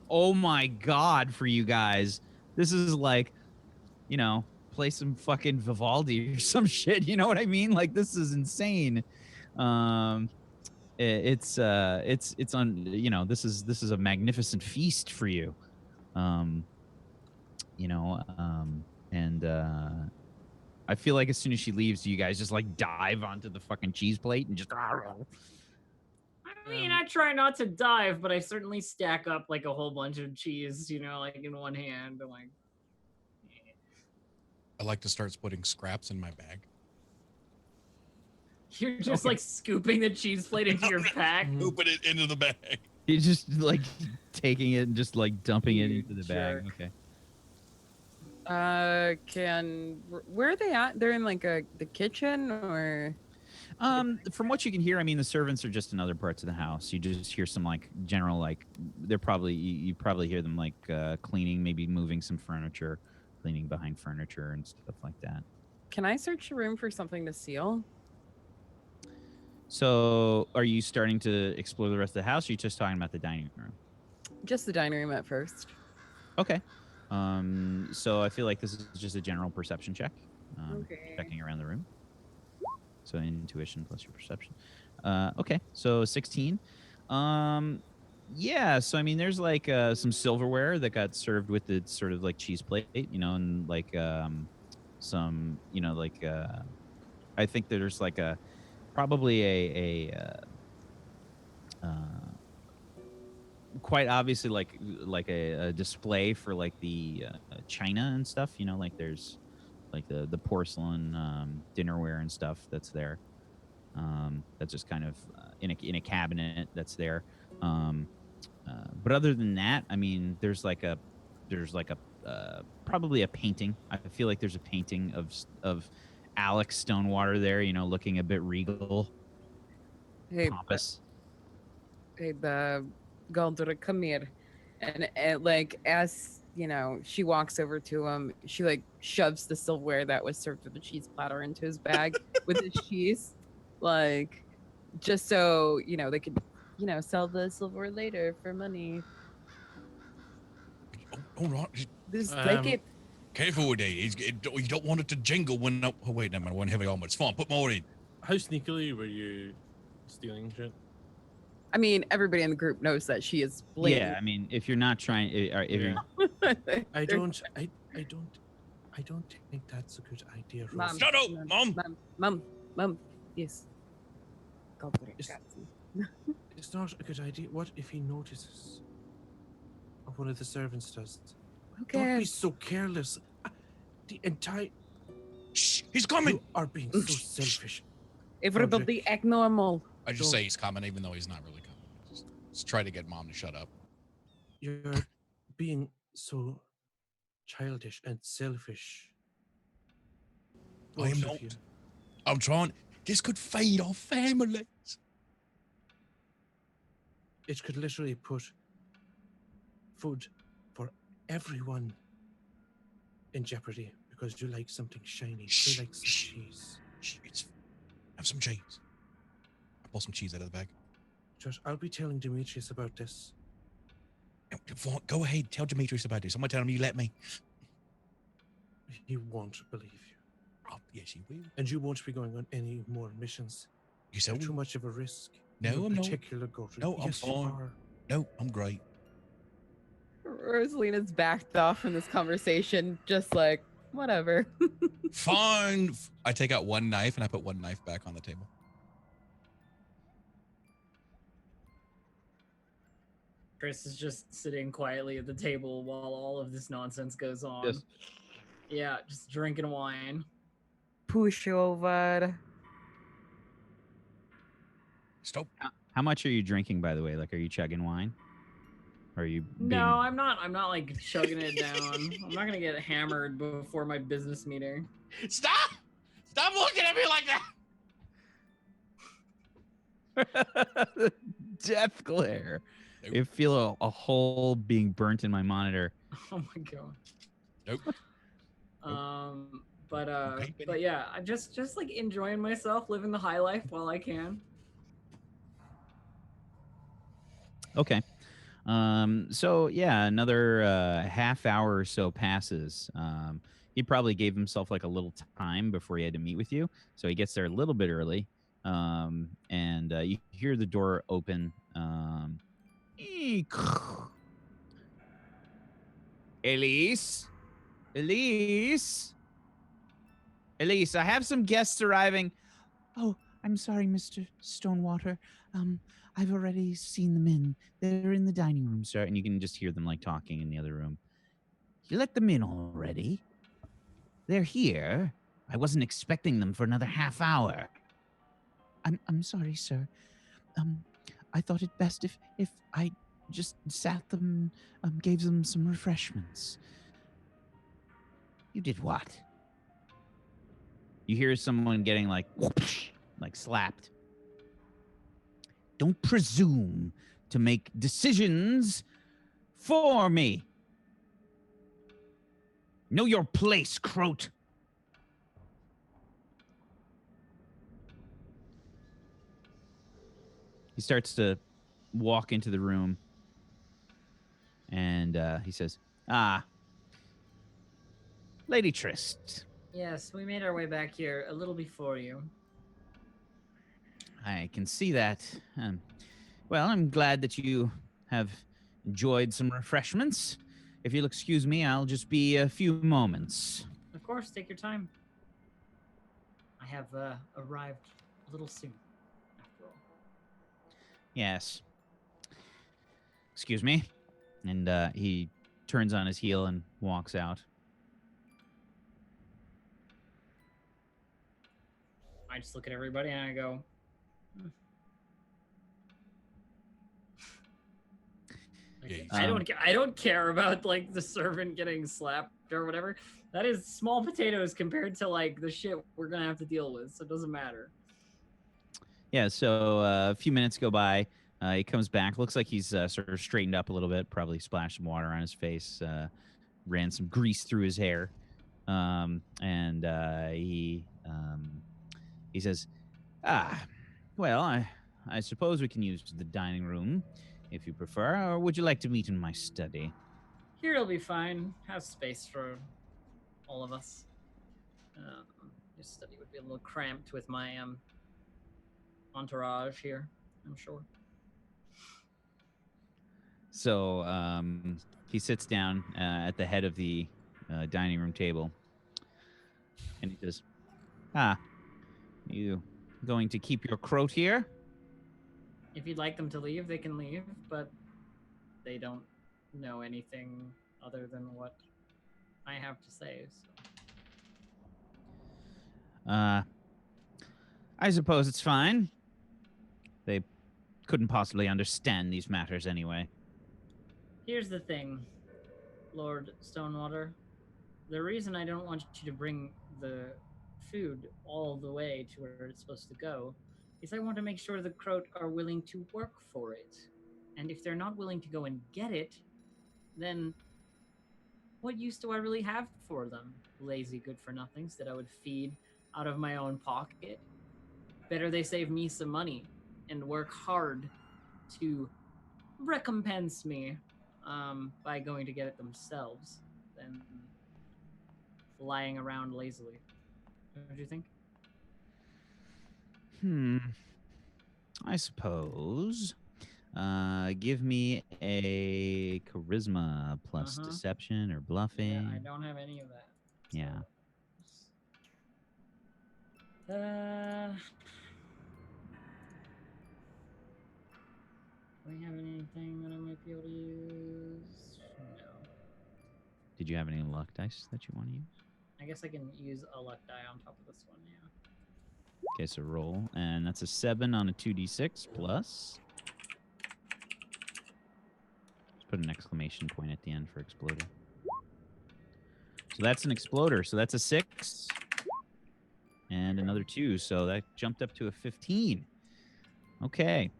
oh my god for you guys. This is like, play some fucking Vivaldi or some shit, you know what I mean? Like this is insane. It's on, this is a magnificent feast for you. And I feel like as soon as she leaves, you guys just like dive onto the fucking cheese plate and just. I mean, I try not to dive, but I certainly stack up like a whole bunch of cheese, like in one hand. And like, I like to start putting scraps in my bag. you're just like scooping the cheese plate into your pack. Scooping it into the bag. You're just like taking it and just like dumping it into the bag. jerk. Okay. Where are they at? They're in like the kitchen, or From what you can hear, I mean, the servants are just in other parts of the house. You just hear some like general, like you probably hear them like cleaning, maybe moving some furniture, cleaning behind furniture and stuff like that. can I search the room for something to steal? So are you starting to explore the rest of the house, or are you just talking about the dining room? Just the dining room at first. Okay. So I feel like this is just a general perception check. Okay. Checking around the room. So intuition plus your perception. Okay, so 16. Yeah, so I mean, there's like some silverware that got served with the sort of like cheese plate, and like some, I think there's like quite obviously like a display for like the china and stuff. You know, like there's like the porcelain dinnerware and stuff that's there. That's just kind of in a cabinet that's there. Um, but other than that, I mean, there's like a probably a painting. I feel like there's a painting of Alex Stonewater there. You know, looking a bit regal, Hey, pompous. hey, the Galdura, come here. And like, as you know, she walks over to him. She like shoves the silverware that was served with the cheese platter into his bag with his cheese, like just so you know they could, you know, sell the silverware later for money. All right. Just take it. Careful with it. You don't want it to jingle when. Oh, wait, never mind. One heavy armor. It's fine. Put more in. How sneakily were you stealing shit? I mean, everybody in the group knows that she is blatant. Yeah, I mean, if you're not trying, if Yeah. you're I don't think that's a good idea. Mom, Rose. Shut up, Mom. Mom, yes. Galdura, Is- grazie. It's not a good idea. What if he notices? Or one of the servants does? Who Don't be cares? so careless. The entire Shh, he's coming. you are being so selfish. Everybody act normal. I just say he's coming, even though he's not really coming. Just try to get Mom to shut up. You're being so childish and selfish. I am Both of not. you. I'm trying. This could feed our families. It could literally put food for everyone in jeopardy because you like something shiny. You like some cheese. Shh, have some cheese. I pull some cheese out of the bag. Josh, I'll be telling Demetrius about this. Go ahead. Tell Demetrius about this. I'm going to tell him you let me. He won't believe you. Oh, yes, he will. And you won't be going on any more missions. You said You're too much of a risk. No, You're a I'm not. particular go-to. No, I'm yes, you fine. are. No, I'm great. Rosalina's backed off from this conversation, just like, whatever. Fine. I take out one knife and I put one knife back on the table. Chris is just sitting quietly at the table while all of this nonsense goes on. Just- Yeah, just drinking wine. Push over. Stop. how much are you drinking, by the way? Like, are you chugging wine? Or are you being... No, I'm not. I'm not like chugging it down. I'm not gonna get hammered before my business meeting. Stop! Stop looking at me like that! Death glare. Nope. I feel a hole being burnt in my monitor. Oh my god. Nope. Okay, But yeah, I'm just like enjoying myself, living the high life while I can. Okay. So yeah, another half hour or so passes. He probably gave himself like a little time before he had to meet with you, so he gets there a little bit early. And you hear the door open. Elise, Elise, I have some guests arriving. Oh, I'm sorry, Mr. Stonewater. I've already seen them in. They're in the dining room, sir. And you can just hear them like talking in the other room. You let them in already? They're here. I wasn't expecting them for another half hour. I'm sorry, sir. I thought it best if I just sat them, gave them some refreshments. You did what? You hear someone getting like whoosh, like slapped. Don't presume to make decisions for me. Know your place, Croat. He starts to walk into the room and he says, Lady Trist, Yes, we made our way back here a little before you. I can see that. Well, I'm glad that you have enjoyed some refreshments. If you'll excuse me, I'll just be a few moments. Of course, take your time. I have arrived a little soon, after all. Yes. Excuse me. And he turns on his heel and walks out. I just look at everybody and I go, Yeah, I don't care about like the servant getting slapped or whatever. That is small potatoes compared to like the shit we're gonna have to deal with. So it doesn't matter. Yeah, so a few minutes go by. He comes back. Looks like he's sort of straightened up a little bit. Probably splashed some water on his face. Ran some grease through his hair. And he says, well, I suppose we can use the dining room if you prefer, or would you like to meet in my study? Here it'll be fine. Have space for all of us. Your study would be a little cramped with my entourage here, I'm sure. So he sits down at the head of the dining room table, and he says, you going to keep your croat here? If you'd like them to leave, they can leave, but they don't know anything other than what I have to say. So. I suppose it's fine. They couldn't possibly understand these matters anyway. Here's the thing, Lord Stonewater. The reason I don't want you to bring the food all the way to where it's supposed to go is I want to make sure the Croat are willing to work for it. And if they're not willing to go and get it, then what use do I really have for them? Lazy good-for-nothings that I would feed out of my own pocket. Better they save me some money and work hard to recompense me by going to get it themselves than lying around lazily. What do you think? I suppose. Give me a charisma plus deception or bluffing. Yeah, I don't have any of that. Yeah. Do we have anything that I might be able to use? No. Did you have any luck dice that you want to use? I guess I can use a luck die on top of this one, yeah. Okay, so roll. And that's a 7 on a 2d6 plus. Just put an exclamation point at the end for exploder. So that's an exploder. So that's a 6. And another 2. So that jumped up to a 15. Okay.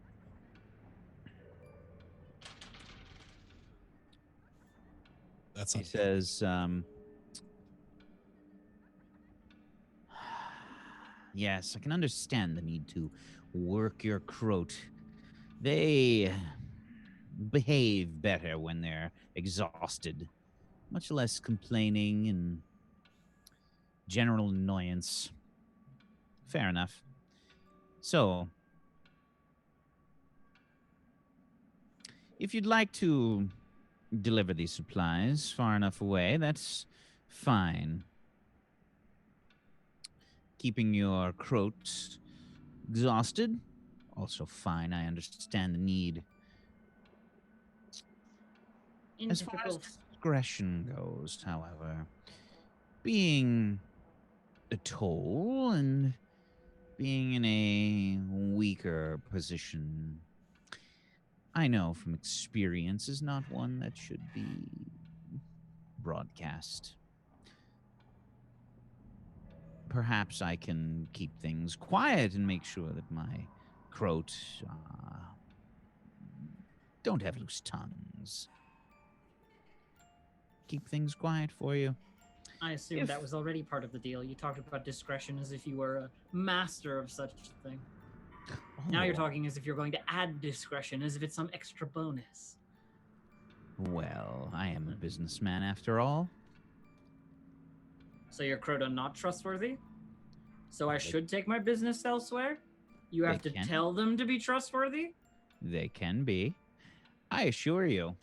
That's He says, yes, I can understand the need to work your Croat. They behave better when they're exhausted. Much less complaining and general annoyance. Fair enough. So, if you'd like to deliver these supplies far enough away, that's fine. Keeping your Croat exhausted, also fine. I understand the need. As far as discretion goes, however, being a toll and being in a weaker position, I know from experience, is not one that should be broadcast. Perhaps I can keep things quiet and make sure that my Croat don't have loose tongues. Keep things quiet for you. I assume that was already part of the deal. You talked about discretion as if you were a master of such a thing. Now you're talking as if you're going to add discretion, as if it's some extra bonus. Well, I am a businessman after all. So your Crota not trustworthy? So I should take my business elsewhere? You have to tell them to be trustworthy? They can be. I assure you.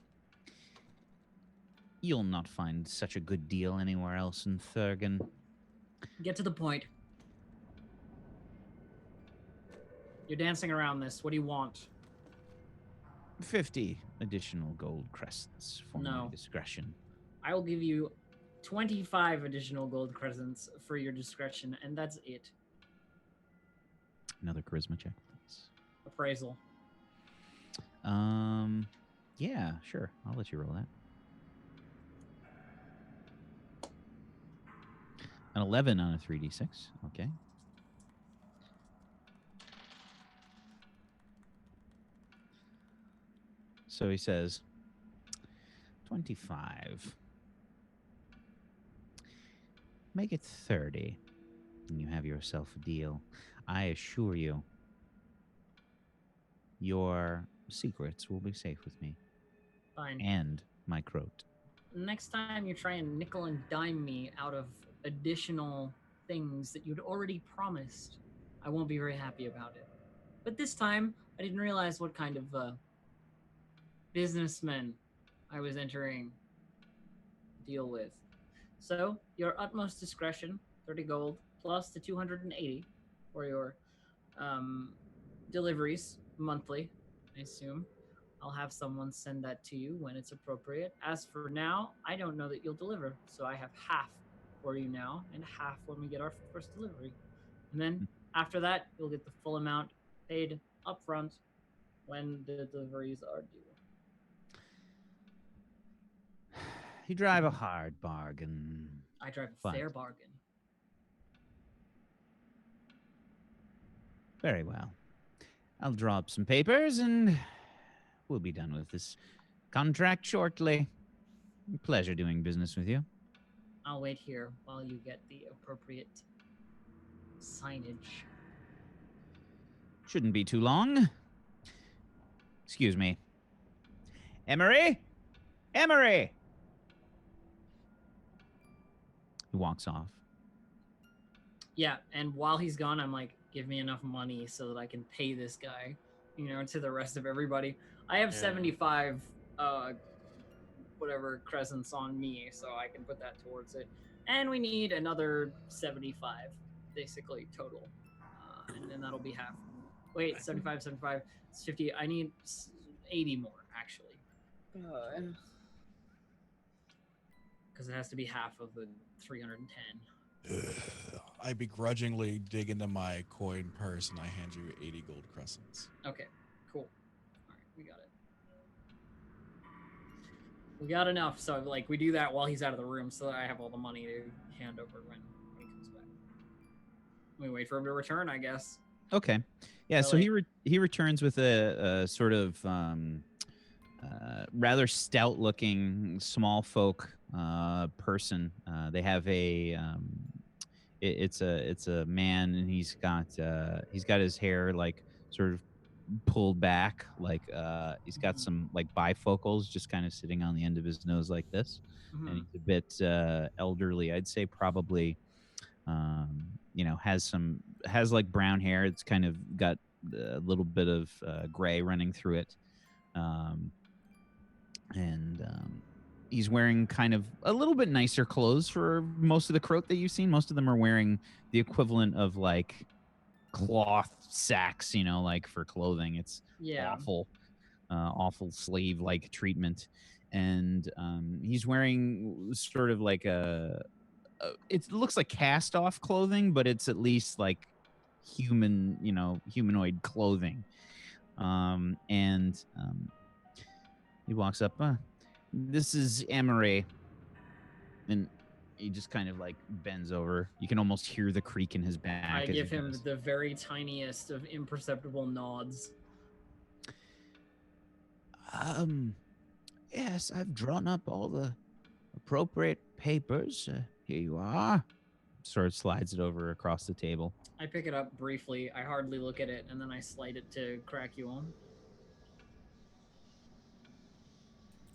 You'll not find such a good deal anywhere else in Thurgan. Get to the point. You're dancing around this. What do you want? 50 additional gold crescents for my No. discretion. I will give you 25 additional gold crescents for your discretion, and that's it. Another charisma check, please. Appraisal. Yeah, sure. I'll let you roll that. An 11 on a 3d6. Okay. So he says, 25. Make it 30, and you have yourself a deal. I assure you, your secrets will be safe with me Fine. and my croat. Next time you try and nickel and dime me out of additional things that you'd already promised, I won't be very happy about it. But this time, I didn't realize what kind of businessman I was entering deal with. So, your utmost discretion, 30 gold, plus the 280 for your deliveries monthly, I assume. I'll have someone send that to you when it's appropriate. As for now, I don't know that you'll deliver, so I have half for you now and half when we get our first delivery. And then after that, you'll get the full amount paid upfront when the deliveries are due. You drive a hard bargain. I drive a But- fair bargain. Very well. I'll draw up some papers and we'll be done with this contract shortly. Pleasure doing business with you. I'll wait here while you get the appropriate signage. Shouldn't be too long. Excuse me. Emery? Emery! He walks off. Yeah, and while he's gone, I'm like, give me enough money so that I can pay this guy, to the rest of everybody. I have 75 whatever crescents on me, so I can put that towards it. And we need another 75, basically, total. And then that'll be half. Wait, 75, 75, it's 50. I need 80 more, actually. Because it has to be half of the 310. I begrudgingly dig into my coin purse and I hand you 80 gold crescents. Okay, cool. All right, we got it. We got enough, so we do that while he's out of the room, so that I have all the money to hand over when he comes back. We wait for him to return, I guess. Okay. Yeah, so Really? he returns with a sort of rather stout-looking small folk person. They have a it's a man, and he's got his hair sort of pulled back, he's got some bifocals just kind of sitting on the end of his nose like this, and he's a bit elderly. I'd say probably has brown hair. It's kind of got a little bit of gray running through it, and he's wearing kind of a little bit nicer clothes for most of the Croat that you've seen. Most of them are wearing the equivalent of cloth sacks, for clothing. It's awful slave-like treatment. And he's wearing sort of it looks like cast-off clothing, but it's at least humanoid clothing. He walks up. This is Emery. And he just kind of bends over. You can almost hear the creak in his back. I as give he him does. the very tiniest of imperceptible nods. Yes, I've drawn up all the appropriate papers. Here you are. Sort of slides it over across the table. I pick it up briefly. I hardly look at it, and then I slide it to Krakuon.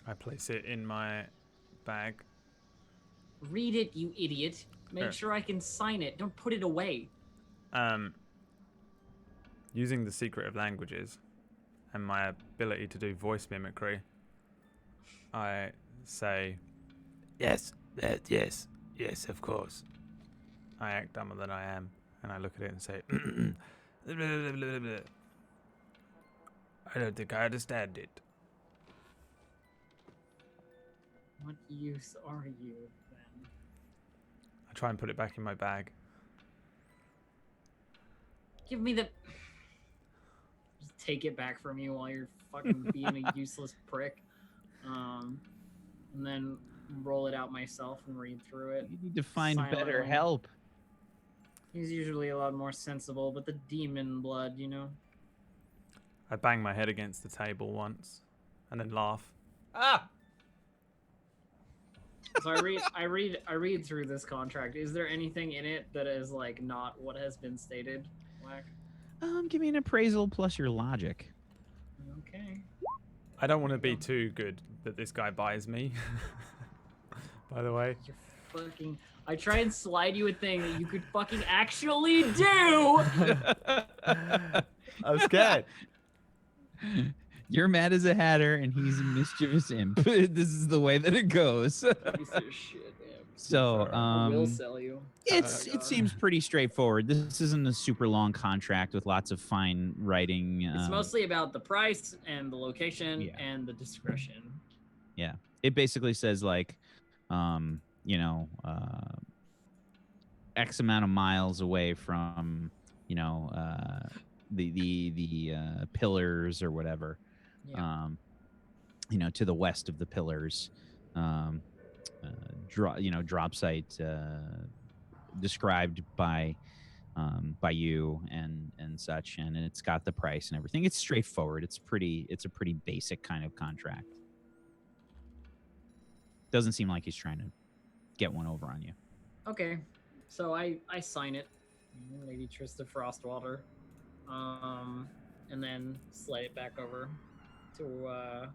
I place it in my bag. Read it, you idiot. Make sure I can sign it. Don't put it away. Using the secret of languages and my ability to do voice mimicry, I say, yes, of course. I act dumber than I am, and I look at it and say, I don't think I understand it. What use are you then? I try and put it back in my bag. Give me the. Just take it back from you while you're fucking being a useless prick. And then roll it out myself and read through it. You need to find better silently. help. He's usually a lot more sensible, but the demon blood, you know. I bang my head against the table once, and then laugh. Ah! So I read through this contract. Is there anything in it that is like not what has been stated, Whack? Give me an appraisal plus your logic. Okay. I don't want to be too good that this guy buys me. By the way. You're fucking. I try and slide you a thing that you could fucking actually do. I'm scared. You're mad as a hatter, and he's a mischievous imp. This is the way that it goes. Piece of shit, man. So, I will sell you. it seems pretty straightforward. This isn't a super long contract with lots of fine writing. It's mostly about the price and the location Yeah. and the discretion. Yeah, it basically says like, X amount of miles away from, the pillars or whatever. Yeah. To the west of the pillars, drop site described by you and such, and it's got the price and everything. It's straightforward. It's a pretty basic kind of contract. Doesn't seem like he's trying to get one over on you. Okay, so I sign it, Lady Trista Frostwater, and then slide it back over to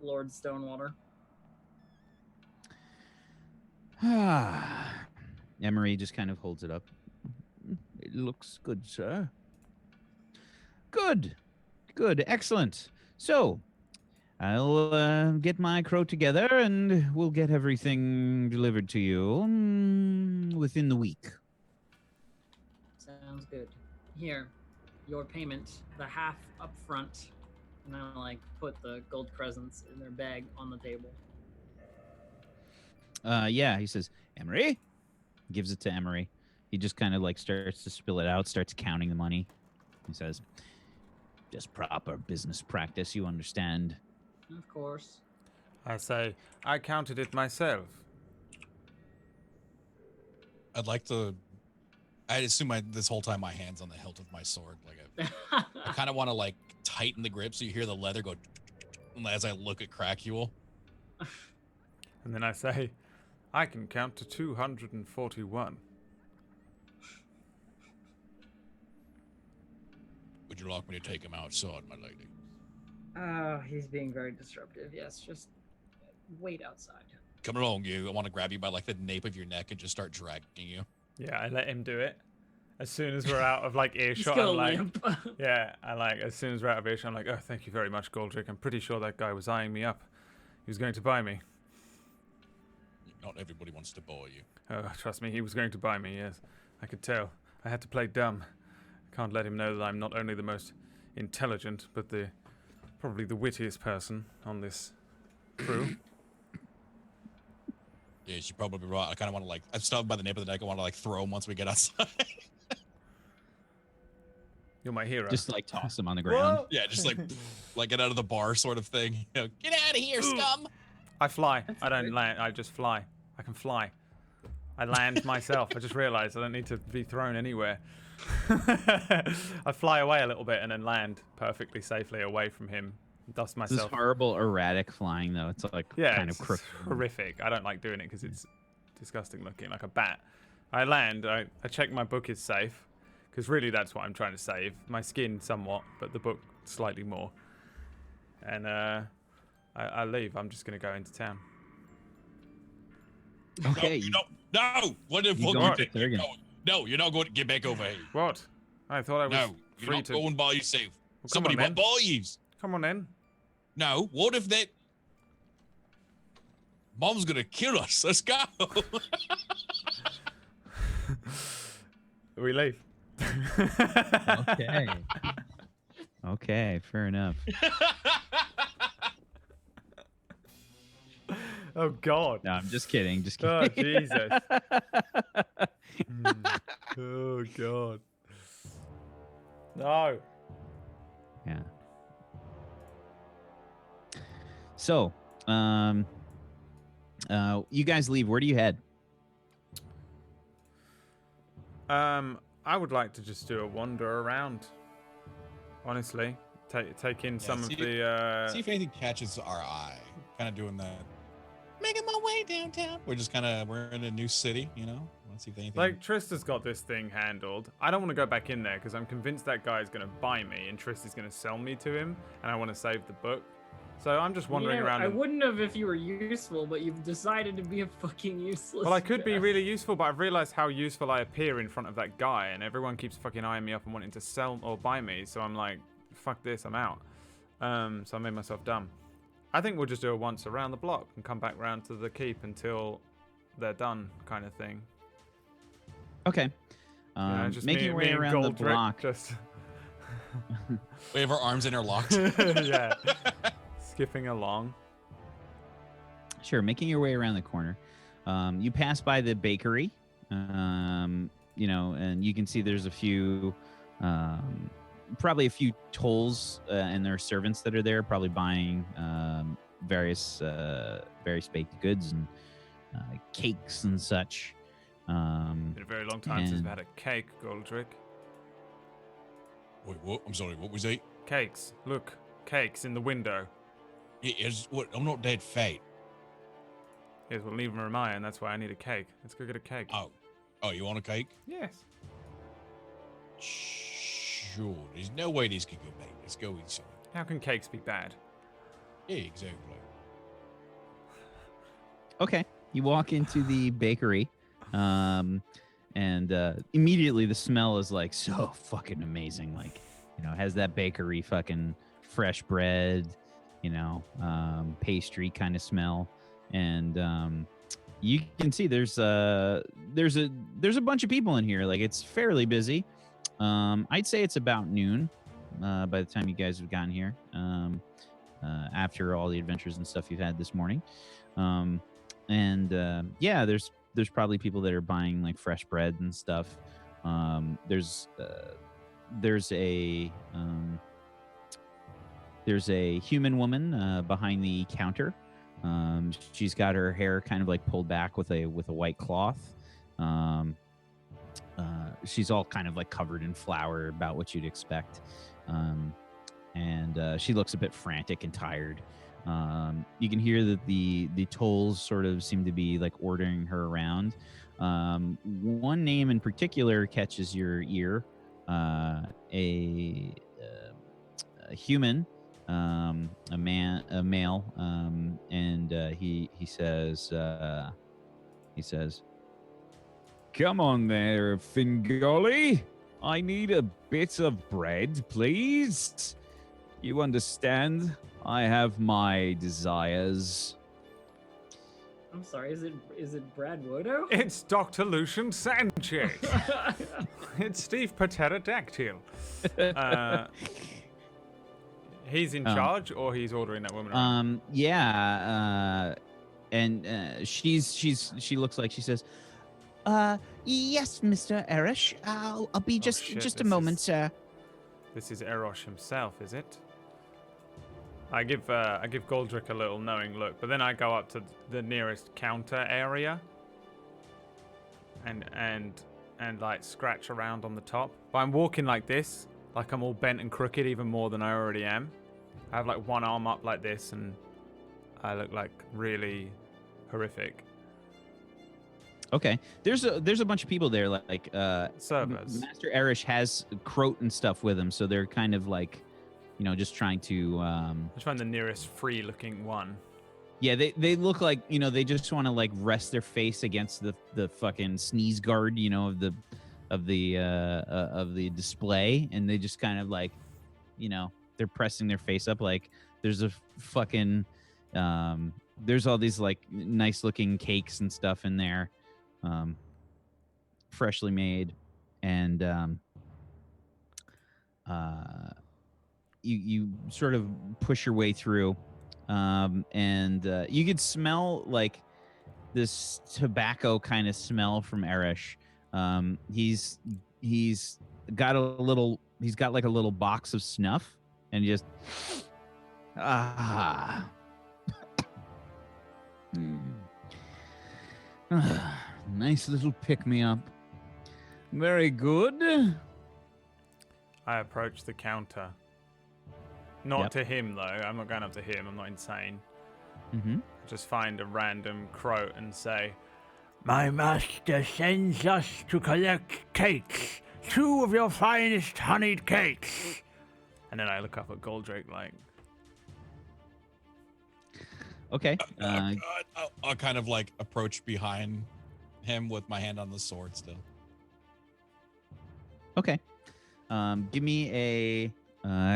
Lord Stonewater. Emery just kind of holds it up. It looks good, sir. Good, excellent. So, I'll get my crew together and we'll get everything delivered to you within the week. Sounds good. Here, your payment, the half up front, and I put the gold crescents in their bag on the table. Yeah, he says, Emery? Gives it to Emery. He just kind of starts to spill it out, starts counting the money. He says, just proper business practice, you understand. Of course. I say, I counted it myself. I'd like to. I assume this whole time my hand's on the hilt of my sword. I kind of want to tighten the grip so you hear the leather go as I look at Crackule. And then I say, I can count to 241. Would you like me to take him outside, my lady? He's being very disruptive. Yes, just wait outside. Come along, you. I want to grab you by the nape of your neck and just start dragging you. Yeah, I let him do it. As soon as we're out of earshot, gonna I'm like, limp. yeah, as soon as we're out of earshot, I'm like, oh, thank you very much, Goldrick. I'm pretty sure that guy was eyeing me up. He was going to buy me. Not everybody wants to buy you. Oh, trust me, he was going to buy me, yes. I could tell. I had to play dumb. I can't let him know that I'm not only the most intelligent, but probably the wittiest person on this crew. Yeah, you're probably right. I kind of want to I'm stubbed by the nape of the neck. I want to throw him once we get outside. You're my hero. Just toss him on the ground. Whoa! Yeah, just get out of the bar sort of thing. Get out of here, scum! I fly. That's I don't good. land. I just fly. I can fly. I land myself. I just realized I don't need to be thrown anywhere. I fly away a little bit and then land perfectly safely away from him. Dust This myself. horrible erratic flying though. It's Yeah, kind it's of crooked. horrific. I don't like doing it because it's disgusting looking, like a bat. I land. I check my book is safe because really that's what I'm trying to save. My skin somewhat, but the book slightly more. And I leave. I'm just gonna go into town. Okay. No! What the you fuck going you to think you're Thurgan? going? No, you're not going to get back over here. What? I thought I was No, you're free not to. going by yourself. come Somebody on, went then. by you. Come on in. No, what if that... Mom's going to kill us. Let's go. We leave. Okay. Okay, fair enough. Oh God. No, I'm just kidding. Just Oh, kidding. Jesus. Oh God. No. Yeah. So, you guys leave. Where do you head? I would like to just do a wander around. Honestly, take in some of see the. if anything catches our eye. Kind of doing that. Making my way downtown. We're in a new city, you know. Let's see if anything. Like Trista's got this thing handled. I don't want to go back in there because I'm convinced that guy's gonna buy me, and Trista's gonna sell me to him, and I want to save the book. So I'm just wandering around. I wouldn't have if you were useful, but you've decided to be a fucking useless. Well, I could be guy. really useful, but I've realized how useful I appear in front of that guy, and everyone keeps fucking eyeing me up and wanting to sell or buy me. So I'm like, fuck this, I'm out. So I made myself dumb. I think we'll just do it once around the block and come back round to the keep until they're done, kind of thing. Okay. Just making your way and around the Goldrick block. Just We have our arms interlocked. yeah, skipping along. Sure, making your way around the corner. You pass by the bakery, and you can see there's a few, probably a few tolls and their servants that are there, probably buying various baked goods and cakes and such. Been a very long time since we've had a cake, Goldrick. Wait, what? I'm sorry. What was that? Cakes. Look, cakes in the window. What? I'm not that fat. Yes, well, neither am I, and that's why I need a cake. Let's go get a cake. Oh, you want a cake? Yes. Sure. There's no way this could go bad. Let's go inside. How can cakes be bad? Yeah, exactly. Okay. You walk into the bakery, and immediately the smell is like so fucking amazing. Like, it has that bakery fucking fresh bread, pastry kind of smell. And you can see there's a bunch of people in here. Like, it's fairly busy. I'd say it's about noon by the time you guys have gotten here, after all the adventures and stuff you've had this morning. Yeah, there's probably people that are buying like fresh bread and stuff. There's a human woman behind the counter. She's got her hair kind of like pulled back with a white cloth. She's all kind of like covered in flour, about what you'd expect. She looks a bit frantic and tired. You can hear that the tolls sort of seem to be like ordering her around. One name in particular catches your ear. A human, a male, and he says, "Come on there, Fingoli. I need a bit of bread, please. You understand? I have my desires." I'm sorry. Is it Brad Wodo? It's Dr. Lucian Sanchez. It's Steve Pterodactyl. He's in charge, or he's ordering that woman around? Yeah. She looks like she says, "Yes, Mr. Erish. I'll be just a moment, sir." This is Erosh himself, is it? I give Goldrick a little knowing look, but then I go up to the nearest counter area and like scratch around on the top. But I'm walking like this, like I'm all bent and crooked even more than I already am. I have like one arm up like this, and I look like really horrific. Okay. There's a bunch of people there, like servers. Master Erish has Croat and stuff with him, so they're kind of like, just trying to Let's find the nearest free looking one. Yeah, they look like, they just want to like rest their face against the fucking sneeze guard, of the display, and they just kind of like, they're pressing their face up. Like there's a fucking there's all these like nice looking cakes and stuff in there, freshly made, and you sort of push your way through, and you could smell like this tobacco kind of smell from Erish. He's got like a little box of snuff, and just nice little pick me up. Very good. I approach the counter. Not Yep. to him though. I'm not going up to him. I'm not insane. Mm-hmm. Just find a random croat and say, My master sends us to collect cakes. 2 of your finest honeyed cakes. and then I look up at Goldrake like, Okay. I'll kind of like approach behind him with my hand on the sword still. Okay. Give me a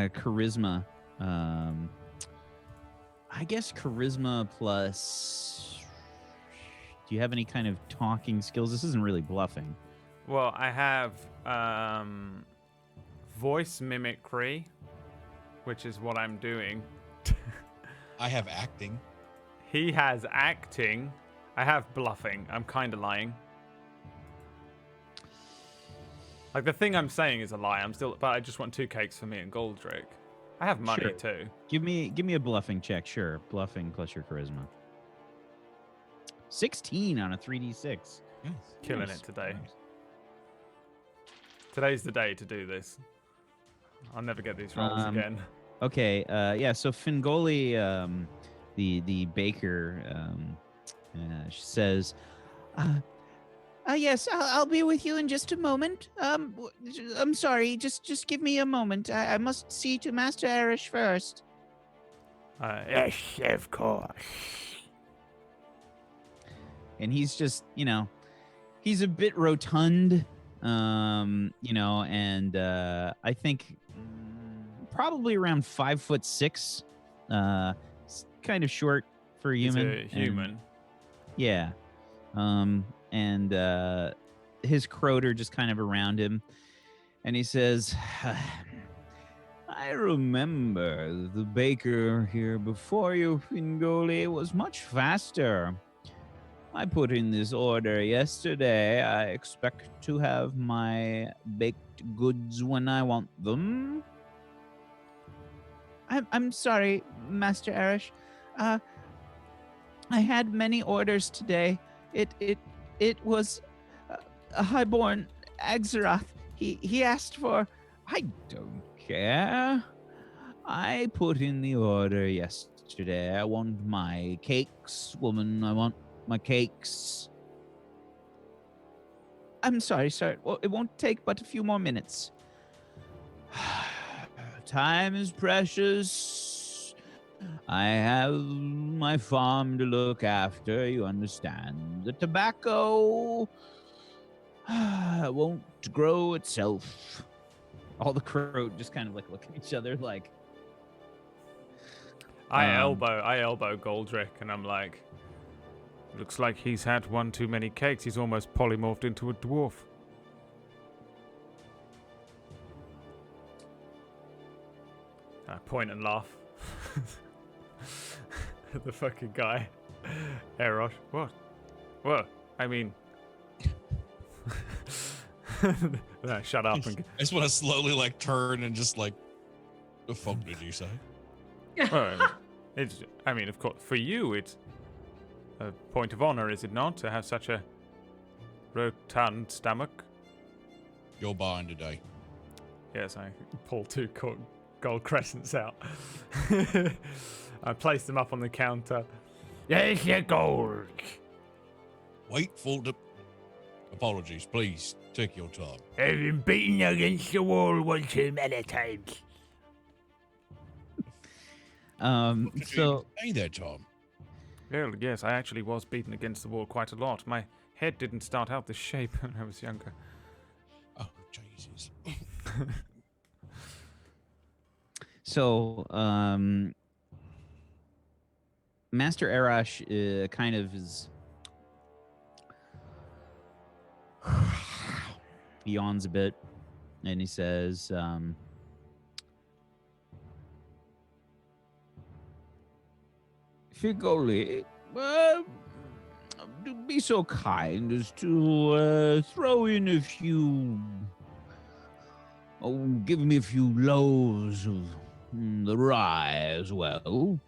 charisma. I guess charisma plus. Do you have any kind of talking skills? This isn't really bluffing. well, I have voice mimicry, which is what I'm doing. I have acting. He has acting. I have bluffing. I'm kind of lying. Like the thing I'm saying is a lie. But I just want 2 cakes for me and Goldrake. I have money Sure. too. Give me a bluffing check. Sure. Bluffing plus your charisma. 16 on a 3d6. Yes. Killing Nice. it today. Today's the day to do this. I'll never get these rolls again. Okay. Yeah. So Fingoli, the baker, says, "Yes, I'll be with you in just a moment. I'm sorry. Just give me a moment. I must see to Master Erish first." Yes, of course. And he's just, he's a bit rotund, and I think probably around 5'6". Kind of short for a He's human. a human. Yeah. And his croater just kind of around him. And he says, I remember the baker here before you, Fingoli, was much faster. I put in this order yesterday. I expect to have my baked goods when I want them. I'm sorry, Master Erish. I had many orders today. It was a highborn Axaroth. He asked for. I don't care. I put in the order yesterday. I want my cakes, woman. I want my cakes. I'm sorry, sir. Well, it won't take but a few more minutes. Time is precious. I have my farm to look after, you understand. The tobacco won't grow itself. All the crow just kind of like look at each other like. I elbow Goldrake, and I'm like, looks like he's had one too many cakes. He's almost polymorphed into a dwarf. I point and laugh. The fucking guy. Erosh. What? What? I mean... No, shut up. And... I just want to slowly like turn and just like, the fuck did you say? I mean, of course, for you, it's a point of honor, is it not, to have such a rotund stomach? You're buying today. Yes, I pull 2 gold crescents out. I place them up on the counter. There's your gold. Wait for the. Apologies, please take your time. I've been beaten against the wall one too many times. So Hey there, Tom. Well, yes, I actually was beaten against the wall quite a lot. My head didn't start out this shape when I was younger. Oh, Jesus. So, Master Arash kind of is he yawns a bit, and he says, Figoli, be so kind as to throw in a few. Oh, give me a few loaves of the rye as well.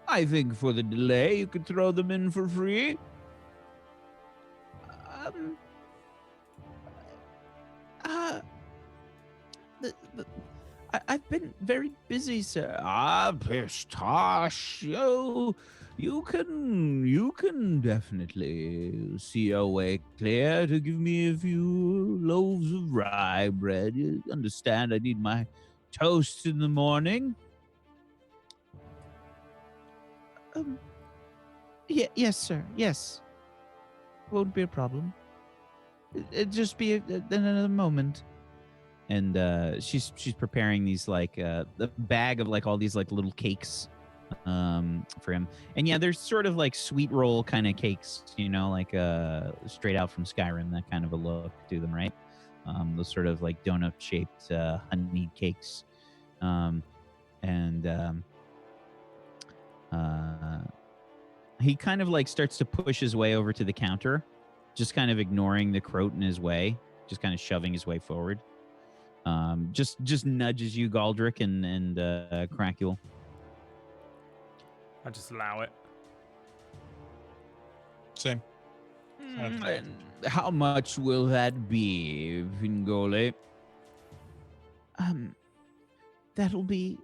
I think for the delay, you could throw them in for free. I've been very busy, sir. Pistachio. You can definitely see a way clear to give me a few loaves of rye bread. You understand, I need my toast in the morning. Yes, sir. Yes. Won't be a problem. It'd just be another moment. And she's preparing these like the bag of like all these like little cakes for him. And yeah, there's sort of like sweet roll kind of cakes, you know, like straight out from Skyrim, that kind of a look to them, right? Those sort of like donut shaped honeyed cakes. He kind of like starts to push his way over to the counter, just kind of ignoring the croat in his way, just kind of shoving his way forward. Just nudges you, Galdrick and Cracule. I just allow it. Same. How much will that be, Vingole? That'll be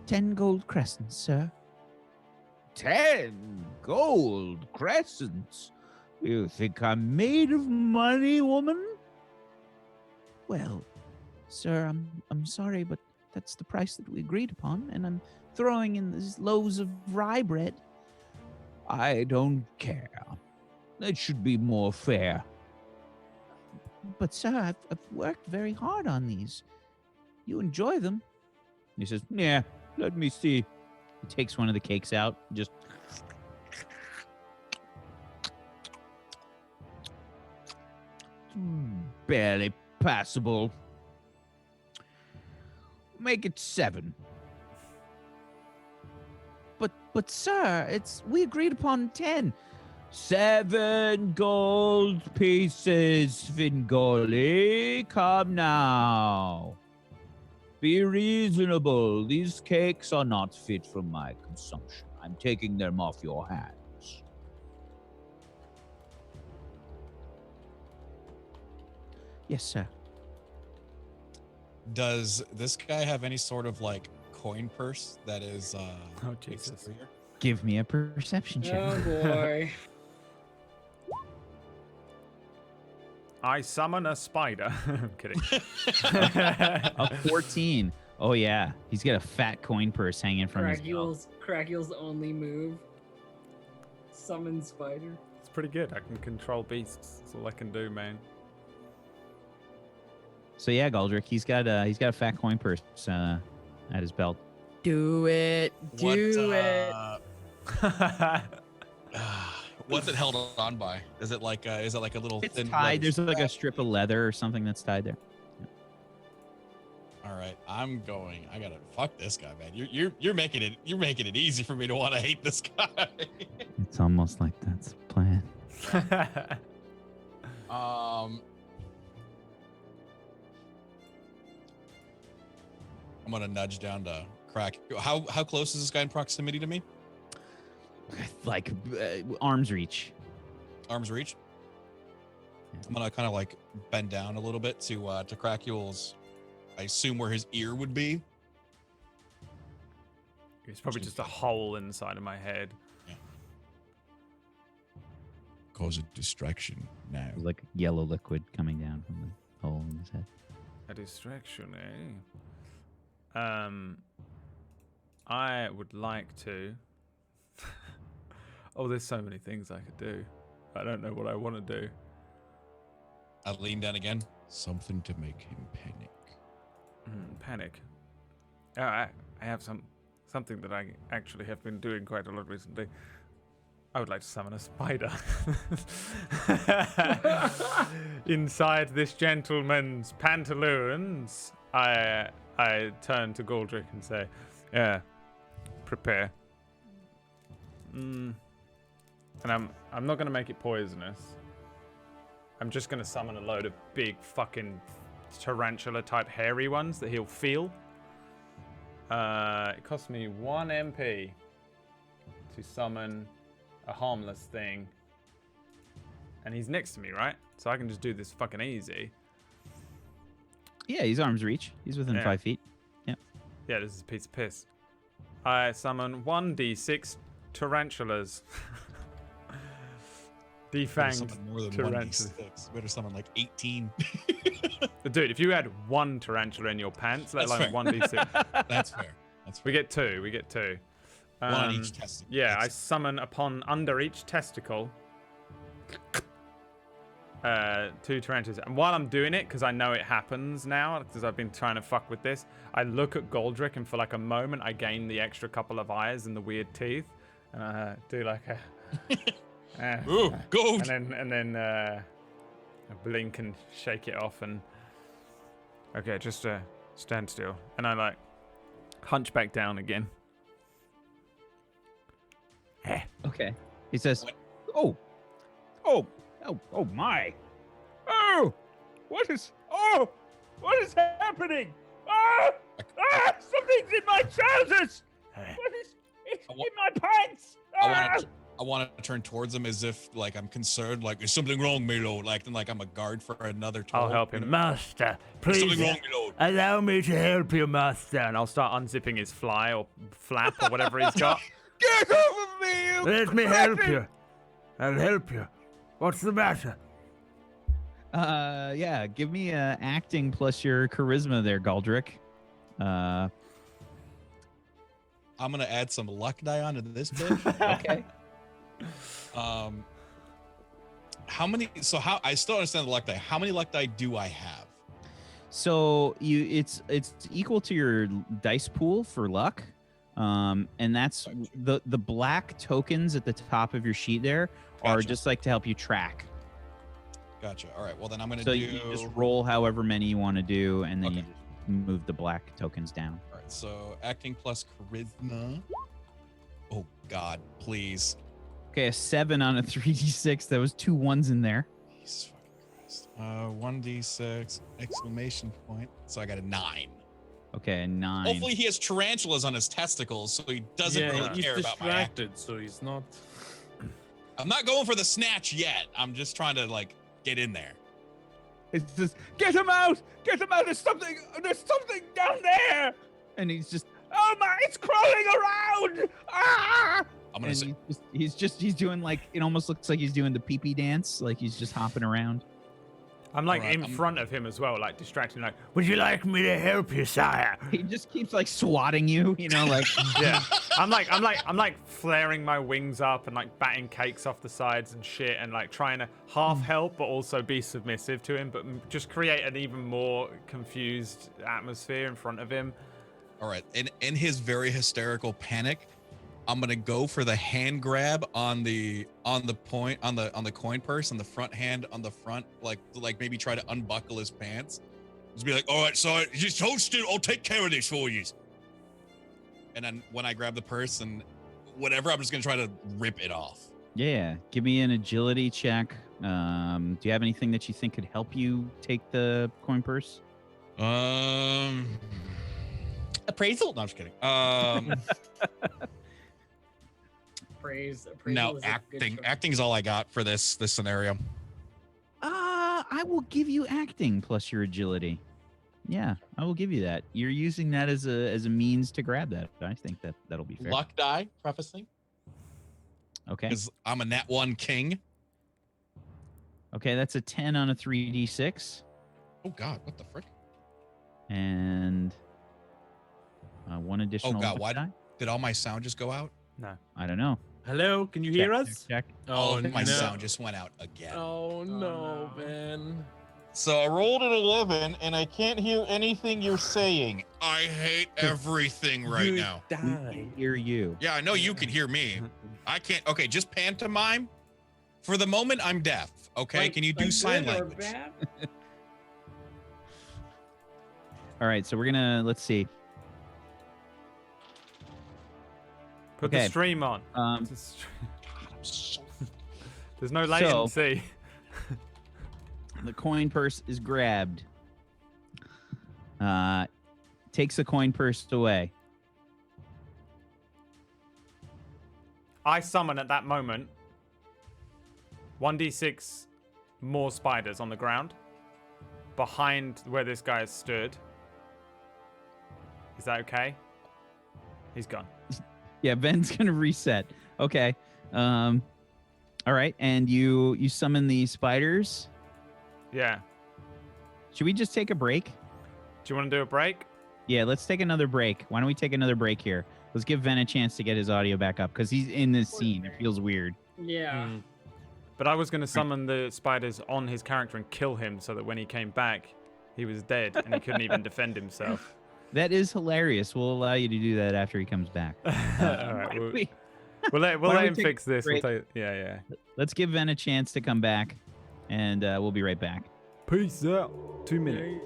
10 gold crescents, sir. 10 gold crescents? You think I'm made of money, woman? Well, sir, I'm sorry, but that's the price that we agreed upon, and I'm throwing in these loaves of rye bread. I don't care. It should be more fair. But, sir, I've worked very hard on these. You enjoy them? He says, yeah, let me see. He takes one of the cakes out, just... barely passable. Make it 7. But sir, we agreed upon 10. 7 gold pieces, Fingoli. Come now. Be reasonable. These cakes are not fit for my consumption. I'm taking them off your hands. Yes, sir. Does this guy have any sort of like coin purse that is Oh Jesus. exterior? Give me a perception check. Oh boy. I summon a spider. I'm kidding. A 14. Oh yeah, he's got a fat coin purse hanging from his belt. Cragule's only move. Summon spider. It's pretty good. I can control beasts. That's all I can do, man. So yeah, Galdrick, he's got a fat coin purse at his belt. Do it. Do it. What's it held on by? Is it like a little It's thin tied. leather There's like a strap? strip of leather or something that's tied there. All right, I gotta fuck this guy, man. You're making it easy for me to want to hate this guy. It's almost like that's the plan. I'm gonna nudge down to Crack. How close is this guy in proximity to me? Like arm's reach. Arm's reach. I'm gonna kind of like bend down a little bit to Cracule's, I assume where his ear would be. It's probably just a hole inside of my head. Yeah. Cause a distraction now. There's like yellow liquid coming down from the hole in his head. A distraction, eh? I would like to. Oh, there's so many things I could do. I don't know what I want to do. I lean down again. Something to make him panic. Panic. Oh, I have something that I actually have been doing quite a lot recently. I would like to summon a spider inside this gentleman's pantaloons. I turn to Galdrick and say, "Yeah, prepare. And I'm not gonna make it poisonous. I'm just gonna summon a load of big fucking tarantula type hairy ones that he'll feel. It costs me 1 MP to summon a harmless thing. And he's next to me, right? So I can just do this fucking easy. Yeah, he's arm's reach. He's within 5 feet. Yep. Yeah, this is a piece of piss. I summon 1d6 tarantulas. Defanged Summon more than tarantulas. 1d6. Better summon like 18. Dude, if you had 1 tarantula in your pants, let That's alone fair. 1d6. That's fair. That's fair. We get 2. We get 2. 1 on each testicle. Yeah, I summon upon under each testicle 2 tarantulas. And while I'm doing it, because I know it happens now, because I've been trying to fuck with this, I look at Goldrick and for like a moment I gain the extra couple of eyes and the weird teeth. And I do like a... Ooh, gold! And then I blink and shake it off and... Okay, just stand still. And I like hunch back down again. Okay. He says, oh my. What is happening? Something's in my trousers. It's in my pants. I want to turn towards him as if like I'm concerned, like is something wrong, my lord? Like I'm a guard for another toll. I'll help him. Master, Is please something wrong, my lord? allow me to help you, master. And I'll start unzipping his fly or flap or whatever he's got. Get off of me! Let me help you. I'll help you. What's the matter? Yeah, give me acting plus your charisma there, Galdrick. I'm gonna add some luck die onto this bitch. Okay. How many? So how? I still understand the luck die. How many luck die do I have? So it's equal to your dice pool for luck. And that's the black tokens at the top of your sheet there are Gotcha. just like to help you track. Gotcha. All right. Well, then I'm gonna So do. you just roll however many you want to do, and then Okay. you just move the black tokens down. All right. So acting plus charisma. Oh God, please. Okay, a 7 on a 3d6. There was 2 1s in there. Jesus fucking Christ. 1d6 exclamation point. So I got a 9. Okay, a 9. Hopefully he has tarantulas on his testicles, so he doesn't really he's care about my act. distracted, so he's not. I'm not going for the snatch yet. I'm just trying to like get in there. It's just, get him out! Get him out! There's something down there! And he's just, Oh my, it's crawling around! Ah! I'm gonna and say, he's doing like, it almost looks like he's doing the pee-pee dance, like he's just hopping around. I'm like Alright, in I'm- front of him as well, like distracting, like, Would you like me to help you, sire? He just keeps like swatting you, you know, like yeah. I'm like flaring my wings up and like batting cakes off the sides and shit, and like trying to half help but also be submissive to him, but just create an even more confused atmosphere in front of him. all right. In his very hysterical panic, I'm gonna go for the hand grab on the point on the coin purse on the front hand on the front, like maybe try to unbuckle his pants. Just be like, all right, so just hold still. I'll take care of this for you. And then when I grab the purse and whatever, I'm just gonna try to rip it off. Yeah, give me an agility check. Do you have anything that you think could help you take the coin purse? Appraisal? No, I'm just kidding. Appraisal No, is a good acting. choice. Acting's all I got for this scenario. I will give you acting plus your agility. Yeah, I will give you that. You're using that as a means to grab that. I think that'll be fair. Luck die, prefacing. Okay. Because I'm a nat 1 king. Okay, that's a 10 on a 3d6. Oh God, what the frick? And one additional. Oh God, luck why die? did all my sound just go out? No. I don't know. Hello, can you hear Check, us? check. All of my no. sound just went out again. Oh no, man. So I rolled an 11, and I can't hear anything you're saying. I hate everything right You now. We die. can hear you. Yeah, I know you can hear me. I can't. Okay, just pantomime. For the moment, I'm deaf. Okay, Like- can you do like sign good or language? bad? All right, so we're gonna let's see. Put the Okay. stream on. Um, There's no latency. the coin purse is grabbed. Takes the coin purse away. I summon at that moment 1d6 more spiders on the ground behind where this guy has stood. Is that okay? He's gone. Yeah, Ben's gonna reset. Okay. All right, and you summon the spiders. Yeah. Should we just take a break? Do you want to do a break? Yeah, let's take another break. Why don't we take another break here? Let's give Ven a chance to get his audio back up because he's in this scene. It feels weird. Yeah. But I was going to summon the spiders on his character and kill him so that when he came back, he was dead and he couldn't even defend himself. That is hilarious. We'll allow you to do that after he comes back. All right, we'll let him fix this. Yeah. Let's give Ven a chance to come back, and we'll be right back. Peace out. 2 minutes.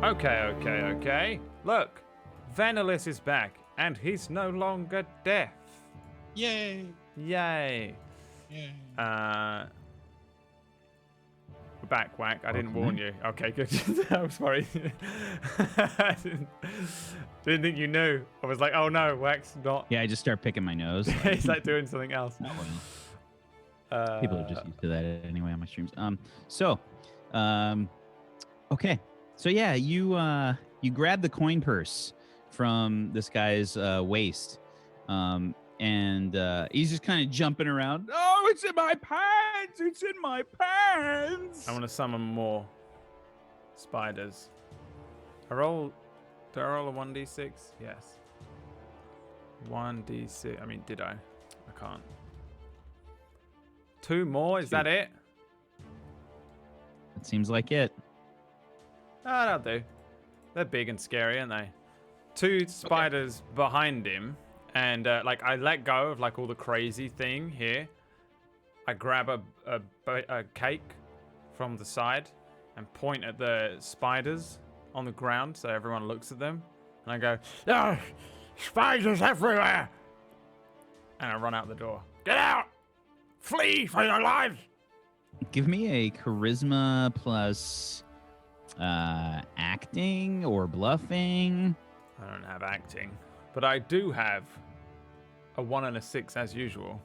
Okay. Look, Nameless is back, and he's no longer deaf. Yay! Yay. Yay! We're back, Whack. I didn't Okay. warn you. Okay, good. I'm sorry. I didn't think you knew. I was like, oh no, Whack's not. Yeah, I just start picking my nose. He's like doing something else. Oh, well. People are just used to that anyway on my streams. Okay. So yeah, you grab the coin purse from this guy's waist, and he's just kind of jumping around. Oh, it's in my pants! It's in my pants! I want to summon more spiders. Do I roll a 1d6? Yes. 1d6. I mean, did I? I can't. 2 more? Is that it? It seems like it. Oh, that'll do. They're big and scary, aren't they? 2 spiders behind him, and like I let go of like all the crazy thing here. I grab a cake from the side and point at the spiders on the ground so everyone looks at them, and I go, Ah, spiders everywhere! and I run out the door. Get out! Flee for your lives! Give me a charisma plus acting or bluffing. I don't have acting, but I do have a 1 and a 6 as usual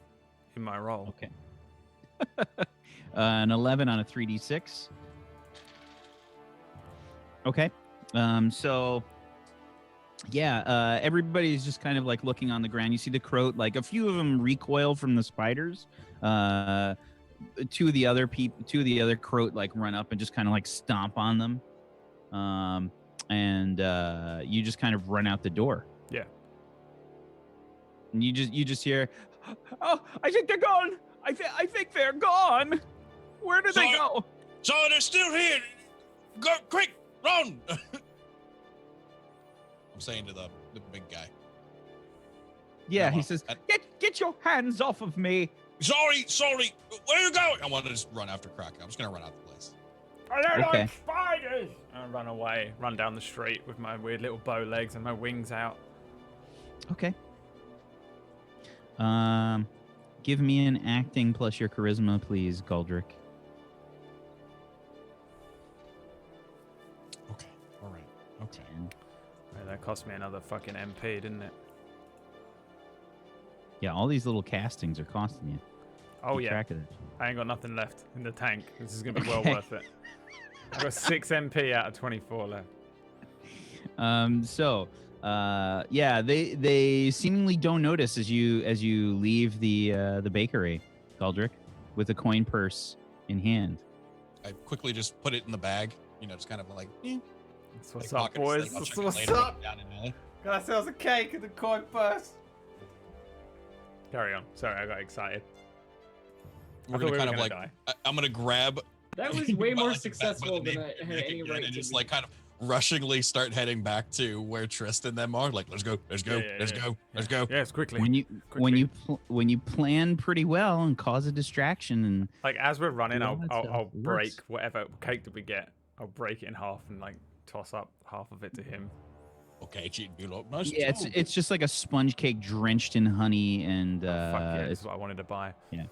in my roll. Okay. An 11 on a 3d6. Okay. So yeah, everybody's just kind of like looking on the ground. You see the croat, like a few of them recoil from the spiders. Two of the other croat like run up and just kind of like stomp on them. And you just kind of run out the door. Yeah. And you just hear, oh, I think they're gone. I think they're gone. Where did they go? So they're still here. Go quick, run! I'm saying to the big guy. Yeah, Come he on. says, get your hands off of me. Sorry. Where are you going? I want to just run after Kraken. I'm just gonna run out the place. I don't Okay. like spiders! I run away, run down the street with my weird little bow legs and my wings out. Okay. Give me an acting plus your charisma, please, Galdrick. Okay. All right. Okay. 10. Hey, that cost me another fucking MP, didn't it? Yeah, all these little castings are costing you. Oh Keep yeah. track of it. I ain't got nothing left in the tank. This is gonna be well Okay. worth it. I've got 6 MP out of 24 left. Yeah, they seemingly don't notice as you leave the bakery, Galdrick, with a coin purse in hand. I quickly just put it in the bag. You know, just kind of like. That's what's like up, pocket boys. thing. I'll That's check it what's later, up. put it down in there. Got ourselves a cake and a coin purse. Carry on. Sorry, I got excited. We're I thought gonna we kind were of like. die. I'm gonna grab. That was way more by the successful neck than I had any again right and to just be. like kind of rushingly start heading back to where Tristan and them are. Like, let's go. Yeah, Let's go. Yes, quickly. When you plan pretty well and cause a distraction and Like as we're running, all I'll that I'll, stuff I'll break works. whatever cake that we get. I'll break it in half and like toss up half of it to him. Okay, cheating be like nice. yeah, job. it's just like a sponge cake drenched in honey and Oh, fuck yeah, it's that's what I wanted to buy. yeah.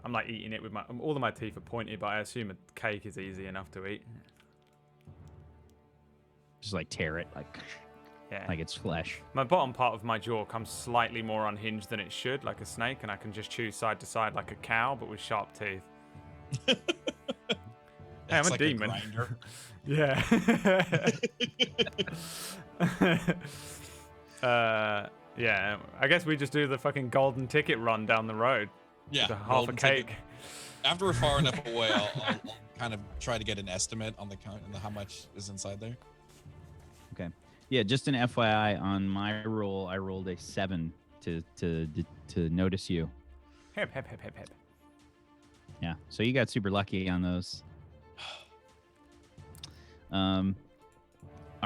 I'm like eating it with my all of my teeth are pointed, but I assume a cake is easy enough to eat. just like tear it like Yeah. it's flesh. My bottom part of my jaw comes slightly more unhinged than it should, like a snake, and I can just chew side to side like a cow, but with sharp teeth. Hey, I'm It's a like demon. grinder. Yeah. Yeah. I guess we just do the fucking golden ticket run down the road. Yeah, With half a golden ticket. cake. After we're far enough away, I'll kind of try to get an estimate on the count and how much is inside there. Okay. Yeah, just an FYI on my roll, I rolled a 7 to notice you. Hip, hip, hip, hip, hip. Yeah. So you got super lucky on those. All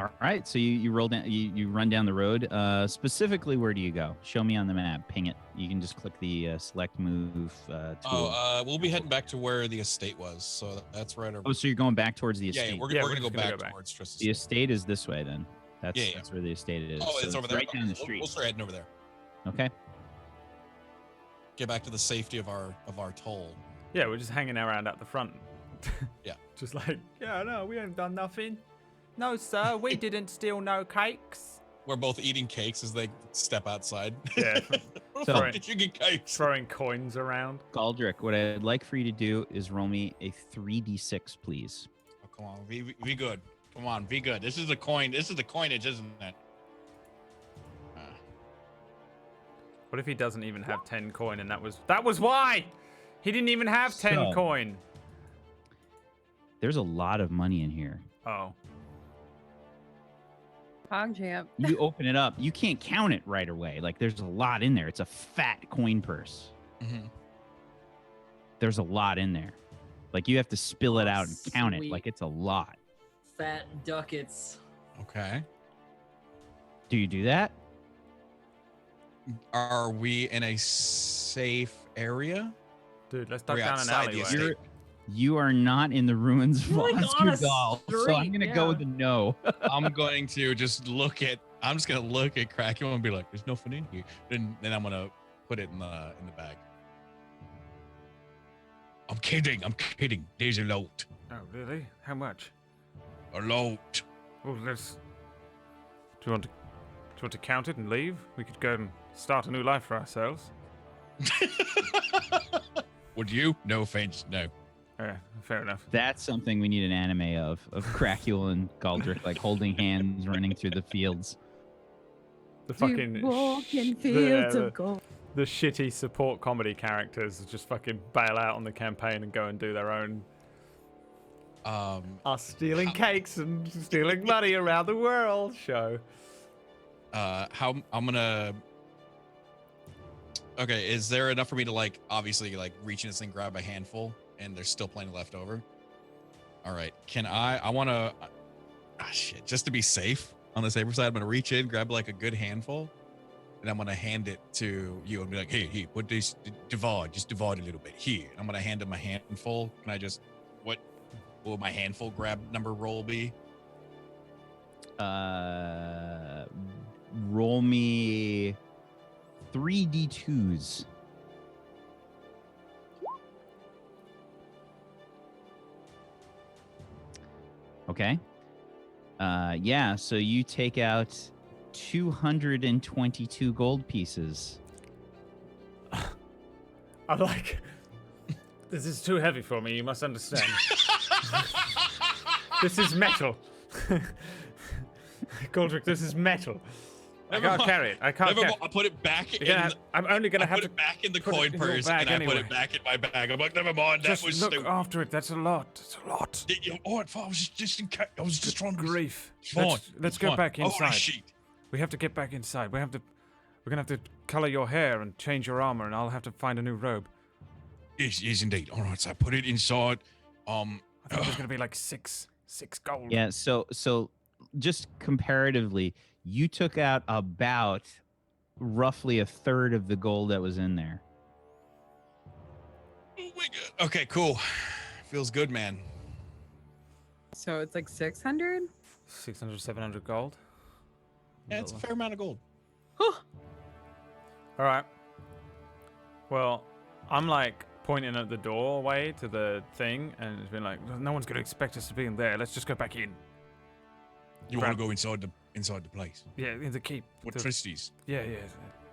All right, so you roll down, you run down the road. Specifically, where do you go? Show me on the map. Ping it. You can just click the select move tool. We'll be heading back to where the estate was, so that's right over. Oh, so you're going back towards the Yeah, estate. we're Yeah, gonna we're go just gonna back go back. towards Trist's. The estate is this way then. That's Yeah. that's where the estate is. Oh, So it's over there. right down the Okay, street. We'll start heading over there. Okay. Get back to the safety of our toll. Yeah, we're just hanging around at the front. Yeah. Just like, yeah, no, we ain't done nothing. No, sir, we didn't steal no cakes. We're both eating cakes as they step outside. Yeah. So- Where did you get cakes? Throwing coins around. Galdrick, what I'd like for you to do is roll me a 3d6, please. Oh, come on, be good. Come on, be good. This is the coin. This is the coinage, isn't it? What if he doesn't even have 10 coin and that was why? He didn't even have 10 So- coin. There's a lot of money in here. Oh. PogChamp. You open it up, you can't count it right away. Like there's a lot in there. It's a fat coin purse. Mm-hmm. There's a lot in there. Like you have to spill it out and count it. Sweet. Like it's a lot. Fat ducats. Okay. Do you do that? Are we in a safe area? Dude, let's We're duck down an outside the alleyway. estate. You are not in the ruins of You're, like, on a Oscar so I'm street, gonna go with yeah. a no. I'm going to just look at. I'm just gonna look at Kraken and be like, "There's nothing in here." Then I'm gonna put it in the bag. I'm kidding. There's a lot. Oh, really? How much? A lot. Well, let's... Do you want to count it and leave? We could go and start a new life for ourselves. Would you? No offense. No. Yeah, fair enough. That's something we need an anime of Cracule and Galdrick like holding hands running through the fields. The fucking... You walk in the- fields the- of gold. The shitty support comedy characters just fucking bail out on the campaign and go and do their own us stealing cakes and stealing money around the world show. How I'm gonna. Okay, is there enough for me to like obviously like reach in this thing, grab a handful, and there's still plenty left over? All right, can I want to. Shit, just to be safe on the safer side, I'm gonna reach in, grab like a good handful, and I'm gonna hand it to you and be like, hey, put this, just divide a little bit here. And I'm gonna hand him a handful. Can I just, what will my handful grab number roll be? Roll me 3d2s. Okay. Yeah, so you take out 222 gold pieces. I'm like, this is too heavy for me, you must understand. This is metal. Goldrick, this is metal. I Never can't mind. carry it. I can't Never carry mind, I put it back in. You're gonna have- I'm only going I to have put to it back in the put it coin in your purse, bag and I put anyway. it back in my bag. I'm like, never mind, that Just was look stupid. after it. That's a lot. That's a lot. All right, fine. I was just in case. I was just trying to. Grief. It's fine. Let's It's go fine. back Holy inside. shit. We have to get back inside. We're gonna have to color your hair and change your armor, and I'll have to find a new robe. Yes, indeed. All right, so I put it inside. I think there's gonna be like six gold. Yeah, so just comparatively, you took out about roughly a third of the gold that was in there. Oh my god. Okay, cool. Feels good, man. So it's like 600? 600, 700 gold. Yeah, it's a fair amount of gold. All right. Well, I'm like pointing at the doorway to the thing, and it's been like, no one's gonna expect us to be in there. Let's just go back in. You want to go inside the place? Yeah, in the keep. With The- Tristies? Yeah.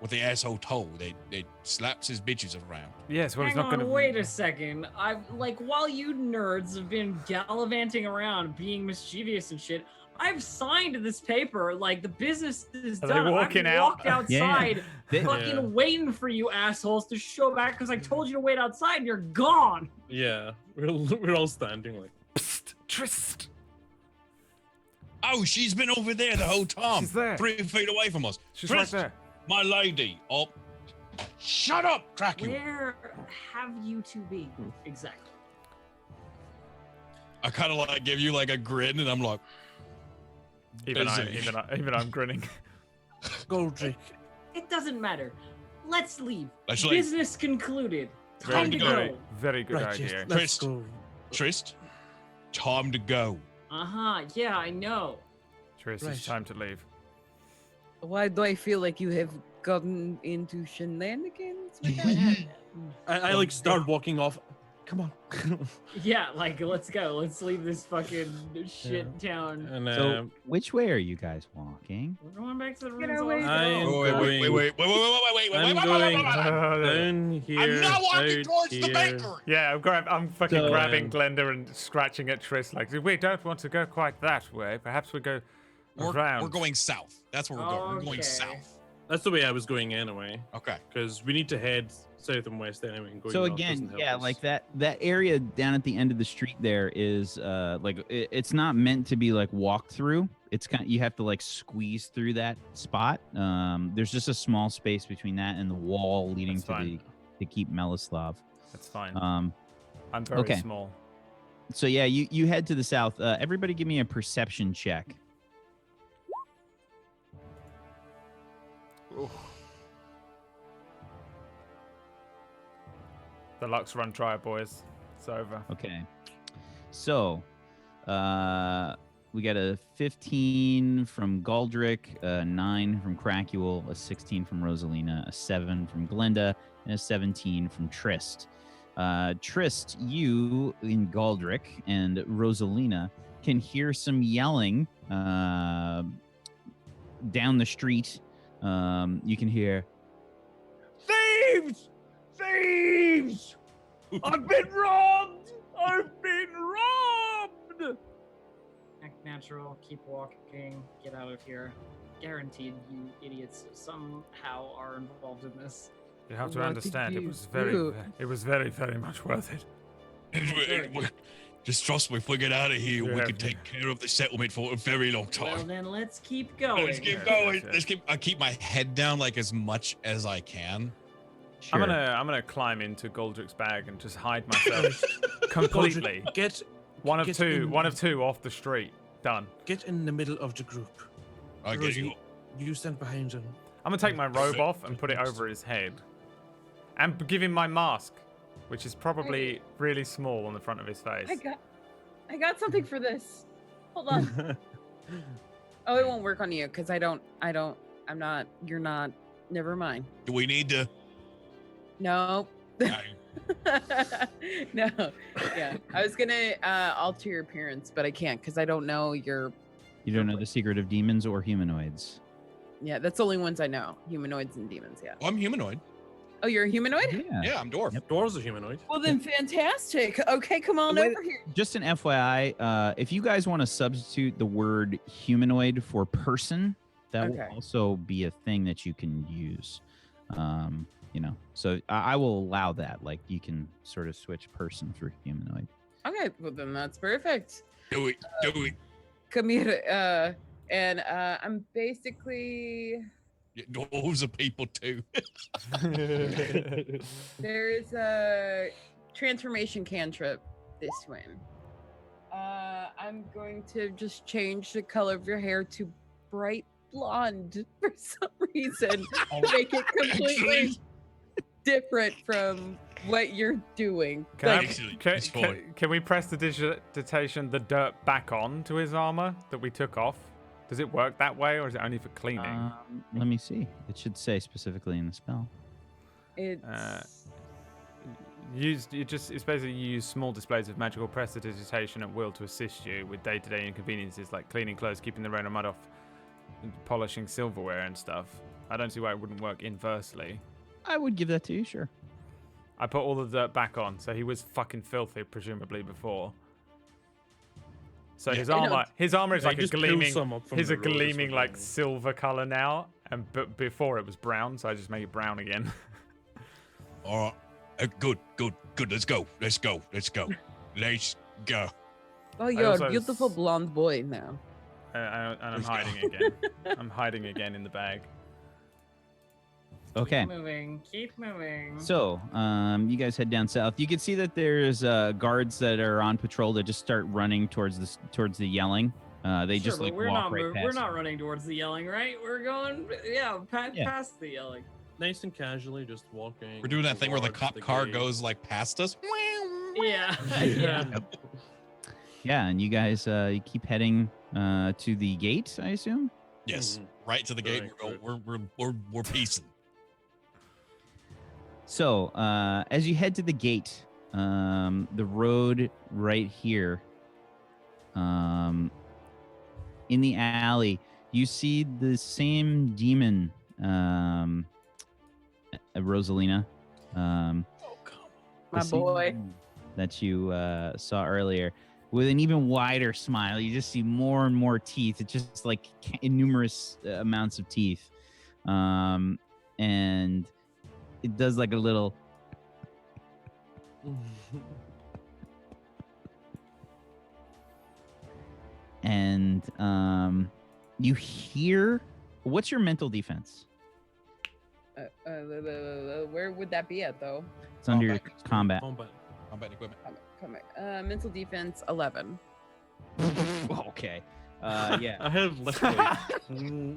With the asshole toll that slaps his bitches around. Yes, well, Hang it's not on, gonna. wait a second. I've like while you nerds have been gallivanting around, being mischievous and shit. I've signed this paper. Like the business is Are they done. walking I've out? walked outside, They- fucking Yeah. waiting for you assholes to show back because I told you to wait outside and you're gone. Yeah, we're all standing like. Psst, Trist. Oh, she's been over there the whole time. She's there. 3 feet away from us. She's Trist, right there. my lady. Oh, shut up, Dracula. Where have you two been? Exactly. I kind of like give you like a grin, and I'm like, Even Busy. I'm grinning. Goldrick. It doesn't matter. Let's leave. Let's leave. Business concluded. Time to very, go. very good Right, idea. yes, let's Trist. go. Trist, time to go. Yeah, I know. Tris, Right. it's time to leave. Why do I feel like you have gotten into shenanigans with that? I like start walking off. Come on. Yeah, like let's go. Let's leave this fucking shit town. And So, which way are you guys walking? We're going back to the Get rooms. away. Let's I- go. Wait. I'm going down here. I'm not walking out towards the here. bakery. Yeah, I'm fucking So, grabbing Glenda and scratching at Tris like, we don't want to go quite that way. Perhaps we go around. We're going south. That's where we're going. We're going Okay. south. That's the way I was going anyway. Okay. Because we need to head south and west anyway. And going So north again, doesn't help yeah, us. like that area down at the end of the street there is like it's not meant to be like walked through. It's kind you have to like squeeze through that spot. There's just a small space between that and the wall leading That's to fine. to keep Melislav. That's fine. Um, I'm very okay. small. so yeah, you head to the south. Everybody, give me a perception check. The luck's run dry, boys. It's over. Okay. So, we got a 15 from Galdrick, a 9 from Crackuel, a 16 from Rosalina, a 7 from Glenda, and a 17 from Trist. Trist, you in Galdrick and Rosalina can hear some yelling down the street. You can hear, "Thieves! Thieves! I've been robbed! I've been robbed!" Act natural. Keep walking. Get out of here. Guaranteed, you idiots somehow are involved in this. You have to What did understand, you it was very, very much worth it. Just trust me. If we get out of here, we Yeah. can take care of the settlement for a very long Well, time. then let's keep going. Let's keep Yes, going. yes, yes. Let's keep. I keep my head down like as much as I can. Sure. I'm gonna climb into Goldrick's bag and just hide myself completely. Get One of get two off the street. Done. get in the middle of the group. I get Rosie, you. You stand behind him. I'm gonna take my robe off and put it over his head, and give him my mask, which is probably really small on the front of his face. I got something for this. Hold on. Oh, it won't work on you because I'm not, you're not, never mind. Do we need to? No. I- No. Yeah. I was gonna alter your appearance, but I can't because I don't know your. You don't know the secret of demons or humanoids. Yeah, that's the only ones I know. Humanoids and demons, yeah. I'm humanoid. Oh, you're a humanoid? Yeah, I'm dwarf. Yep. Dwarves are humanoid. Well then fantastic. Okay, come on Wait- over here. Just an FYI, if you guys want to substitute the word humanoid for person, that will Okay. also be a thing that you can use. So I will allow that. Like you can sort of switch person for humanoid. Okay, well then that's perfect. Do it. Do it. Come here, and I'm basically Yeah, dwarves are people too. there is a transformation cantrip this way. I'm going to just change the color of your hair to bright blonde for some reason to make it completely different from what you're doing. Can, I, Like, Excellent. can, It's can, fine. can we press the digitation the dirt back on to his armor that we took off? Does it work that way, or is it only for cleaning? Let me see. It should say specifically in the spell. it's It's basically you use small displays of magical prestidigitation at will to assist you with day-to-day inconveniences like cleaning clothes, keeping the rain or mud off, and polishing silverware and stuff. I don't see why it wouldn't work inversely. I would give that to you, sure. I put all the dirt back on, so he was fucking filthy, presumably before. So Yeah. his armor is Yeah, like a just peel gleaming. some up from He's the a road is gleaming what like I mean. silver color now, and but before it was brown, so I just make it brown again. All right. Good. Let's go. Let's go. Let's go. oh, you're also a beautiful blonde boy now. And I'm Let's go. hiding again. I'm hiding again in the bag. Okay. Keep moving. Keep moving. So, you guys head down south. You can see that there's guards that are on patrol that just start running towards the yelling. They Sure, just but like we're walk not right past. we're you. not running towards the yelling, right? We're going Yeah. past the yelling. Nice and casually, just walking. We're doing that thing where the towards cop car gate. goes like past us. Yeah. Yeah. Yeah, and you guys you keep heading to the gate, I assume. Yes, Mhm. right to the gate. Going We're piecing. So as you head to the gate, the road right here, in the alley, you see the same demon, Rosalina. My the same boy. demon that you saw earlier, with an even wider smile. You just see more and more teeth. It's just like numerous amounts of teeth, and it does like a little. And you hear. What's your mental defense? Where would that be at though? It's under your combat. Combat. Combat equipment. Mental defense 11. Okay. Yeah. I have literally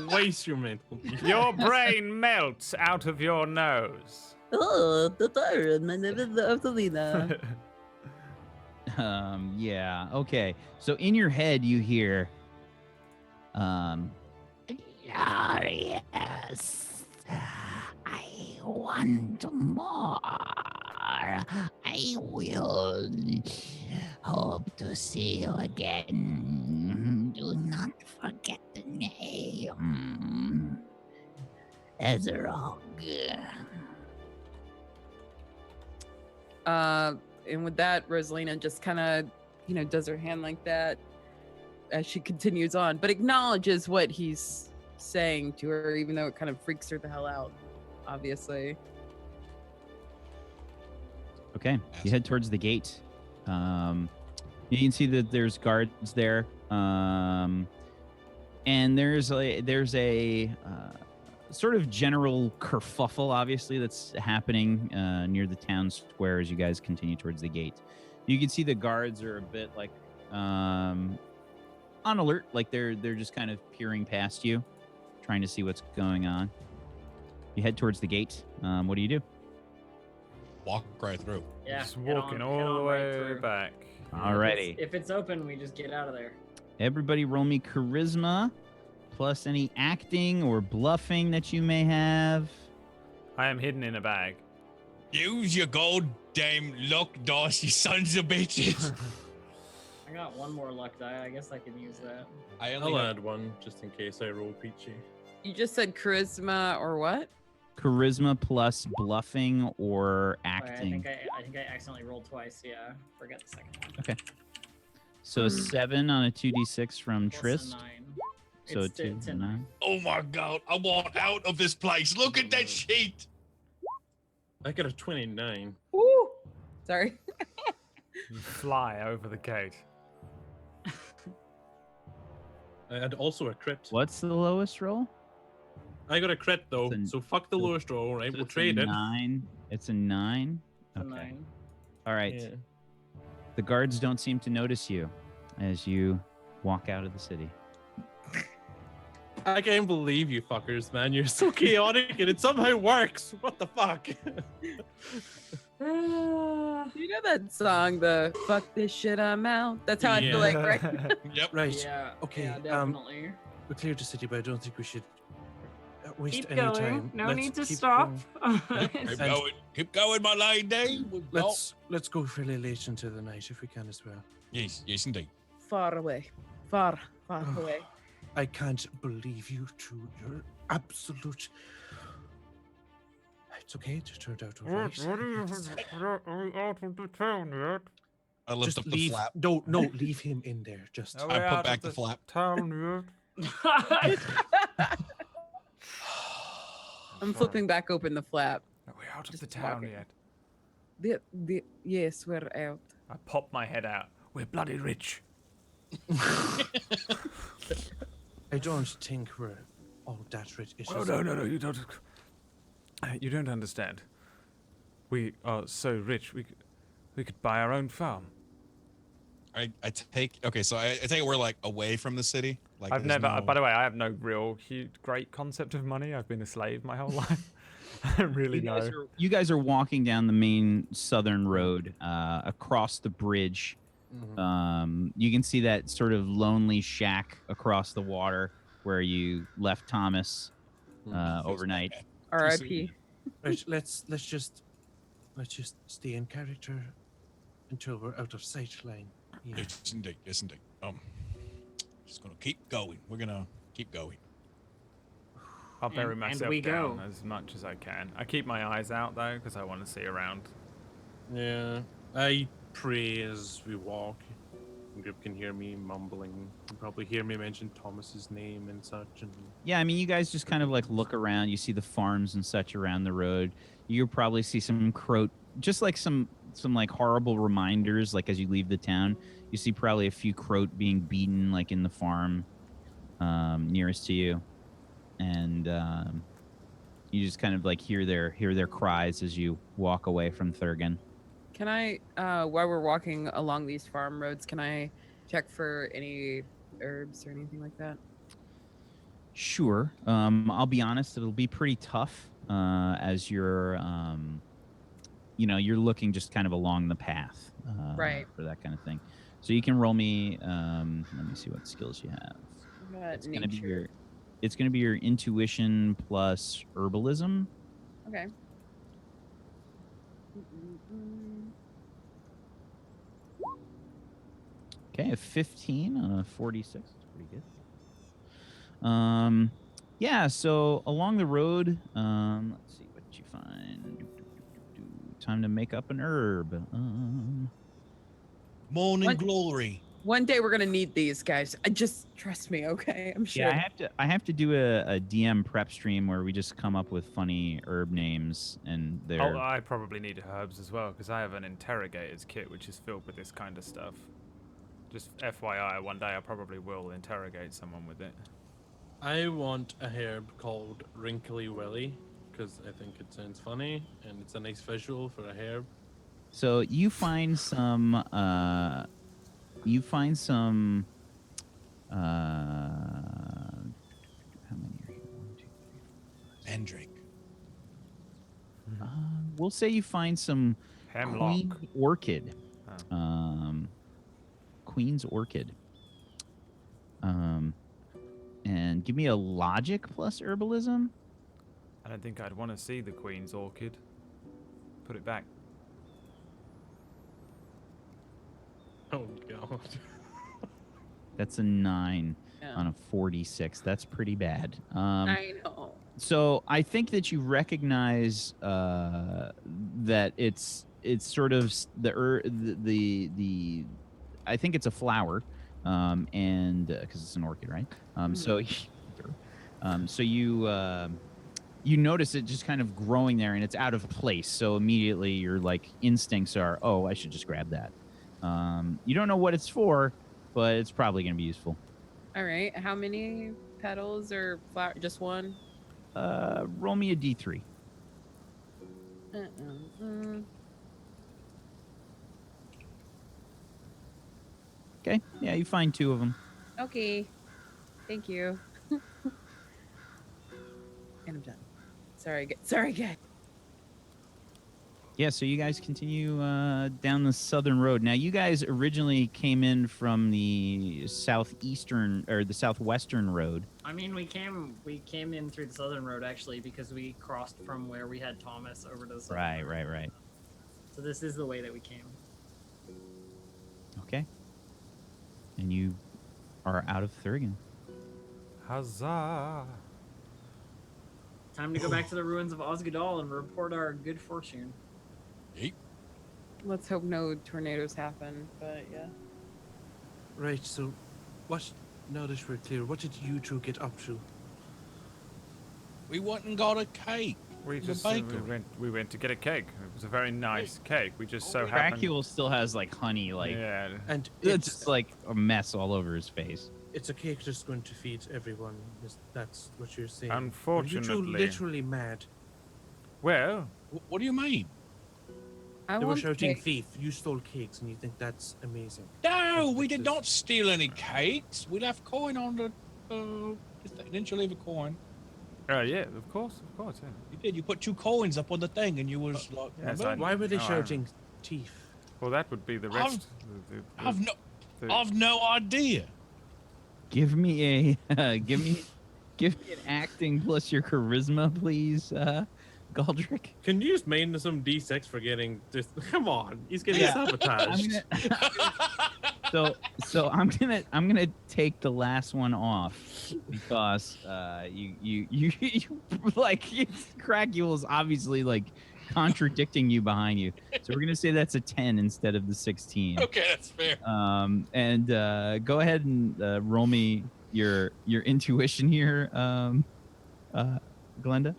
twice your mental defense. Your brain melts out of your nose. Oh, the third. My name is Rosalina. Yeah. Okay. So in your head, you hear, Glorious. I want more. I will hope to see you again. Do not forget the name. Ezrog. And with that, Rosalina just kind of, does her hand like that as she continues on, but acknowledges what he's saying to her, even though it kind of freaks her the hell out, obviously. okay. You head towards the gate. You can see that there's guards there. And there's a sort of general kerfuffle, obviously, that's happening near the town square as you guys continue towards the gate. You can see the guards are a bit like on alert, like they're just kind of peering past you, trying to see what's going on. You head towards the gate. What do you do? Walk right through. Yeah. Just head walking on all the right way through. back. Alrighty. If it's open, we just get out of there. Everybody roll me charisma plus any acting or bluffing that you may have. I am hidden in a bag. Use your goddamn luck dice, you sons of bitches. I got one more luck die. I guess I can use that. I I'll only have, add one just in case I roll peachy. You just said charisma or what? Charisma plus bluffing or Wait, acting. I think I accidentally rolled twice. Yeah. Forget the second one. So a 7 on a 2d6 from Plus a Trist. 9. So It's 2 to 9. Oh my god, I want out of this place. Look at that sheet. I got a 29. Woo! Sorry. You fly over the gate. I had also a crit. What's the lowest roll? I got a crit though, It's a- so fuck the lowest roll, right? So We'll it's trade a it. 9. It's a 9. It's a Okay. 9. All right. Yeah. The guards don't seem to notice you as you walk out of the city. I can't believe you fuckers, man. You're so chaotic and it somehow works. What the fuck? You know that song, the fuck this shit, I'm out? That's how I feel like, right? yep. Right. Yeah. Okay, Yeah, definitely. We cleared the city, but I don't think we should waste Keep any going. time. No Let's need to keep stop. going. Keep going, my lady. Let's go fairly late into the night if we can as well. Yes, yes, indeed. Far away. Far away. I can't believe you two. You're absolute. It's okay. It turned out all right. Are we out of the town yet? I lift Just up the leave. flap. No, leave him in there. Just. Are we I put out back of the flap. Town yet? I'm flipping back open the flap. Are we out of Just the town walking. yet? Yes, we're out. I pop my head out. We're bloody rich. I don't think we're all that rich. It's Oh just- no, you don't. You don't understand. We are so rich. We could buy our own farm. I take okay, so I take it we're like away from the city. Like I've there's never. no... By the way, I have no real huge, great concept of money. I've been a slave my whole life. I don't really know. You guys are walking down the main southern road across the bridge. You can see that sort of lonely shack across the water where you left Thomas overnight. R.I.P. Right, let's just stay in character until we're out of sight line. Yeah. Yes, indeed. Yes, indeed. Just gonna keep going. We're gonna keep going. I'll bury And myself we down go. as much as I can. I keep my eyes out though because I want to see around. Yeah, I pray as we walk. You can hear me mumbling. You probably hear me mention Thomas's name and such. And Yeah, I mean, you guys just kind of like look around. You see the farms and such around the road. You'll probably see some croat, just like some like horrible reminders. Like as you leave the town, you see probably a few croat being beaten, like in the farm nearest to you, and you just kind of like hear their cries as you walk away from Thurgan. Can I, while we're walking along these farm roads, can I check for any herbs or anything like that? Sure. I'll be honest, it'll be pretty tough as you're, you're looking just kind of along the path Right. for that kind of thing. So you can roll me. Let me see what skills you have. It's gonna be your intuition plus herbalism. Okay. Okay, a 15 on a 46. That's pretty good. Yeah, so along the road, let's see what you find. Time to make up an herb. Morning glory. One day we're gonna need these guys. Just trust me, okay? I'm sure. Yeah, I have to do a DM prep stream where we just come up with funny herb names and they're. Oh, I probably need herbs as well because I have an interrogator's kit which is filled with this kind of stuff. Just FYI, one day I probably will interrogate someone with it. I want a herb called Wrinkly Willy because I think it sounds funny and it's a nice visual for a herb. So you find some. How many are here? 1, 2, 3, 4, 5, 6. Mandrake. We'll say you find some Hemlock. queen orchid. Oh. Queen's orchid. And give me a logic plus herbalism. I don't think I'd want to see the Queen's orchid. Put it back. Oh god. That's a 9 on a 46. That's pretty bad. I know. So I think that you recognize that it's sort of the I think it's a flower, and because it's an orchid, right? So you notice it just kind of growing there, and it's out of place. So immediately your like instincts are, oh, I should just grab that. You don't know what it's for, but it's probably going to be useful. All right. How many petals or flower? Just one? Roll me a d3. Okay. Yeah, you find 2 of them. Okay. Thank you. And I'm done. Sorry, guys. Yeah, so you guys continue down the southern road. Now, you guys originally came in from the southeastern or the southwestern road. I mean, we came in through the southern road actually because we crossed from where we had Thomas over to the southern road. Right. So this is the way that we came. Okay. And you are out of Thurgan. Huzzah! Time to go back to the ruins of Osgadal and report our good fortune. Let's hope no tornadoes happen, but yeah. Right, so now that we're clear, what did you two get up to? We went and got a cake. We The just bakery. we went to get a cake. It was a very nice cake. We just so happened. Dracula still has like honey, like yeah. And it's just like a mess all over his face. It's a cake that's going to feed everyone. That's what you're saying. Unfortunately. Are you two literally mad? Well, What do you mean? I They were want shouting cake. thief. You stole cakes, and you think that's amazing. No, we did not steal any cakes. We left coin on the thing. Didn't you leave a coin? Yeah, of course, yeah. You did. You put 2 coins up on the thing, and you was like, yes, remember? Why were they No, I shouting thief? Well, that would be the rest. the- I've no idea. Give me a give me an acting plus your charisma, please, Galdrick. Can you just main some D6 for getting this? Come on, he's getting sabotaged. So I'm gonna take the last one off because you like Cracule is obviously like contradicting you behind you. So we're gonna say that's a 10 instead of the 16. Okay, that's fair. And go ahead and roll me your intuition here, Glenda.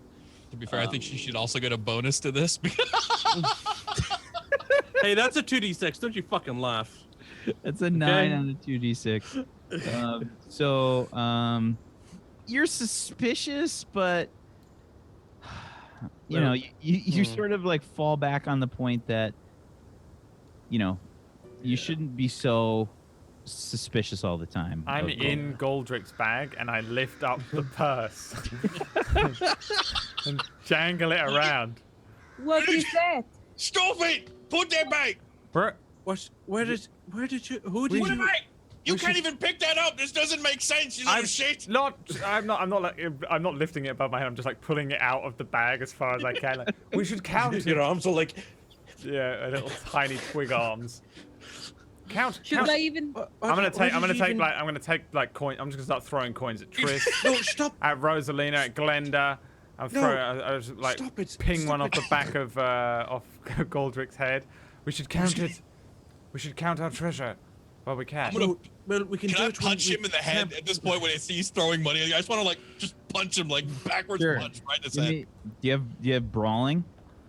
To be fair, I think she should also get a bonus to this. Hey, that's a 2d6. Don't you fucking laugh. That's a 9 on the 2d6. You're suspicious, but you know, you sort of like fall back on the point that, you know, you shouldn't be so suspicious all the time. I'm in Goldrick's bag and I lift up the purse and jangle it around. What is that? Stop it! Put that back! What? Where did you? Who did Put it you? back! You can't even pick that up. This doesn't make sense. You little shit. I'm not lifting it above my head. I'm just like pulling it out of the bag as far as I can. Like, we should count it. Your arms are like, yeah, little tiny twig arms. Count. Should I even? I'm gonna take like coin. I'm just gonna start throwing coins at Triss. No, stop. At Rosalina, at Glenda. I'm throwing. I was like Stop it. ping Stop one off it. the back of off Goldrick's head. We should count it. We should count our treasure while we can. Well, we can do I it when punch we him in the head at this point when I see he's throwing money? I just want to like just punch him like backwards Sure. punch right in his Give head. me- do you have brawling,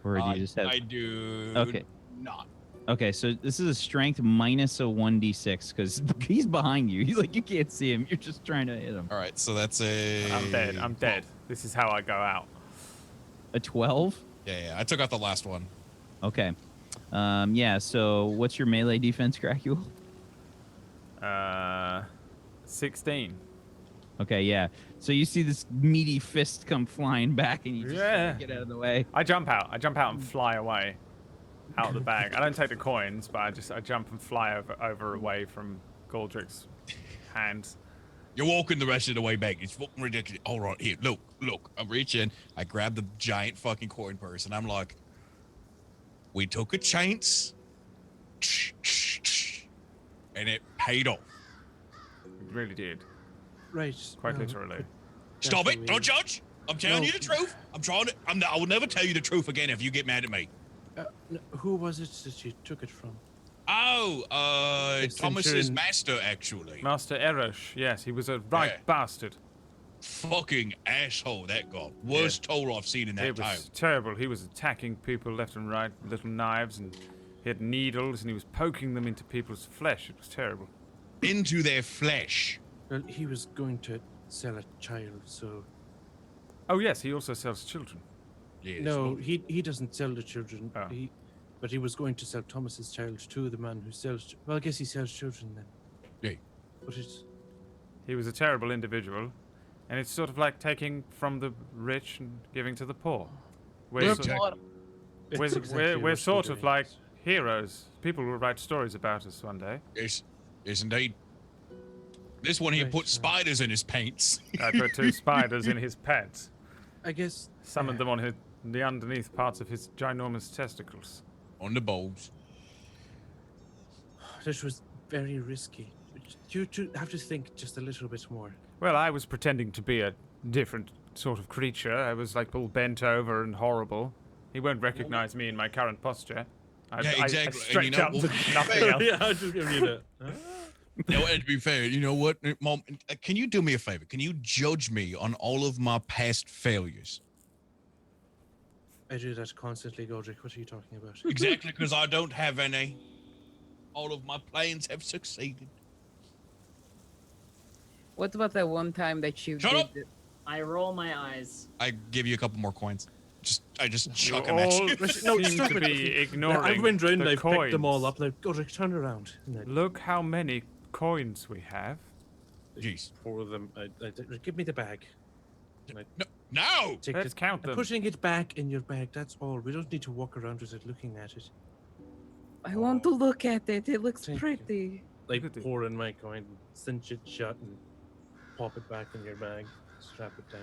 or do you just have? I do. Okay. Not. Okay, so this is a strength minus a 1d6 because he's behind you. He's like you can't see him. You're just trying to hit him. All right, so that's a. I'm dead. I'm dead. This is how I go out. A 12. Yeah, I took out the last one. Okay. Yeah. So what's your melee defense, Cracule? 16. Okay. Yeah. So you see this meaty fist come flying back, and you just get out of the way. I jump out. And fly away, out of the bag. I don't take the coins, but I jump and fly over away from Goldrick's hands. You're walking the rest of the way back. It's fucking ridiculous. All right, here, look. I'm reaching. I grab the giant fucking coin purse, and I'm like, we took a chance, and it paid off. It really did. Right. Quite literally. Stop it! Don't judge. I'm telling you the truth. I will never tell you the truth again if you get mad at me. Who was it that you took it from? Oh, Thomas's Centurion. master, actually. Master Erosh. Yes, he was a right Yeah. bastard. Fucking asshole, that guy. Worst toll I've seen in that It time. was terrible. He was attacking people left and right with little knives, and he had needles, and he was poking them into people's flesh. It was terrible. Into their flesh. Well, he was going to sell a child, so. Oh yes, he also sells children. Yes. No, he doesn't sell the children. Oh. But he was going to sell Thomas's child to the man who sells. Well, I guess he sells children then. Yeah. But it's. He was a terrible individual, and it's sort of like taking from the rich and giving to the poor. We're It's exactly we're what sort we're of doing. like heroes. People will write stories about us one day. Yes, indeed. This one here Right, put right. spiders in his pants. I put 2 spiders in his pants. I guess. Summoned them on the underneath parts of his ginormous testicles. On the bulbs. This was very risky. You have to think just a little bit more. Well, I was pretending to be a different sort of creature. I was like all bent over and horrible. He won't recognize me in my current posture. Yeah, exactly. I And stretch you know, up well, to nothing else. yeah, I just giving you that. No, and to be fair, you know what, Mom? Can you do me a favor? Can you judge me on all of my past failures? I do that constantly, Godric. What are you talking about? Exactly, because I don't have any. All of my plans have succeeded. What about that one time that you Shut did? up! I roll my eyes. I give you a couple more coins. I just You chuck them at all you. No, seem stop to it. be ignoring I've went round, the I've picked them all coins. up. Like, go, Rick, turn around. And then Look how many coins we have. Jeez. pour them. Give me the bag. No. Take Let's it. count I'm them. putting it back in your bag. That's all. We don't need to walk around with it, looking at it. I want to look at it. It looks Thank you. pretty. Like Look at it. pour in my coin, cinch it shut, and pop it back in your bag. Strap it down.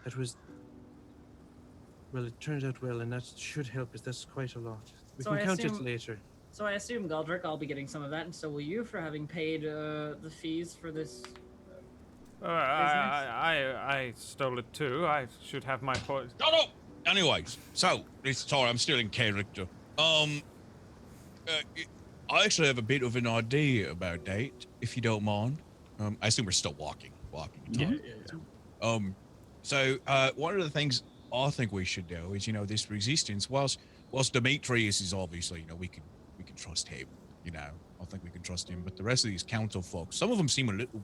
That was. Well, it turned out well, and that should help us. That's quite a lot. We So can I count assume- it later. So I assume, Galdrick, I'll be getting some of that, and so will you for having paid the fees for this. I stole it too. I should have my coins. Shut up. Anyways, so sorry, I'm still in character. I actually have a bit of an idea about that, if you don't mind. I assume we're still walking. Yeah. So one of the things I think we should do is, this resistance. Whilst Demetrius is obviously, we can trust him. I think we can trust him. But the rest of these council folks, some of them seem a little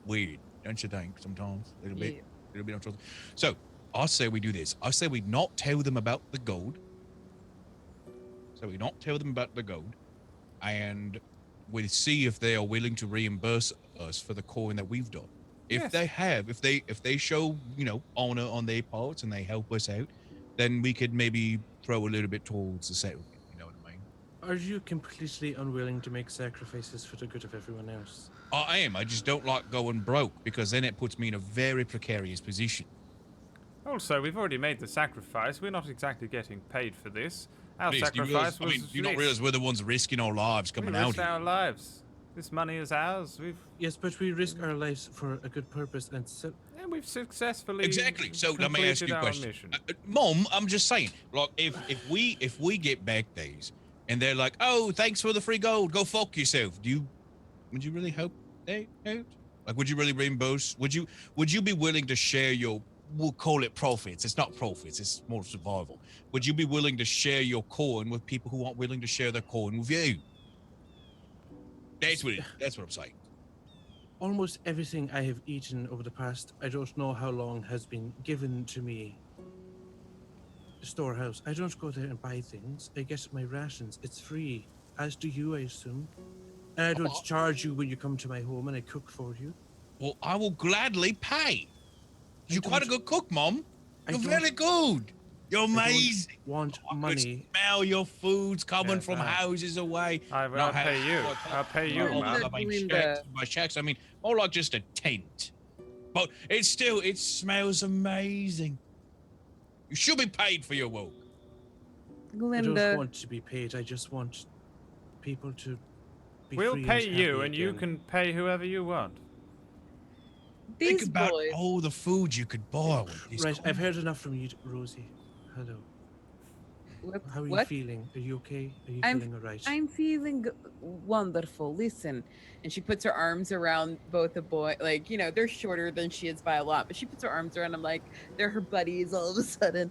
weird, don't you think? Sometimes a little bit untrustworthy. So I say we do this. I say we not tell them about the gold. And we see if they are willing to reimburse us for the coin that we've done. If they show, honor on their parts and they help us out, then we could maybe throw a little bit towards the settlement. You know what I mean? Are you completely unwilling to make sacrifices for the good of everyone else? I am. I just don't like going broke because then it puts me in a very precarious position. Also, we've already made the sacrifice. We're not exactly getting paid for this. Our Please, do you sacrifice realize, was do you not realize we're the ones risking our lives coming out risked here? our lives. This money is ours. Yes, but we risk our lives for a good purpose, and so And we've successfully Exactly. So let me ask you a completed our question. mission. Mom, I'm just saying, like, if we get back these and they're like, oh, thanks for the free gold, go fuck yourself. Would you really help that out? Like, would you really reimburse? Would you be willing to share your, we'll call it profits. It's not profits. It's more survival. Would you be willing to share your coin with people who aren't willing to share their coin with you? That's what I'm saying. almost everything I have eaten over the past, I don't know how long, has been given to me. Storehouse. I don't go there and buy things. I get my rations. It's free, as do you, I assume. And I don't charge you when you come to my home, and I cook for you. Well, I will gladly pay. You're quite a good cook, Mom. I You're don't- very good. You're I don't amazing. want I could money. smell your food's coming Yeah, from right. houses away. I'll Not how- pay you. I'll pay you, Oh, man. My checks. I mean, more like just a tent. But it smells amazing. You should be paid for your work. I don't Glinda. want to be paid. I just want people to be We'll free pay and you, happy and you again. can pay whoever you want. Think These about boys. all the food you could buy with this. Right, I've coin. heard enough from you, Rosie. Hello. How are you What? feeling? Are you okay? Are you I'm- feeling all right? I'm feeling wonderful. Listen. And she puts her arms around both the boy. Like, they're shorter than she is by a lot, but she puts her arms around them like they're her buddies all of a sudden.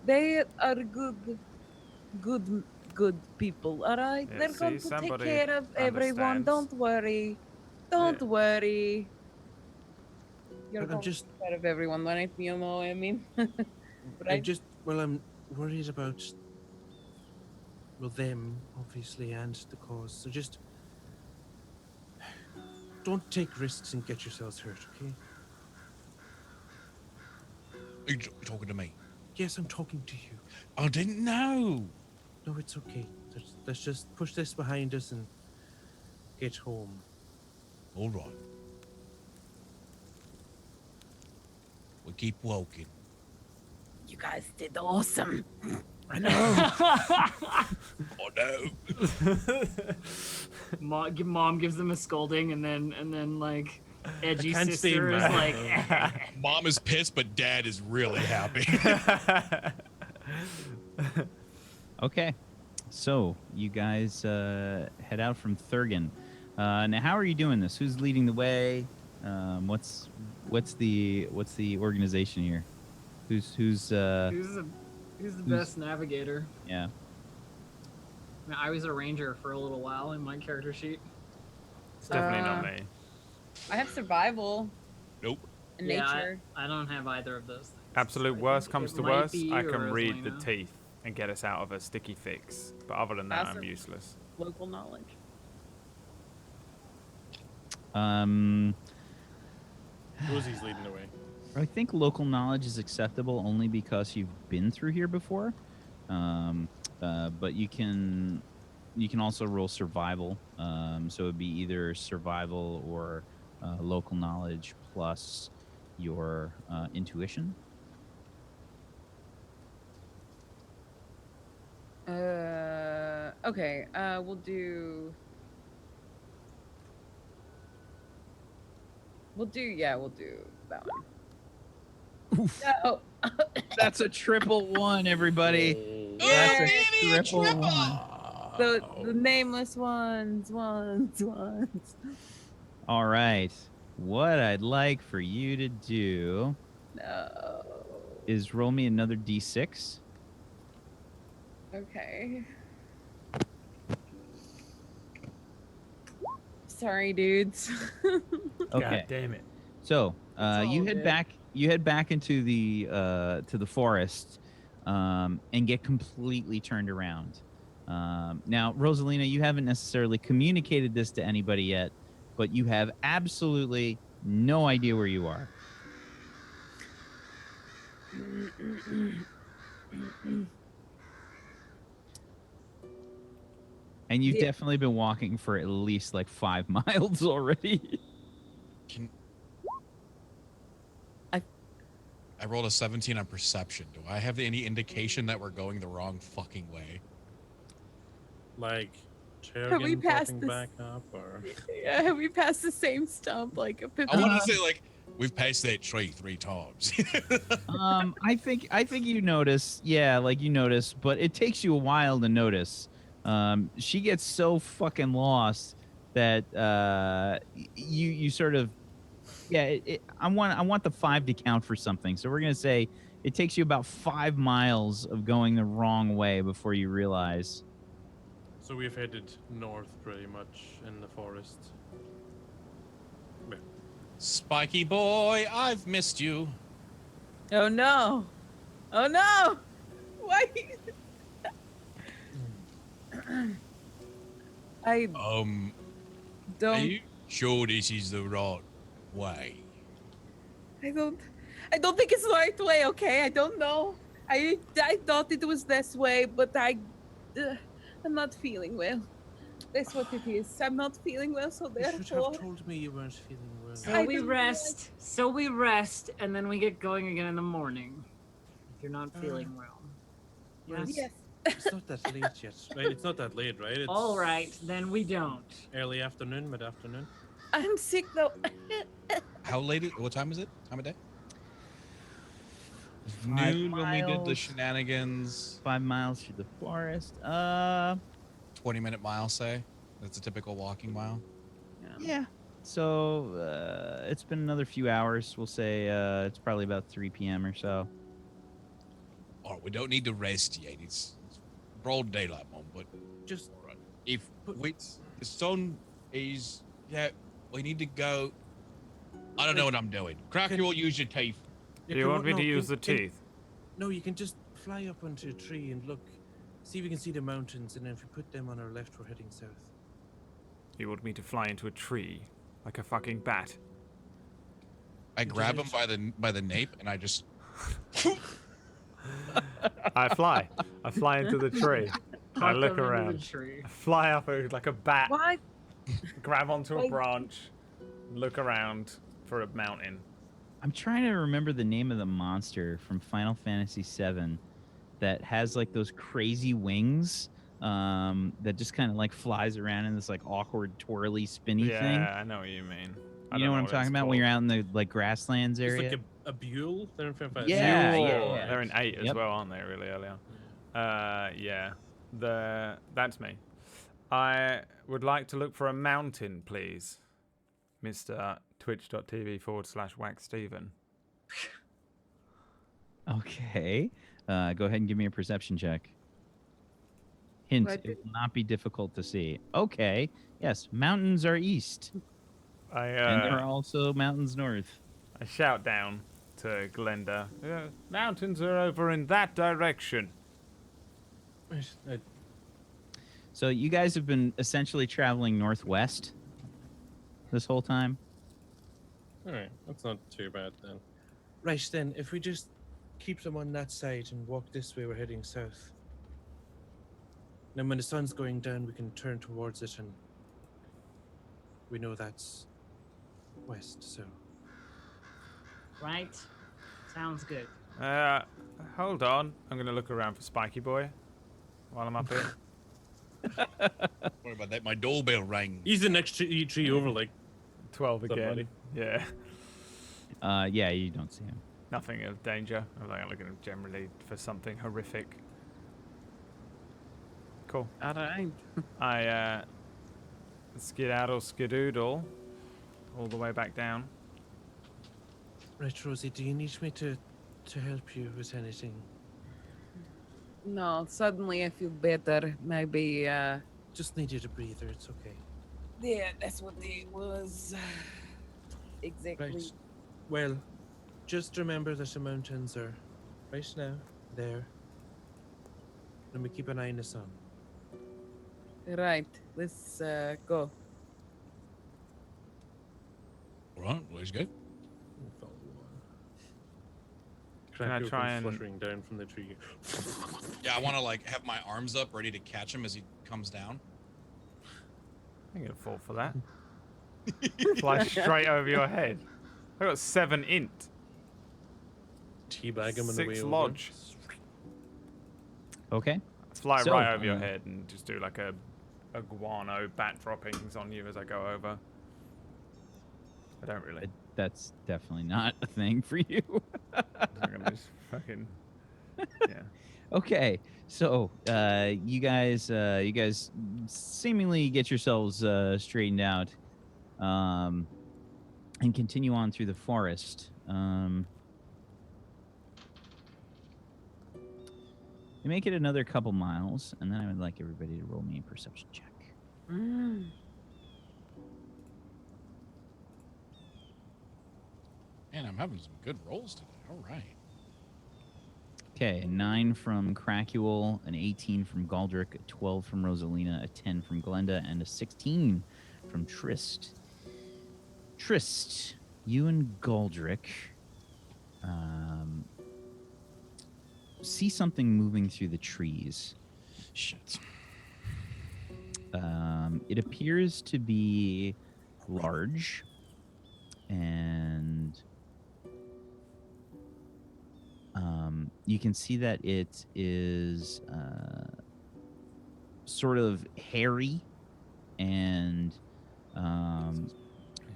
They are good people, all right? Yeah, They're see, going to take somebody care of everyone. understands. Don't worry. Don't worry. You're I'm going just, to take care of everyone, right? You know what I mean? I'm worried about, well, them, obviously, and the cause. So just don't take risks and get yourselves hurt, okay? Are you talking to me? Yes, I'm talking to you. I didn't know. No, it's okay. Let's just push this behind us and get home. All right. We keep walking. You guys did awesome. I know. Oh no. Mom gives them a scolding, and then like edgy can't stay sister is mad. like, Mom is pissed, but Dad is really happy. Okay, so you guys head out from Thurgan. Now, how are you doing this? Who's leading the way? What's the organization here? Who's who's the best navigator? yeah? I mean, I was a ranger for a little while in my character sheet. It's definitely not me. I have survival Nope. and Yeah, nature. I don't have either of those things. Absolute I worst think comes it to might worst, be I you, can read the Rosalina. teeth and get us out of a sticky fix. But other than that, I'm Awesome. useless. Local knowledge. Rosie's leading the way. I think local knowledge is acceptable only because you've been through here before. But you can also roll survival. So it'd be either survival or local knowledge plus your intuition. Okay. We'll do that one. Oof. No. That's a triple one, everybody. Oh, That's Yay! a triple one. The nameless ones. All right. What I'd like for you to do No. is roll me another d6. Okay. Sorry, dudes. Okay. God damn it. So It's you all head good. back. You head back into the forest, and get completely turned around. Now, Rosalina, you haven't necessarily communicated this to anybody yet, but you have absolutely no idea where you are. And you've Yeah. definitely been walking for at least like 5 miles already. I rolled a 17 on perception. Do I have any indication that we're going the wrong fucking way? like Have we Cherrigan passed popping this- back up, or Yeah, we passed the same stump like a 50. I want to say like we've passed that tree 3 times. I think you notice. Yeah, like you notice, but it takes you a while to notice. She gets so fucking lost that you sort of I want the 5 to count for something. So we're gonna say it takes you about 5 miles of going the wrong way before you realize. so we've headed north pretty much in the forest. Spiky boy, I've missed you. Oh no! Oh no! Why? I Are don't. you sure this is the right way? I don't think it's the right way. Okay, I don't know. I thought it was this way, but I'm not feeling well. That's what it is. I'm not feeling well, so You should therefore. have told me you weren't feeling well. So I we don't rest. So we rest, and then we get going again in the morning. If you're not feeling well. Yes. Yes. It's not that late yet. Right? It's not that late, right? It's All right, then we don't. early afternoon, mid-afternoon. I'm sick though. How late? What time is it? Time of day? 5 Noon when we did the miles. shenanigans. 5 miles through the forest. 20-minute mile, say. That's a typical walking mile. Yeah. So it's been another few hours. We'll say it's probably about 3 p.m. or so. All right, we don't need to rest yet. It's broad daylight, Mom. But Just if the sun is, we need to go. I don't know what I'm doing. Cracker, you'll use your teeth. Do you want me to use the teeth? No, you can just fly up onto a tree and look. See if we can see the mountains, and then if we put them on our left, we're heading south. You want me to fly into a tree like a fucking bat? I grab him by the nape and I just. I fly. I fly into the tree. I Tuck look them into around. the tree. I fly up like a bat. What? Grab onto a Like- branch. Look around for a mountain. I'm trying to remember the name of the monster from Final Fantasy VII that has like those crazy wings that just kind of like flies around in this like awkward twirly spinny Yeah, thing. I know what you mean. I You don't know what I'm it's talking about when you're called. out in the like grasslands It's area. like a buell. They're in Final Fantasy. Yeah, Fuel. yeah. They're in 8 as Yep. well, aren't they? Really early on. Yeah. That's me. I would like to look for a mountain, please, Mr. Twitch.tv/WackSteven. Okay. Go ahead and give me a perception check. Hint, What it will not be difficult to see. Okay. Yes, mountains are east. And there are also mountains north. I shout down. to Glenda. Mountains are over in that direction. So you guys have been essentially traveling northwest this whole time? All right, that's not too bad then. Right then, if we just keep them on that side and walk this way, we're heading south. Then when the sun's going down, we can turn towards it, and we know that's west, so... Right? Sounds good. Hold on. I'm going to look around for Spiky Boy while I'm up here. What about that? My doorbell rang. He's the next tree over, like... 12 again. Somebody. Yeah. Yeah, you don't see him. Nothing of danger. I'm looking generally for something horrific. Cool. Alright. I skedaddle skedoodle all the way back down. Right, Rosie, do you need me to help you with anything? No, suddenly I feel better. Maybe, Just need you to breathe, or it's okay. yeah, that's what it was. Exactly. Right. Well, just remember that the mountains are right now, there. And we keep an eye on the sun. Right, let's go. All right, let's go. Can I try and- fluttering down from the tree? Yeah, I want to like have my arms up, ready to catch him as he comes down. I'm going to fall for that. Fly straight over your head. I got 7 int. Teabag him on the way 6 over. lodge. Okay. Fly So, right over your head and just do like a guano bat droppings on you as I go over. I don't really. That's definitely not a thing for you. I'm gonna just fucking. Yeah. Okay, so you guys seemingly get yourselves straightened out, and continue on through the forest. You make it another couple miles, and then I would like everybody to roll me a perception check. Man, I'm having some good rolls today. All right. Okay, a 9 from Crackuel, an 18 from Galdrick, a 12 from Rosalina, a 10 from Glenda, and a 16 from Trist. Trist, you and Galdrick see something moving through the trees. Shit. It appears to be large, and you can see that it is sort of hairy, and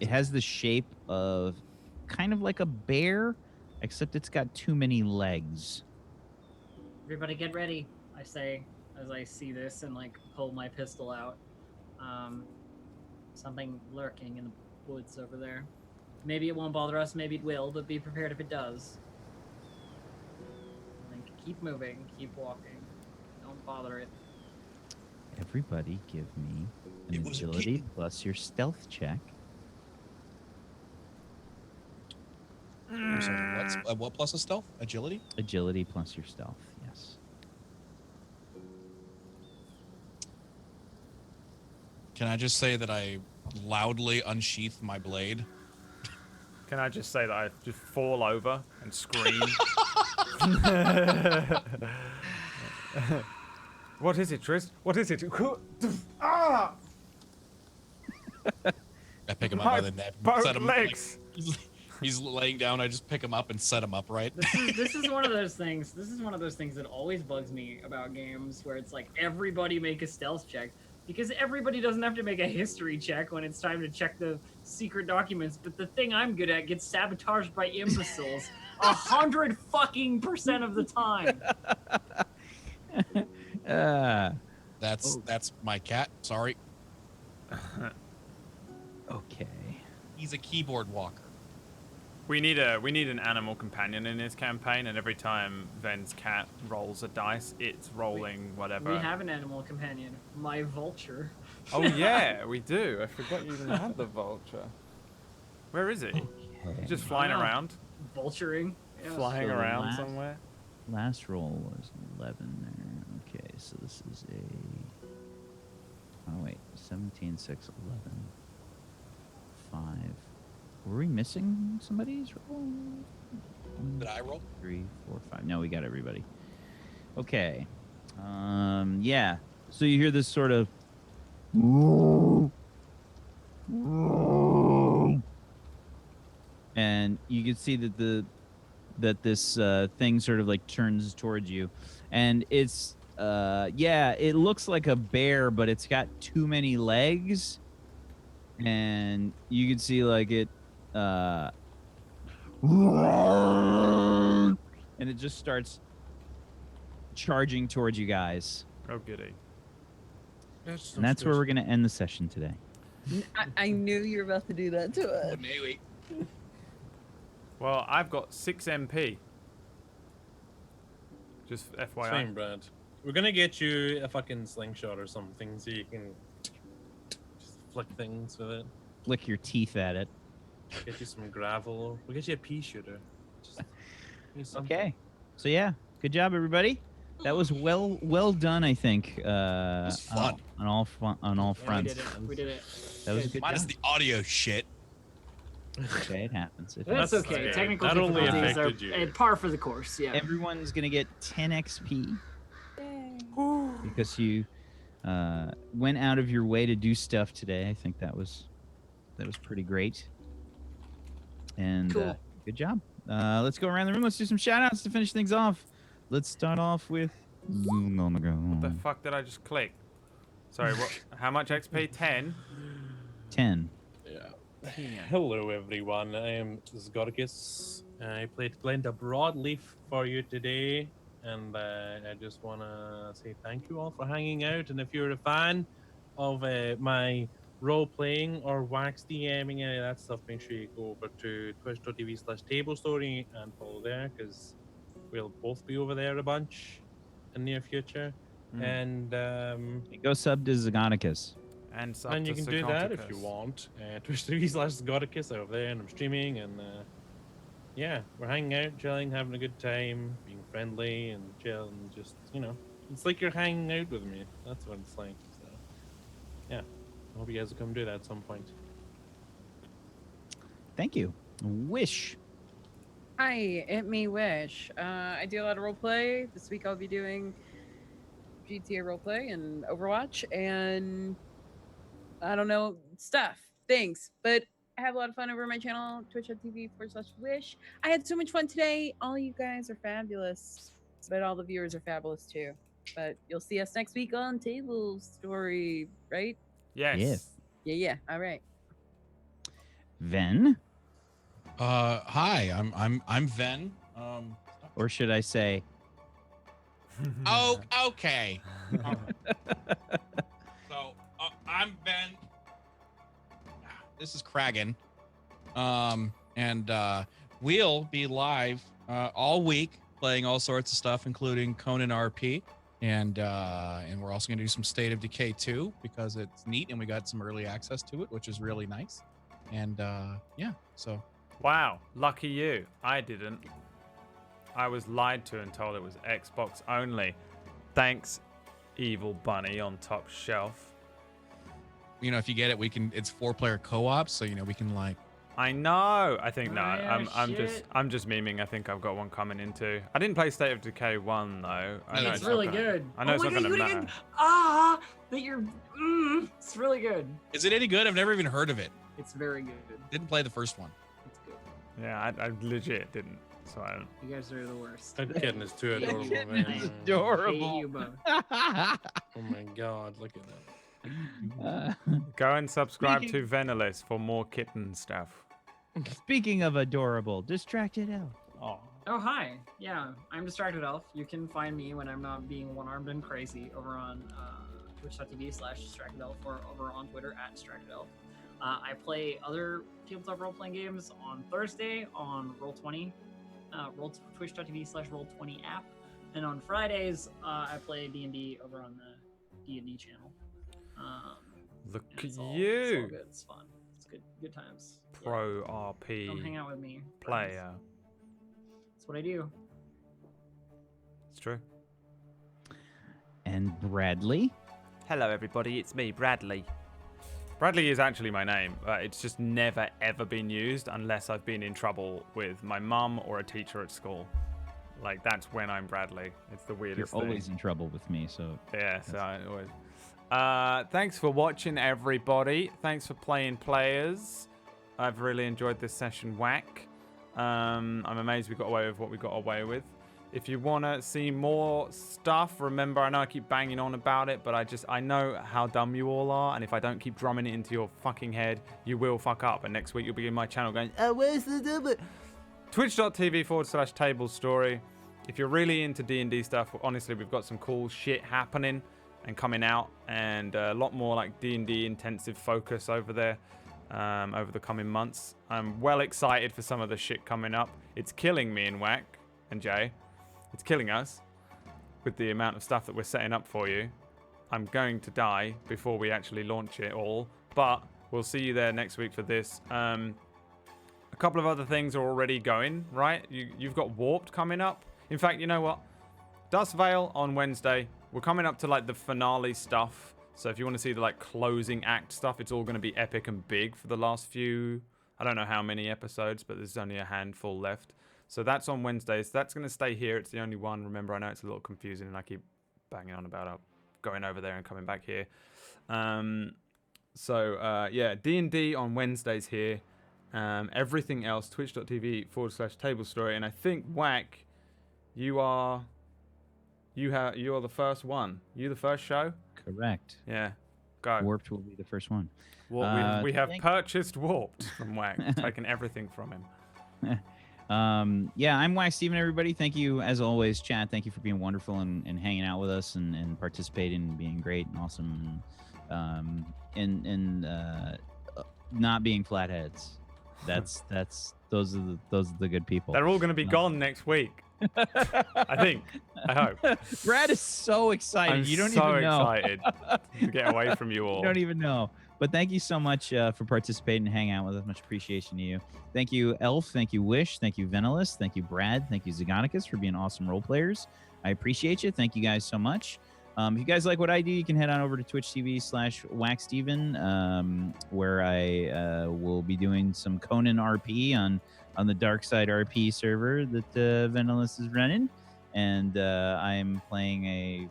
it has the shape of kind of like a bear, except it's got too many legs. Everybody get ready, I say, as I see this and like pull my pistol out. Something lurking in the woods over there. Maybe it won't bother us, maybe it will, but be prepared if it does. Like, keep moving, keep walking. Don't bother it. Everybody give me an It was a agility kitten. plus your stealth check. I'm sorry, what plus a stealth? Agility? Agility plus your stealth, yes. Can I just say that I loudly unsheath my blade? Can I just say that I just fall over and scream? What is it, Trist? What is it? Ah! I pick him up My by the neck. both Set him legs. Like, he's laying down. I just pick him up and set him up right. This is one of those things. This is one of those things that always bugs me about games, where it's like everybody make a stealth check, because everybody doesn't have to make a history check when it's time to check the secret documents. But the thing I'm good at gets sabotaged by imbeciles 100% of the time. That's my cat. Sorry. Okay. He's a keyboard walker. We need an animal companion in this campaign, and every time Ven's cat rolls a dice, it's rolling whatever. We have an animal companion, my vulture. Oh yeah, we do. I forgot you even had the vulture. Where is he? Oh, yeah. Just flying I don't know. around. Vulturing. Yeah. Flying So the around last- somewhere. Last roll was 11 there. Okay, so this is a... Oh, wait. 17, 6, 11. 5. Were we missing somebody's roll? Did I roll? 3, 4, 5. No, we got everybody. Okay. Yeah. So you hear this sort of... And you can see that this thing sort of like turns towards you, and it's it looks like a bear, but it's got too many legs, and you can see like it and it just starts charging towards you guys. Oh, goody. And that's where we're gonna end the session today. I knew you were about to do that to us. Maybe. Well, I've got 6 MP. Just FYI. Same, Brad. We're gonna get you a fucking slingshot or something so you can just flick things with it. Flick your teeth at it. Get you some gravel. We'll get you a pea shooter. Just do something. Okay. So yeah, good job, everybody. That was well done, I think. was fun. On all fronts. We did it. That was a good Minus job. the audio shit. Okay, it happens. That's okay. okay. Technical That only difficulties are affected you. at par for the course. Yeah. Everyone's gonna get 10 XP because you went out of your way to do stuff today. I think that was pretty great. And Cool. good job. Let's go around the room. Let's do some shout outs to finish things off. Let's start off with What the fuck did I just click? Sorry, what? How much XP? 10? 10. Yeah. Hello, everyone. I am Zgorgis. I played Glenda Broadleaf for you today, and I just want to say thank you all for hanging out. And if you're a fan of my role playing or wax DMing, any of that stuff, make sure you go over to twitch.tv/Tablestory and follow there, because we'll both be over there a bunch in the near future. And Go sub to Zagonicus. And you can do that if you want. Twitch.tv/Zgorgis over there, and I'm streaming, and yeah, we're hanging out, chilling, having a good time, being friendly and chill, and just, it's like you're hanging out with me. That's what it's like. So, yeah, I hope you guys will come do that at some point. Thank you. Wish. Hi, it me Wish. I do a lot of roleplay. This week I'll be doing GTA roleplay and Overwatch and I don't know, things. But I have a lot of fun over my channel, twitch.tv/Wish. I had so much fun today. All you guys are fabulous, but all the viewers are fabulous too. But you'll see us next week on Tablestory, right? Yes. Yes. Yeah. All right. Ven. Hi, I'm Ven. Or should I say Oh, okay. So I'm Ben. This is Kragan. And we'll be live all week playing all sorts of stuff, including Conan RP. And we're also gonna do some State of Decay 2 because it's neat and we got some early access to it, which is really nice. And yeah, so Wow, lucky you. I didn't. I was lied to and told it was Xbox only. Thanks, Evil Bunny on top shelf. if you get it, it's 4-player co-op, so we can like. I know. I think no. Oh, yeah, I'm just memeing. I think I've got one coming into. I didn't play State of Decay 1 though. I know It's not really gonna- good. I know oh it's my not God, gonna you matter. again. That you're. It's really good. Is it any good? I've never even heard of it. It's very good. Didn't play the first one. It's good. Yeah, I legit didn't. So I don't. You guys are the worst. That kitten is too Yeah, adorable, kitten man. is adorable. I hate you both. Oh my god, look at that. Go and subscribe Speaking- to Venilus for more kitten stuff. Speaking of adorable, Distracted Elf. Oh. Oh, hi. Yeah, I'm Distracted Elf. You can find me when I'm not being one-armed and crazy over on twitch.tv/Distracted Elf or over on Twitter @DistractedElf. I play other tabletop role-playing games on Thursday on Roll20, twitch.tv/Roll20 app. And on Fridays, I play D&D over on the D&D channel. Look and at it's all you. good. It's fun. It's good times. pro Come hang RP out with me. friends. player. That's what I do. It's true. And Bradley. Hello, everybody. It's me, Bradley. Bradley is actually my name. It's just never ever been used unless I've been in trouble with my mum or a teacher at school. Like that's when I'm Bradley. It's the You're weirdest thing. always in trouble with me, so Yeah, so I always. Thanks for watching, everybody. Thanks for playing players. I've really enjoyed this session, Whack. I'm amazed we got away with what we got away with. If you want to see more stuff, remember, I know I keep banging on about it, but I know how dumb you all are, and if I don't keep drumming it into your fucking head, you will fuck up, and next week you'll be in my channel going, oh, where's the double? Twitch.tv/Tablestory. If you're really into D&D stuff, honestly, we've got some cool shit happening and coming out, and a lot more like D&D intensive focus over there over the coming months. I'm well excited for some of the shit coming up. It's killing me and Whack and Jay. It's killing us with the amount of stuff that we're setting up for you. I'm going to die before we actually launch it all, but we'll see you there next week for this. A couple of other things are already going, right? You've got Warped coming up. In fact, you know what? Dust Veil on Wednesday. We're coming up to like the finale stuff. So if you want to see the like closing act stuff, it's all going to be epic and big for the last few, I don't know how many episodes, but there's only a handful left. So that's on Wednesdays. That's going to stay here. It's the only one. Remember, I know it's a little confusing and I keep banging on about going over there and coming back here. Yeah, D&D on Wednesdays here. Everything else, twitch.tv/Tablestory. And I think, Whack, you are the first one. You the first show? correct. Yeah, go. Warped will be the first one. We have purchased Warped from Whack, taken everything from him. Yeah, I'm Whack Steven, everybody. Thank you, as always, chat. Thank you for being wonderful and hanging out with us and participating and being great and awesome and not being flatheads. Those are the good people. They're all going to be gone next week. I think. I hope. Brad is so excited. I'm You don't so even know. excited to get away from you all. You don't even know. But thank you so much for participating and hanging out with us. Much appreciation to you. Thank you, Elf. Thank you, Wish. Thank you, Venilus. Thank you, Brad. Thank you, Zagonicus, for being awesome role players. I appreciate you. Thank you guys so much. If you guys like what I do, you can head on over to twitch.tv/WhackSteven, where I will be doing some Conan RP on the Dark Side RP server that Venilus is running. And I'm playing a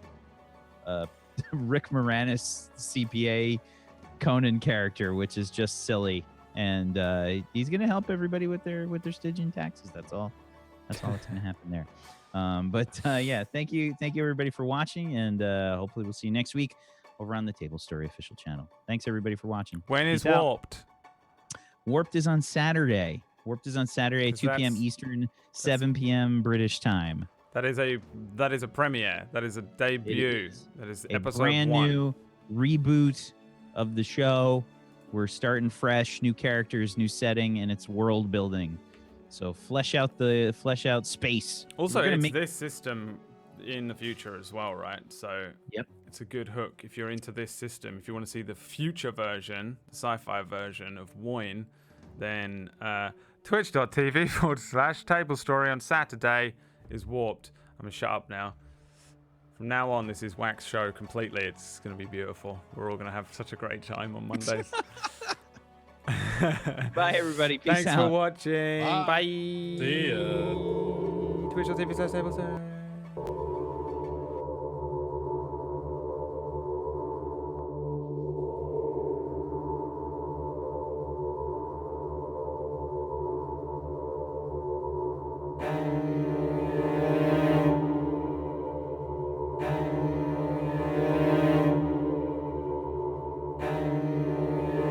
Rick Moranis CPA Conan character, which is just silly, and he's gonna help everybody with their Stygian taxes. That's all that's gonna happen there. Yeah, thank you everybody for watching, and hopefully we'll see you next week over on the Tablestory official channel. Thanks everybody for watching. When is Peace out. Warped? Warped is on Saturday. 2 p.m. Eastern, 7 p.m. British time. That is a premiere. That is a debut. That is a episode brand 1. new reboot of the show. We're starting fresh, new characters, new setting, and it's world building. So flesh out space. Also, it's this system in the future as well, right? So yep, it's a good hook if you're into this system. If you want to see the future version, the sci-fi version of Woin, then twitch.tv/Tablestory on Saturday is Warped. I'm gonna shut up now. From now on, this is Wax show completely. It's gonna be beautiful. We're all gonna have such a great time on Mondays. Bye, everybody. Peace Thanks out. for watching. Bye. See ya. Twitch.tv/Tablestory.